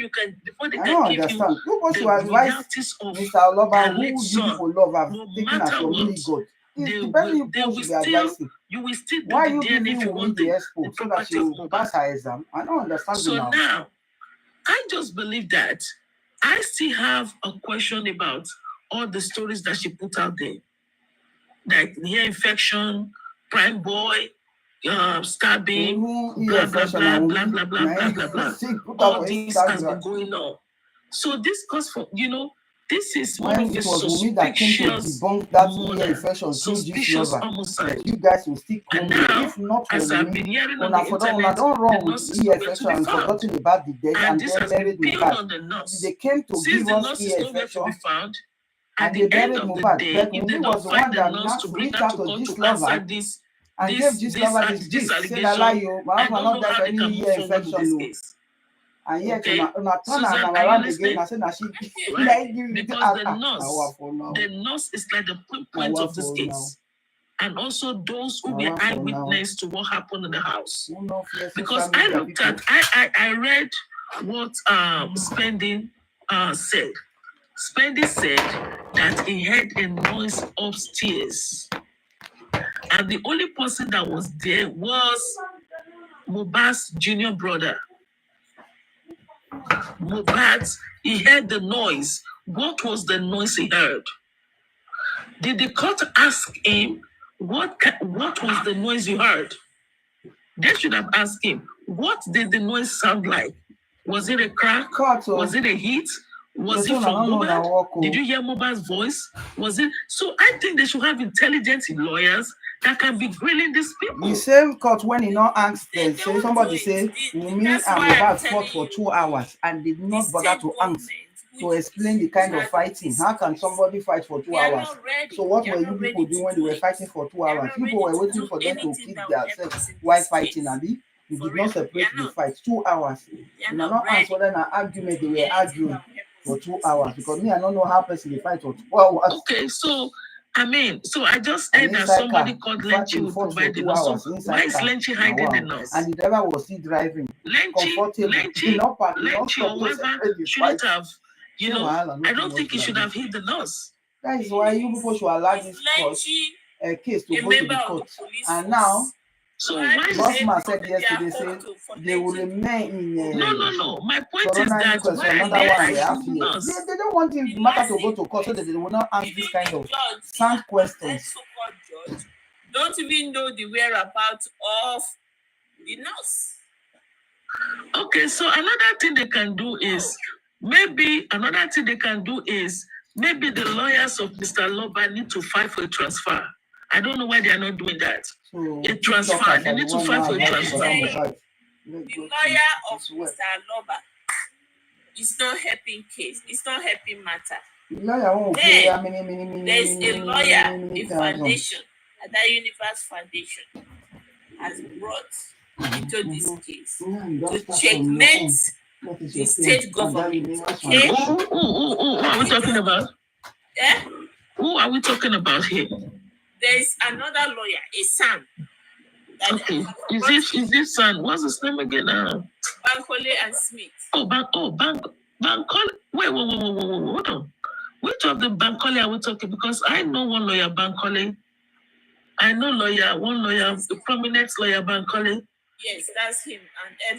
they I can don't give understand. you You the to advise royalties of Mr. Lover their who late you son. for love have No taken as matter your really what, God. they It's the will person you still, you will still do why the you DNA giving if you Wumi want the the expo so that property she of will pass Mohbad. her exam? I don't understand So now. now, I just believe that I still have a question about all the stories that she put out there. Like ear infection, prime boy, stabbing, blah, blah, blah, blah, blah, blah, blah, blah. All this has been going on. So this calls for, this is one of the suspicious murder, suspicious homicide. You guys will still come And now, if not as for I've been hearing on the internet, don't run the with nurses nowhere to infection be and found. forgotten about the death And and this then has been buried the peeled back. on the nurse. They came to Since give the us nurse is nowhere to be infection. found, at the end of the day, if they don't find the nurse to bring her to court to answer this allegation, I don't know how they can move forward with this case. And yet, Okay. Susan, are you listening? Right? Because the nurse is like the point of this case. And also those who were eyewitness to what happened in the house. Because I looked at, I read what Spending said. Spending said that he heard a noise upstairs. And the only person that was there was Mohbad's junior brother. Mohbad, he heard the noise. What was the noise he heard? Did the court ask him what was the noise you heard? They should have asked him, what did the noise sound like? Was it a crack? Was it a hit? Was it from Mohbad? Did you hear Mohbad's voice? Was it? So I think they should have intelligent lawyers that can be grilling these people. The same court when he not asked them, say somebody say Wumi and Mohbad fought for 2 hours and did not bother to ask to explain the kind of fighting. How can somebody fight for 2 hours? So what were you people doing when they were fighting for 2 hours? People were waiting for them to kick themselves while fighting, Abi. You did not separate the fight. 2 hours. You not answer whether an argument they were arguing for 2 hours, because me, I don't know how person they fight for 2 hours. Okay, so I mean, so I just heard that somebody called Lenchi would provide the nurse. So why is Lenchi hiding the nurse? And the driver was still driving. Lenchi or whoever shouldn't have, you know, I don't think he should have hit the nurse. That is why you people should allow this case to go to the court. And now, so why Bossman said yesterday, said they will remain in. No. My point is that they don't want the matter to go to court so that they will not ask this kind of sound questions. Don't even know the whereabouts of the nurse. Okay, so another thing they can do is maybe the lawyers of Mr. Loba need to fight for a transfer. I don't know why they are not doing that. So a transfer. They need to fight for a transfer. The lawyer of Mr. Loba is not helping case. It's not helping matter. There's a lawyer, a foundation, that Universe Foundation has brought into this case to checkmate the state government. Okay? Who are we talking about? Yeah? Who are we talking about here? There's another lawyer, a son. Okay. Is this son? What's his name again? Bankole and Smith. Bankole. Wait. Hold on. Which of the Bankole are we talking? Because I know one lawyer, Bankole. I know one lawyer, the prominent lawyer, Bankole. Yes, that's him.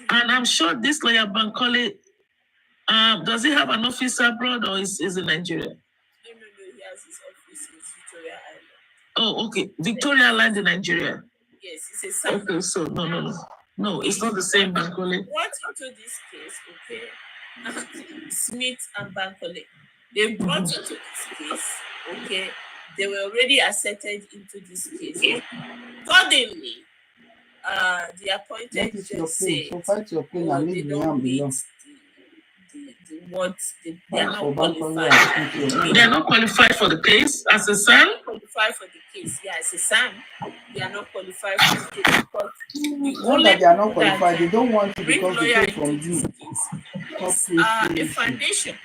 And I'm sure this lawyer, Bankole, does he have an office abroad or is in Nigeria? No, he has his office in Victoria Island. Oh, okay. Victoria Island in Nigeria. Yes, it's a son. Okay, so no, it's not the same Bankole. What into this case, okay? Smith and Bankole, they brought into this case, okay? They were already accepted into this case. Suddenly, the appointed judge said, they don't meet they are not qualified. They are not qualified for the case as a son? Qualified for the case, yeah, as a son. They are not qualified for the case. But not that they are not qualified, they don't want to because they take from you. A foundation.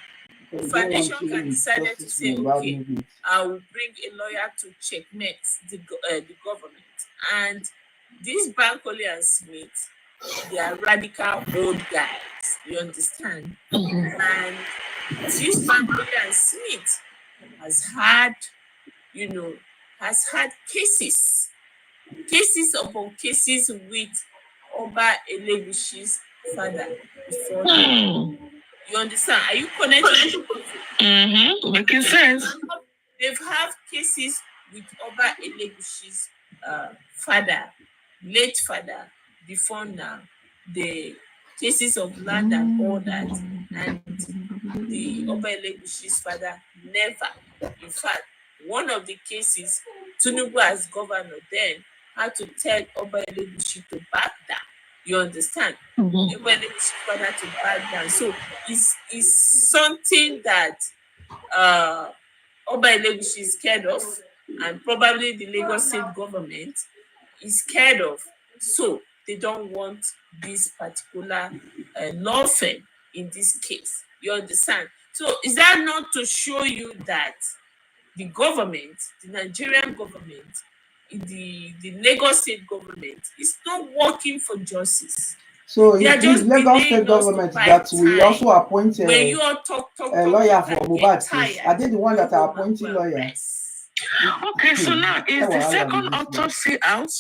The foundation can decide to say, okay, I will bring a lawyer to checkmate the government. And these Bankole and Smith, they are radical old guys. You understand? Mm-hmm. And this Bankole and Smith has had cases upon cases with Oba Elebushi's father before. You understand? Are you connected? Mm-hmm. Making sense. They've had cases with Oba Elebushi's father, late father, before now. The cases of land and all that, and the Oba Elebushi's father never. In fact, one of the cases, Tinubu as governor then had to tell Oba Elebushi to back down. You understand? Mm-hmm. Oba Elebushi's father to back down. So it's something that Oba Elegushi is scared of, and probably the Lagos state government is scared of. So they don't want this particular law firm in this case. You understand? So is that not to show you that the government, the Nigerian government, the Lagos state government is not working for justice? So They are it just is Lagos delaying state us to government buy that will time. also appoint When you all talk, a lawyer for and Mohbad get case. tired, Are they the one that you are go appointing and go and lawyer? rest. Okay, so now is the second autopsy out?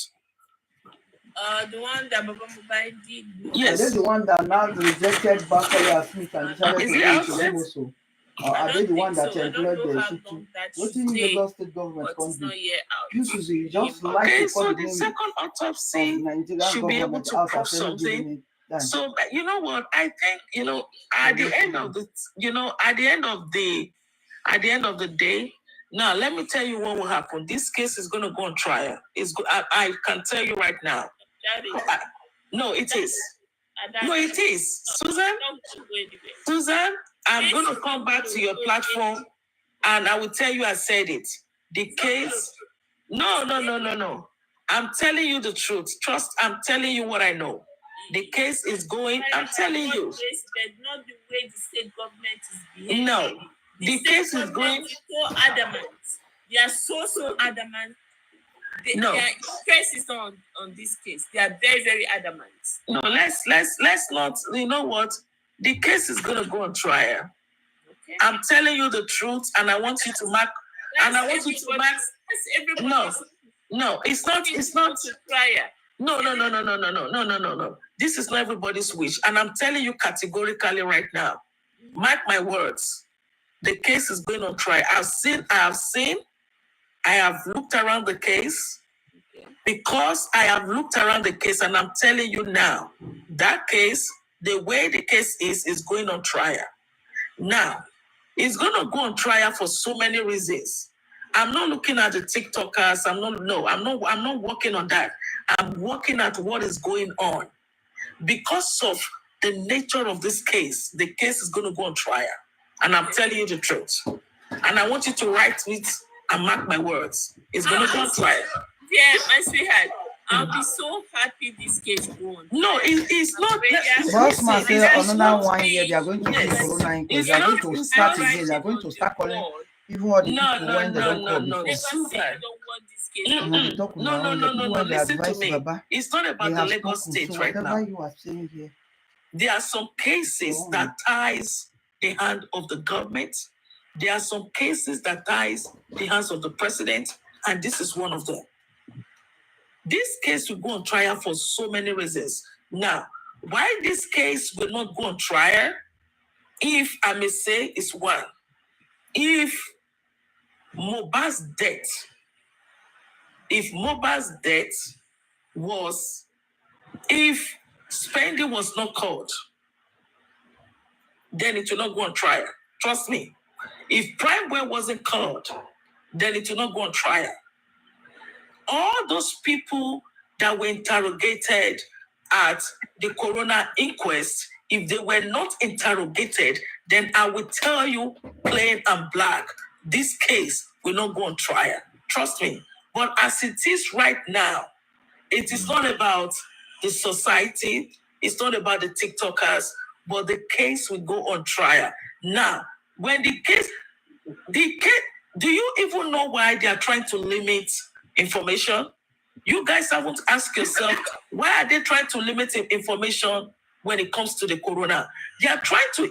The one that Baba Mohbad did. Yes. Are they the one that now rejected Bakoya Smith and decided Is to it go out to yet? Lemoso? Or are they the one that employed the Shitu? What in Lagos state government but it's can do? not yet out. You Suzy, just like Okay, to so call the the second autopsy Nigerian should be able government to out prove after giving something. it time. So, but you know what? I think, you know, at the end of the, at the end of the day, now let me tell you what will happen. This case is going to go on trial. I can tell you right now. No, it is. No, it is. Susan, I'm going to come back to your platform and I will tell you I said it. The case, no. I'm telling you the truth. Trust, I'm telling you what I know. The case is going, I'm telling you. Not the way the state government is behaving. No, the case is going. So adamant. They are so adamant. No. Their interest is on this case. They are very, very adamant. No, let's not. You know what? The case is going to go on trial. Okay. I'm telling you the truth, and I want you to mark. And I want you to mark. No, it's not. It's not trial. No. This is not everybody's wish, and I'm telling you categorically right now. Mark my words. The case is going on trial. I have looked around the case. Because I have looked around the case, and I'm telling you now, that case, the way the case is going on trial. Now, it's going to go on trial for so many reasons. I'm not looking at the TikTokers. I'm not working on that. I'm working at what is going on. Because of the nature of this case, the case is going to go on trial. And I'm telling you the truth. And I want you to write it and mark my words. It's going to go on trial. Yeah, my sweetheart, I'll be so happy this case won. No, it's not. Boss man say another 1 year they are going to do Corona inquest. They are going to start again. They are going to start calling even all the people when they don't call before. No. Listen to me. It's not about the Lagos state right now. You are saying here. There are some cases that ties the hand of the government. There are some cases that ties the hands of the president, and this is one of them. This case will go on trial for so many reasons. Now, why this case will not go on trial, if I may say, is one. If Mohbad's death was, if spending was not called, then it will not go on trial. Trust me. If Primeware wasn't called, then it will not go on trial. All those people that were interrogated at the Corona inquest, if they were not interrogated, then I will tell you plain and black, this case will not go on trial. Trust me. But as it is right now, it is not about the society, it's not about the TikTokers, but the case will go on trial. Now, when the case, do you even know why they are trying to limit information? You guys haven't asked yourself, why are they trying to limit information when it comes to the corona? They are trying to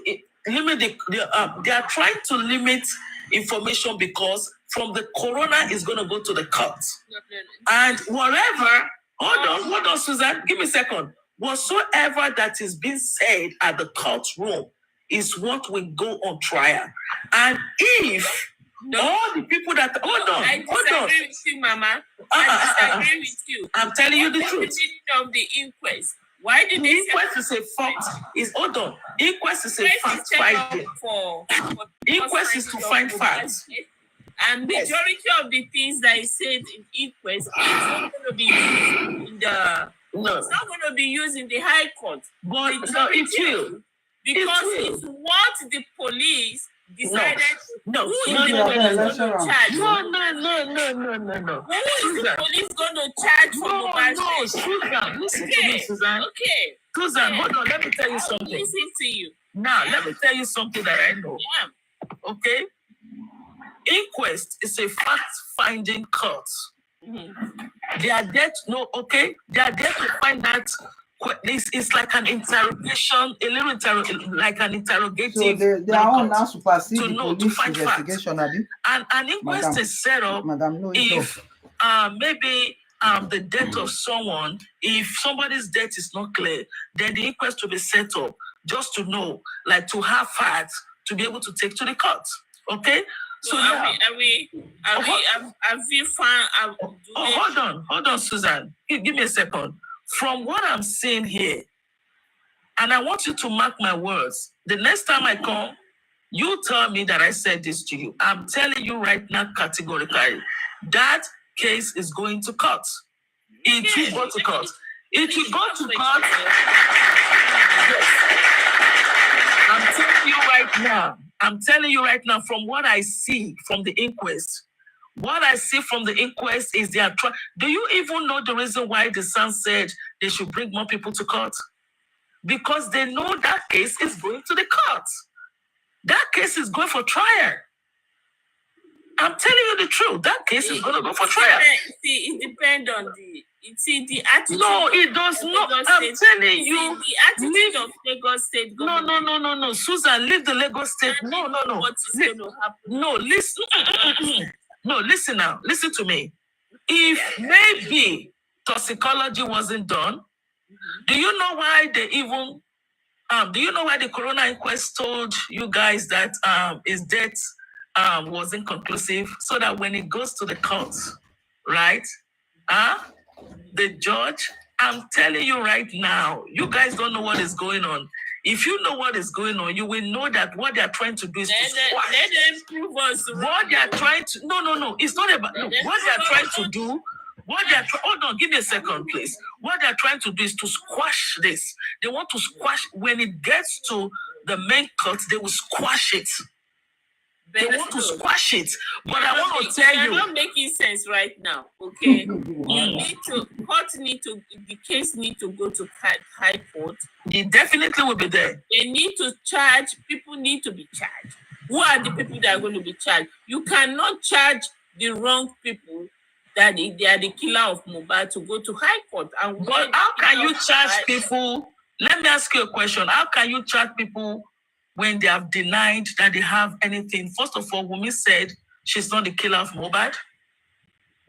limit information because from the corona is going to go to the court. And whatever, hold on, Susan, give me a second. Whatsoever that is being said at the courtroom is what will go on trial. And if all the people that I disagree with you, Mama. I disagree with you. I'm telling you the truth. What's the meaning of the inquest? Why did they inquest is a fact? Inquest is a fact finding. Inquest is to find facts. And majority of the things that is said in inquest is not going to be used in the. No. It's not going to be used in the High Court. But it will. Because it's what the police decided No, who is no, the no, police no, going to charge? No. Who is the police going to charge for mobile No, station? Susan, listen to me, Susan. Okay. Susan, hold on, let me tell you I'll something. listen to you. Now, let me tell you something that I know. Yeah. Okay? Inquest is a fact-finding court. They are there to know, okay? They are there to find that it's like an interrogation, like an interrogative. So they are all now supersede to the know, to police find investigation, Abi? And an inquest Madam. is set up Madam, no, if maybe the death of someone, if somebody's death is not clear, then the inquest will be set up just to know, like to have facts to be able to take to the court. Okay? So have we found? Hold on, Susan. Give me a second. From what I'm seeing here, and I want you to mark my words. The next time I come, you tell me that I said this to you. I'm telling you right now, categorically, that case is going to court. It will go to court. It will go to court. Yes. I'm telling you right now, from what I see from the inquest, is they are trying. Do you even know the reason why the Sun said they should bring more people to court? Because they know that case is going to the court. That case is going for trial. I'm telling you the truth. That case is going to go for trial. It depends on the attitude. No, it does not. I'm telling you. The attitude of Lagos State government. No. Susan, leave the Lagos State. No. What is going to happen? No, listen. No, listen now. Listen to me. If maybe toxicology wasn't done, do you know why they even do you know why the Corona inquest told you guys that his death wasn't conclusive? So that when it goes to the court, right? The judge, I'm telling you right now, you guys don't know what is going on. If you know what is going on, you will know that what they are trying to do is to squash. Let them prove us. What they are trying to no, it's not about what they are trying to do. Hold on, give me a second, please. What they're trying to do is to squash this. They want to squash when it gets to the main court, they will squash it. They want to squash it. But I want to tell you. You're not making sense right now, okay? The case need to go to high court. It definitely will be there. They need to charge, people need to be charged. Who are the people that are going to be charged? You cannot charge the wrong people that they are the killer of Mohbad to go to high court. And but how can you charge people? Let me ask you a question. How can you charge people when they have denied that they have anything? First of all, Wumi said she's not the killer of Mohbad.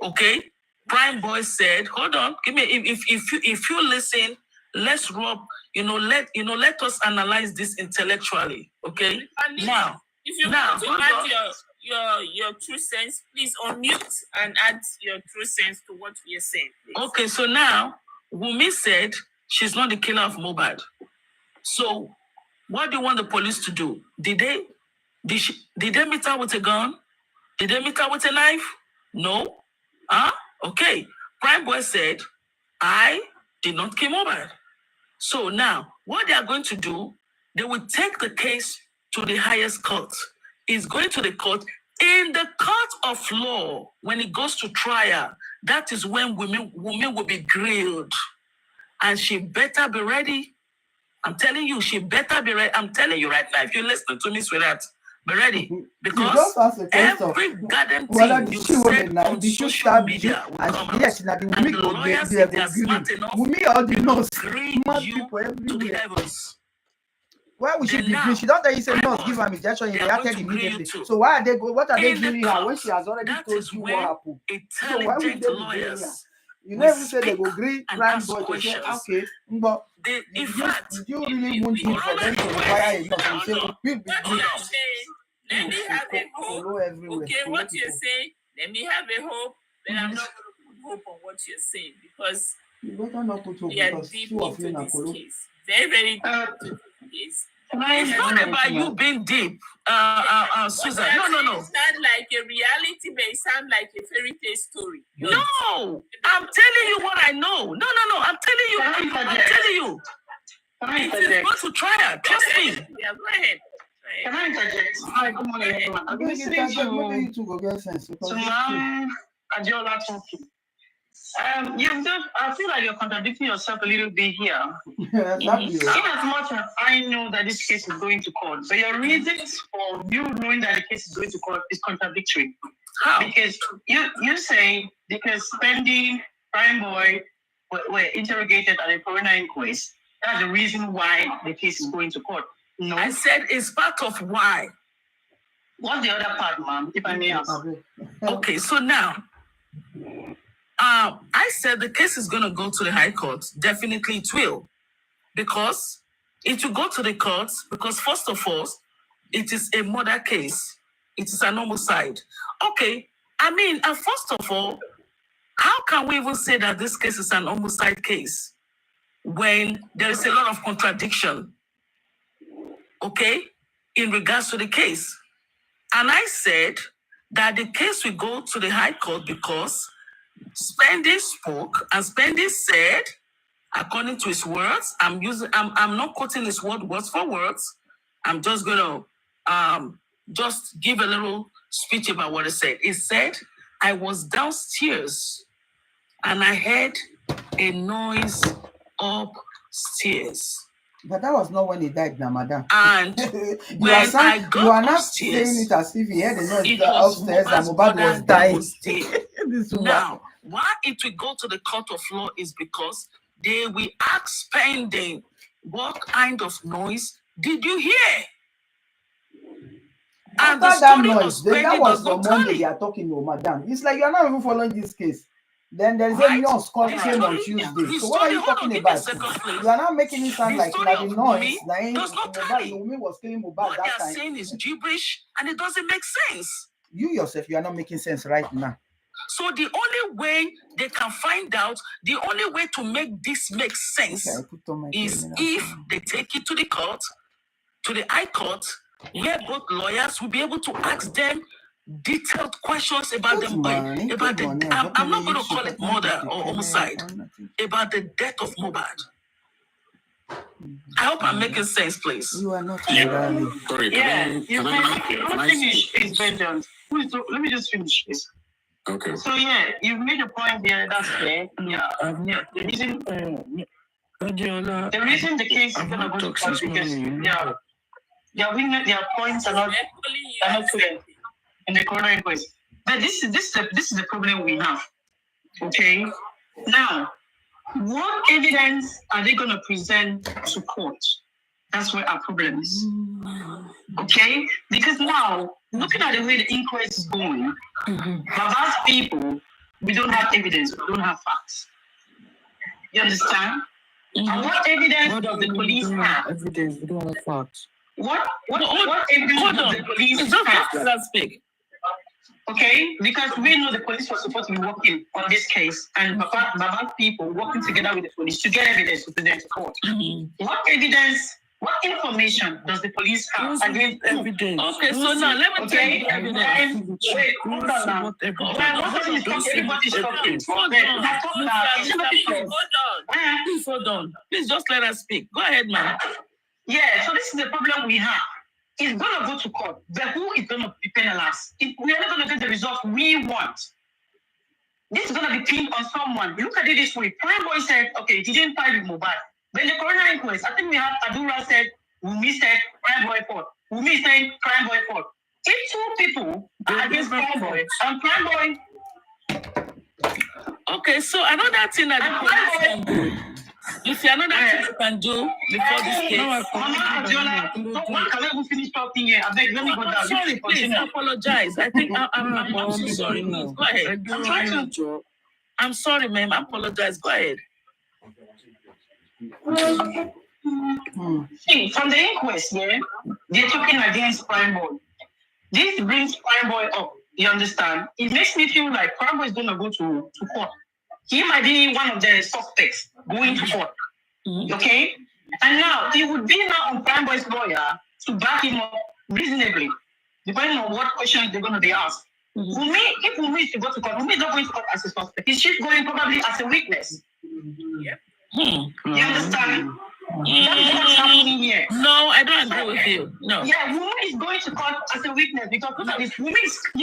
Okay? Prime Boy said, hold on, give me if you listen, let's let us analyze this intellectually. Okay? Now, if you want to add your true sense, please unmute and add your true sense to what we are saying. Please. Okay, so now Wumi said she's not the killer of Mohbad. So what do you want the police to do? Did they meet her with a gun? Did they meet her with a knife? No. Okay. Prime Boy said, I did not kill Mohbad. So now, what they are going to do, they will take the case to the highest court. It's going to the court. In the court of law, when it goes to trial, that is when women will be grilled. And she better be ready. I'm telling you, she better be ready. I'm telling you right now, if you listen to me, sweetheart, be ready. Because every goddamn thing you said on social media will come out. And the lawyers, if they are smart enough, will green you to the heavens. Why would she be green? She don't tell you say no, give her injection, you reacted immediately. So why are they what are they giving her when she has already told you what happened? So why would they be green her? You never say they go green Prime Boy to say, okay, but did you really want him for them to require enough? You say, we'll be green. Let me have a hope. Okay, what you're saying, let me have a hope, but I'm not going to put hope on what you're saying because we are deep into this case. Very, very deep into this case. It's not about you being deep, Susan. No. It's not like a reality, but it sounds like a fairy tale story. No, I'm telling you what I know. No. I'm telling you. It's going to try it. Trust me. Yeah, go ahead. Can I interject? Hi, good morning, everyone. I've been listening to Ma'am Adiola talking. I feel like you're contradicting yourself a little bit here. Exactly. In as much as I know that this case is going to court, but your reasons for you knowing that the case is going to court is contradictory. How? Because you say because spending Prime Boy were interrogated at a coroner inquest, that's the reason why the case is going to court. No. I said it's part of why. What's the other part, ma'am, if I may ask? Okay, so now, I said the case is going to go to the High Court. Definitely it will. Because it will go to the courts because, first of all, it is a murder case. It is an homicide. Okay, I mean, first of all, how can we even say that this case is an homicide case when there is a lot of contradiction, okay, in regards to the case? And I said that the case will go to the High Court because Spendy spoke and Spendy said, according to his words, I'm not quoting his words for words. I'm just gonna just give a little speech about what he said. He said, I was downstairs and I heard a noise upstairs. But that was not when he died, now, madam. And when I got you are not upstairs, saying it as if he had a noise it was upstairs and Mohbad's Mohbad brother was that dying. was there. Now, why it will go to the court of law is because they will ask Spendy, what kind of noise did you hear? And After the that story noise, of that Spendy was does not the Monday tally. they are talking to madam. It's like you are not even following this case. Then there is Right. a nurse came on The Tuesday. story- So what are you hold on, talking give me a about? second, please. You are not making it sound The like story the of noise. Wumi does not tally. Wumi was killing Mohbad What they that are time. saying is gibberish and it doesn't make sense. You yourself, you are not making sense right now. So the only way they can find out, the only way to make this make sense is if they take it to the court, to the High Court, where both lawyers will be able to ask them detailed questions about I'm not going to call it murder or homicide, about the death of Mohbad. I hope I'm making sense, please. You are not Sorry, Let me just finish this. Okay. So you've made a point there. That's fair. The reason the case is gonna go to court because their points are not clear in the coroner inquest. But this is the problem we have. Okay. Now, what evidence are they gonna present to court? That's where our problem is. Okay? Because now, looking at the way the inquest is going, Baba's people, we don't have evidence, we don't have facts. You understand? And what evidence does the police have? Evidence, we don't have facts. What evidence does the police have? Let's speak. Okay? Because we know the police was supposed to be working on this case, and Baba's people working together with the police to get evidence to present to court. What evidence? What information does the police have against evidence? Okay, so now let me tell you evidence. Wait, hold on now. Everybody's talking. Hold on. Please just let us speak. Go ahead, man. Yeah, so this is the problem we have. It's going to go to court, but who is going to be penalized? We are not going to get the results we want. This is going to be pinned on someone. Look at it this way. Prime Boy said, okay, he didn't fight with Mohbad. But in the coroner inquest, I think we have Adura said, Wumi said, Prime Boy fought. Wumi is saying, Prime Boy fought. If two people are against Prime Boy, and Prime Boy... Okay, so another thing that the police can do, if you another thing you can do before this case... Can I finish talking here? I beg, let me go down. Sorry, please, I apologize. I think I'm so sorry. Please, go ahead. I'm sorry, ma'am. I apologize. Go ahead. See, from the inquest, they're talking against Prime Boy. This brings Prime Boy up. You understand? It makes me feel like Prime Boy is going to go to court. He might be one of the suspects going to court. Okay? And now, it would be now on Prime Boy's lawyer to back him up reasonably, depending on what questions they're going to be asked. If Wumi is to go to court, Wumi is not going to court as a suspect. He's going probably as a witness. You understand? That's what's happening here. No, I don't agree with you. No. Yeah, Wumi is going to court as a witness because look at this. Wumi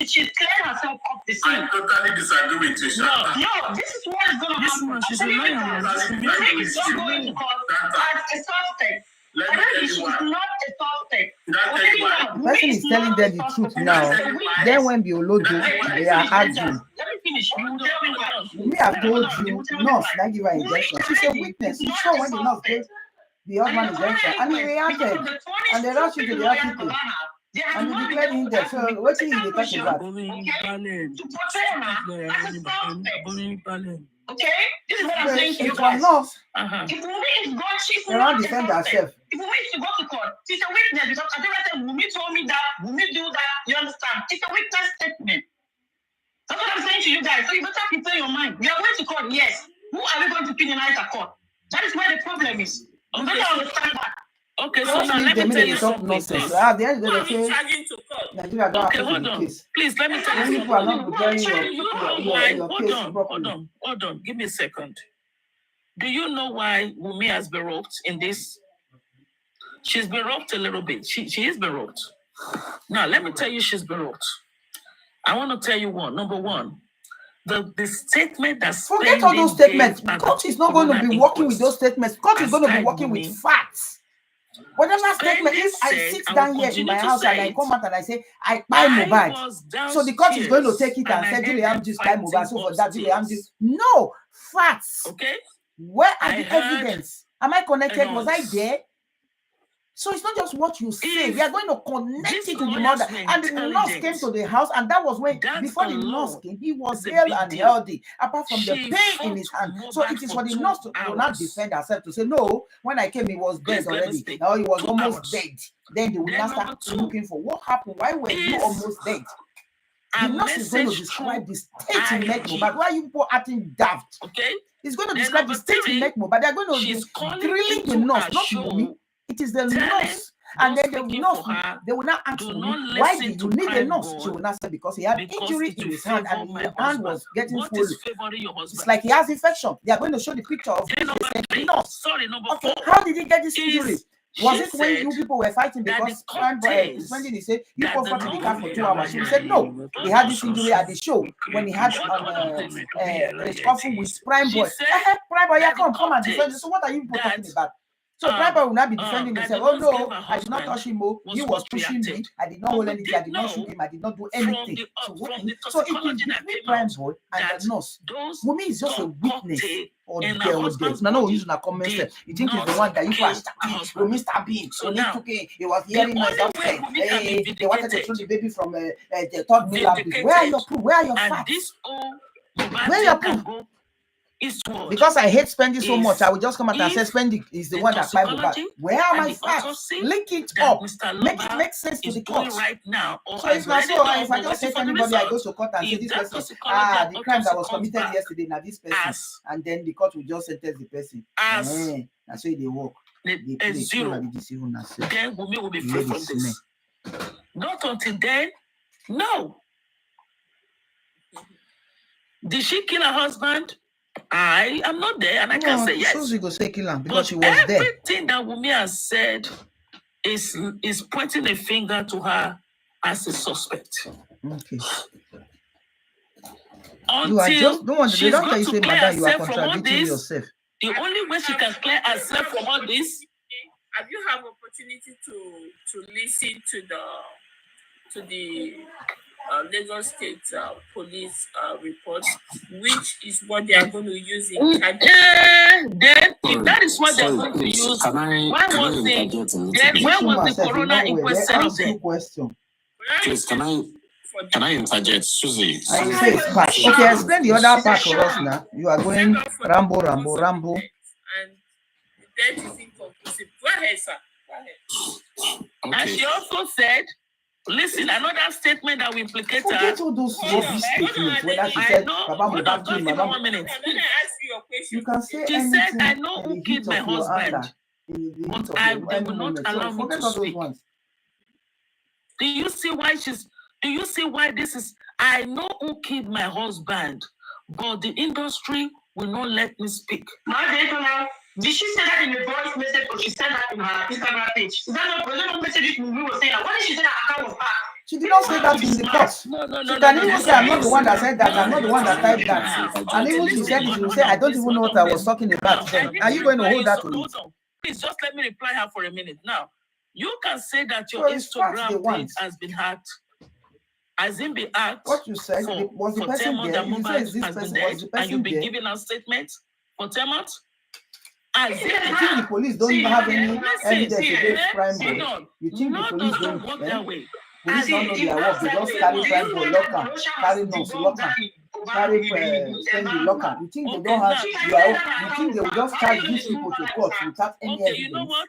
she's clearing herself off the scene. I totally disagree with you, Shanta. No, this is what is going to happen. She's a lawyer. Wumi is not going to court as a suspect. Let me tell She's you why. not a suspect. The person is telling them the truth now. Then when Biolodo, they are arguing. Let me finish. You will tell me why. Me, I've told you, nurse, that give her injection. She's a witness. She saw when the nurse gave the husband injection, and he reacted, and they rushed into the hospital, and they declared him dead. So what is the question about? Okay, this is what I'm saying to you It's guys. nurse. If Wumi is gone, she's They not don't a defend suspect. herself. If Wumi is to go to court, she's a witness because I don't say Wumi told me that, Wumi do that. You understand? It's a witness statement. That's what I'm saying to you guys. So you better prepare your mind. We are going to court, yes. Who are we going to penalize at court? That is where the problem is. You better understand that. Okay, so now let me tell you something. Nonsense. At the end Who of are the we day, charging to court? Nigeria don't Okay, have to hold the on. case. Please, let me tell When you people are not something. preparing your case properly. Hold on. Give me a second. Do you know why Wumi has been roped in this? She's been roped a little bit. She is been roped. Now, let me tell you she's been roped. I want to tell you one. Number one, the statement that's Forget all those statements. Court is not going to be working with those statements. Court is going to be working with facts. Whatever statement, if I sit down here in my house and I come out and I say, I buy Mohbad, so the court is going to take it and say, Julian just buy Mohbad, so for that, Julian just... No, facts. Okay. Where are the evidence? Am I connected? Was I there? So it's not just what you say. We are going to connect it to the mother. And the nurse came to the house, and that was when, before the nurse came, he was hale and healthy, apart from the pain in his hand. So it is for the nurse to not defend herself, to say, no, when I came, he was dead already. Now he was almost dead. Then they will not start looking for what happened. Why were you almost dead? The nurse is going to describe the state he met Mohbad. Why are you people acting daft? Okay. He's going to describe the state he met Mohbad. They are going to be drilling the nurse, not Wumi. It is the nurse. And then they will not ask Wumi, why did you need a nurse? She will not say, because he had injury in his hand and his hand was getting swollen. It's like he has infection. They are going to show the picture of the nurse. Okay, how did he get this injury? Was it when you people were fighting because crime boy he said you fought in the car for 2 hours? She said no. He had this injury at the show when he had a scuffle with Prime Boy. Prime Boy, yeah, come and defend. So what are you people talking about? So Prime Boy will not be defending himself. Oh no, I did not touch him. He was pushing me. I did not hold anything. I did not shoot him. I did not do anything. So it is between Prime Boy and the nurse. Wumi is just a witness. Or there was this. No, using a comment. You think he's the one that you first stabbing? Wumi stabbed him. So he was hearing noise outside. They wanted to throw the baby from the third villa. Where are your proof? Where are your facts? Where are your proof? Because I hate spending so much, I will just come out and say spending is the one that buy Mohbad. Where are my facts? Link it up. Make it make sense to the court. Right now, so it's not so if I just say to anybody, I go to court and say this person, the crime that was committed yesterday, now this person, and then the court will just sentence the person. That's why they work. A zero. Then Wumi will be free from this. Not until then, no. Did she kill her husband? I am not there, and I can say yes. SUZZY go say kill him because she was there. there. Everything that Wumi has said is pointing a finger to her as a suspect. Okay. You are just don't want to tell you say, madam, you are contradicting yourself. The only way she can clear herself from all this. Have you had opportunity to listen to the Lagos State police reports, which is what they are going to use in then if that is what they're going to use, when was the corona inquest set up there? Please, can I interject, SUZZY? Okay, explain the other part for us now. You are going rambo. And the death is inconclusive. Go ahead, sir. Go ahead. Okay. And she also said, listen, another statement that will implicate her. Forget all those rubbish statements. Whether she said, Baba, give me 1 minute. You can say she said, I know who killed my husband, but they will not allow me to speak. Do you see why this is? I know who killed my husband, but the industry will not let me speak. Did she say that in a voice message or she said that in her Instagram page? Is that not, was that not message we were saying that? Why did she say that her account was hacked? She did not say that in the court. She can even say, I'm not the one that said that, I'm not the one that typed that. And even she said, she will say, I don't even know what I was talking about then. Are you going to hold that to me? Please just let me reply her for a minute. Now, you can say that your Instagram page has been hacked. Has it been hacked? What you said, was the person there? You say, is this person, was the person and you've been there? giving a statement for 10 months? You think the police don't have any evidence against crime boy? You think the police don't work that way? Police don't know their work. They just carry crime boy, lock am, carry nose, lock am, carry send the lock am. You think they don't have their own? You think they will just charge these people to court without any evidence? You know what?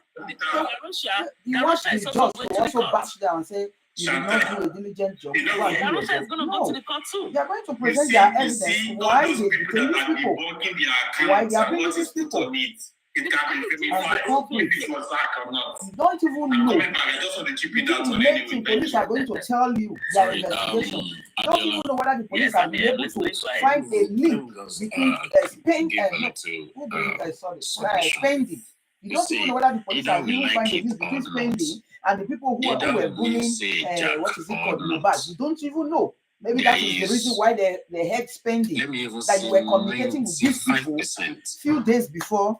You want the judge to also bash down and say, you did not do a diligent job. Garusha is going to go to the court too. They are going to present their evidence. Why they detain these people? Why they are bringing these people? It can be if it was hacked or not. You don't even know. The main thing police are going to tell you their investigation. You don't even know whether the police have been able to find a link between spending and spending. You don't even know whether the police have even find a link between spending and the people who were bullying what is it called, Mohbad. You don't even know. Maybe that is the reason why they had spending, that you were communicating with these people few days before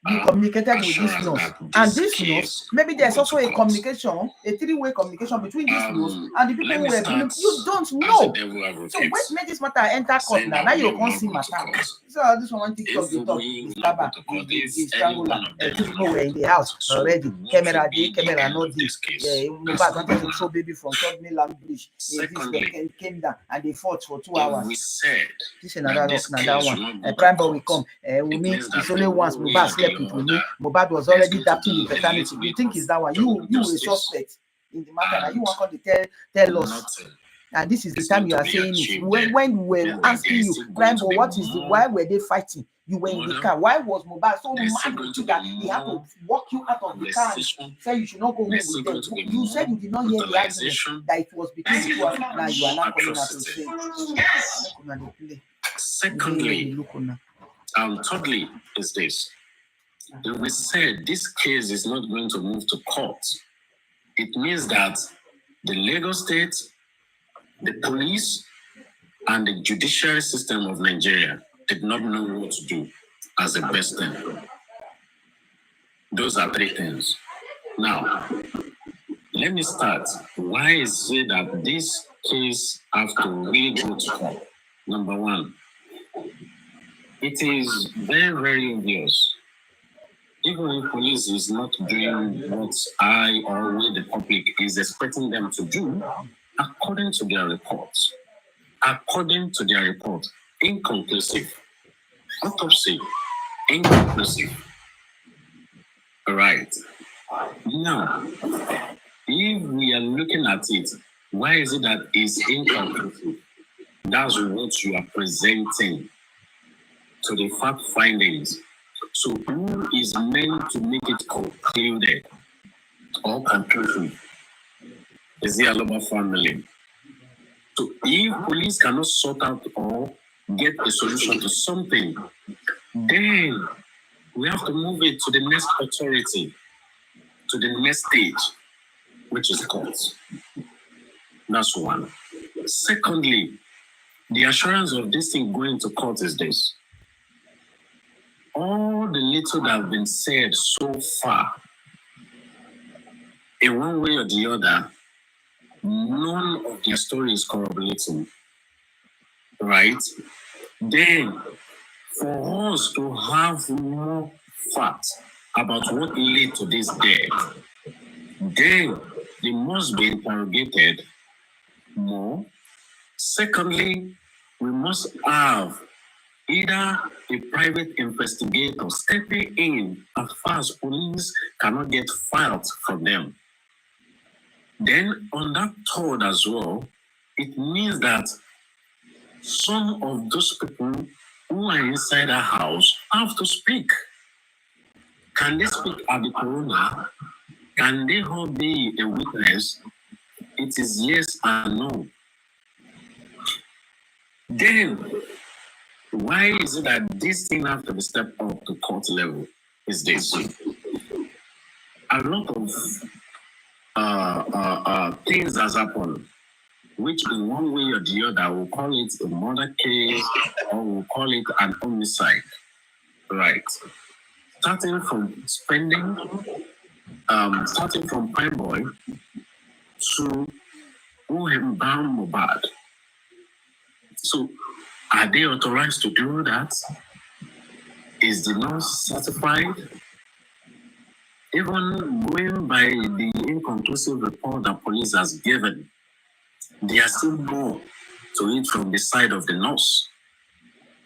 you communicated with this nose. And this nose, maybe there's also a communication, a three-way communication between this nose and the people who were bullying. You don't know. So what made this matter enter court now? Now you can't see matter. So this one TikTok they talk is Kaba, is Strangular. People were in the house already. Camera not this. Mohbad wanted to throw baby from Third Bridge. They came down and they fought for 2 hours. This is another one. Prime boy will come. Wumi is only once Mohbad slept with Wumi. Mohbad was already adapting with paternity. You think is that one? You a suspect in the matter. And you want to tell us. And this is the time you are saying it. When we were asking you, Prime boy, why were they fighting? You were in the car. Why was Mohbad so mad with you that he had to walk you out of the car and say you should not go home with them? You said you did not hear the argument that it was between the two. Now you are not coming out to say. Secondly, thirdly is this. If we said this case is not going to move to court, it means that the Lagos State, the police, and the judiciary system of Nigeria did not know what to do as the best thing. Those are three things. Now, let me start. Why is it that this case has to really go to court? Number one, it is very, very obvious. Even if police is not doing what I or we, the public, is expecting them to do, according to their reports, inconclusive. Autopsy, inconclusive. All right. Now, if we are looking at it, why is it that it's inconclusive? That's what you are presenting to the fact findings. So who is meant to make it concluded or conclusive? Is the Aloba family? So if police cannot sort out or get a solution to something, then we have to move it to the next authority, to the next stage, which is court. That's one. Secondly, the assurance of this thing going to court is this. All the little that have been said so far, in one way or the other, none of their story is corroborating, right? Then, for us to have more facts about what led to this death, then they must be interrogated more. Secondly, we must have either a private investigator stepping in as far as police cannot get files from them. Then on that third as well, it means that some of those people who are inside the house have to speak. Can they speak at the coroner? Can they all be a witness? It is yes and no. Then, why is it that this thing has to be stepped up to court level? is this. A lot of things has happened, which in one way or the other we'll call it a murder case or we'll call it an homicide. Right. Starting from Prime Boy to who him bound Mohbad. So are they authorized to do that? Is the law certified? Even going by the inconclusive report that police has given, there are still more to it from the side of the nurse.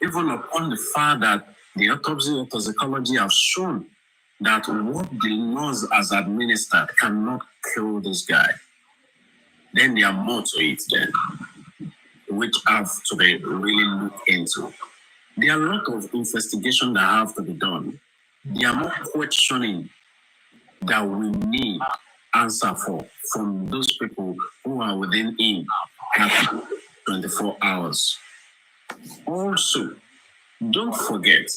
Even upon the fact that the autopsy or toxicology have shown that what the nurse has administered cannot kill this guy, then there are more to it then, which have to be really looked into. There are a lot of investigation that have to be done. There are more questioning that we need answer for from those people who are within him at 24 hours. Also, don't forget,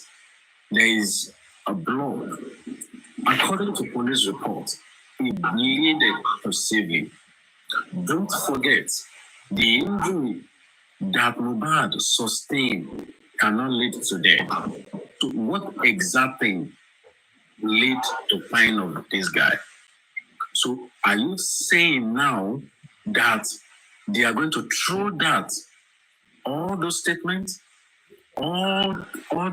there is a blood. According to police report, he bleeded perceivably. Don't forget, the injury that Mohbad sustained cannot lead to death. So what exact thing led to pain of this guy? So are you saying now that they are going to throw that, all those statements, all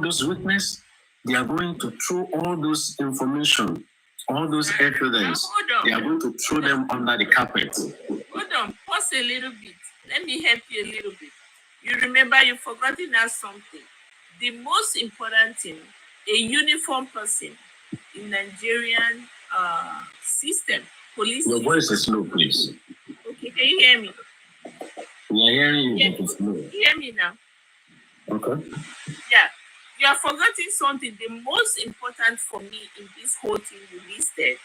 those witnesses, they are going to throw all those information, all those evidence, they are going to throw them under the carpet? Hold on, pause a little bit. Let me help you a little bit. You remember you've forgotten us something. The most important thing, a uniform person in Nigerian system, police. Your voice is low, please. Okay, can you hear me? We are hearing you, but it's low. Hear me now. Okay. Yeah, you are forgetting something. The most important for me in this whole thing you listed.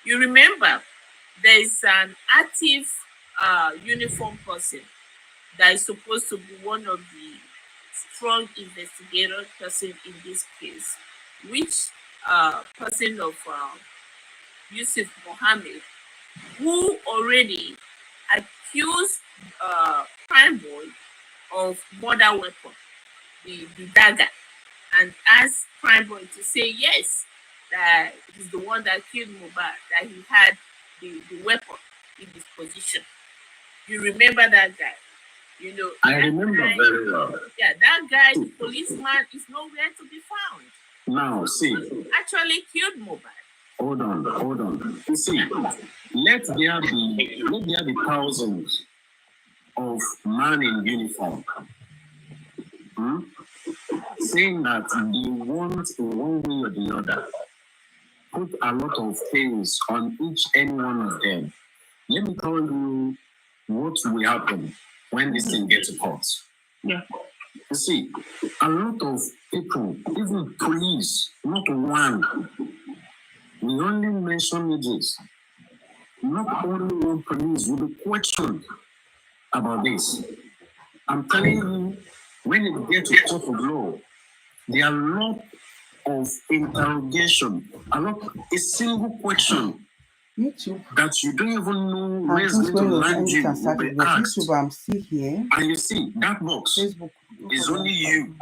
You remember there is an active uniform person that is supposed to be one of the strong investigator person in this case, which person of Yusuf Mohammed, who already accused Prime Boy of murder weapon, the dagger, and asked Prime Boy to say yes, that he's the one that killed Mohbad, that he had the weapon in his position. You remember that guy? You know. I remember very well. Yeah, that guy, the policeman, is nowhere to be found. Now, see. Actually killed Mohbad. Hold on. You see, let there be thousands of men in uniform saying that they want in one way or the other put a lot of things on each and one of them. Let me tell you what will happen when this thing gets to court. Yeah. You see, a lot of people, even police, not one, we only mention this. Not only one police will be questioned about this. I'm telling you, when it gets to court of law, there are a lot of interrogation, a single question that you don't even know where it's going to land you. YouTube, I'm still here. And you see, that box Facebook is only you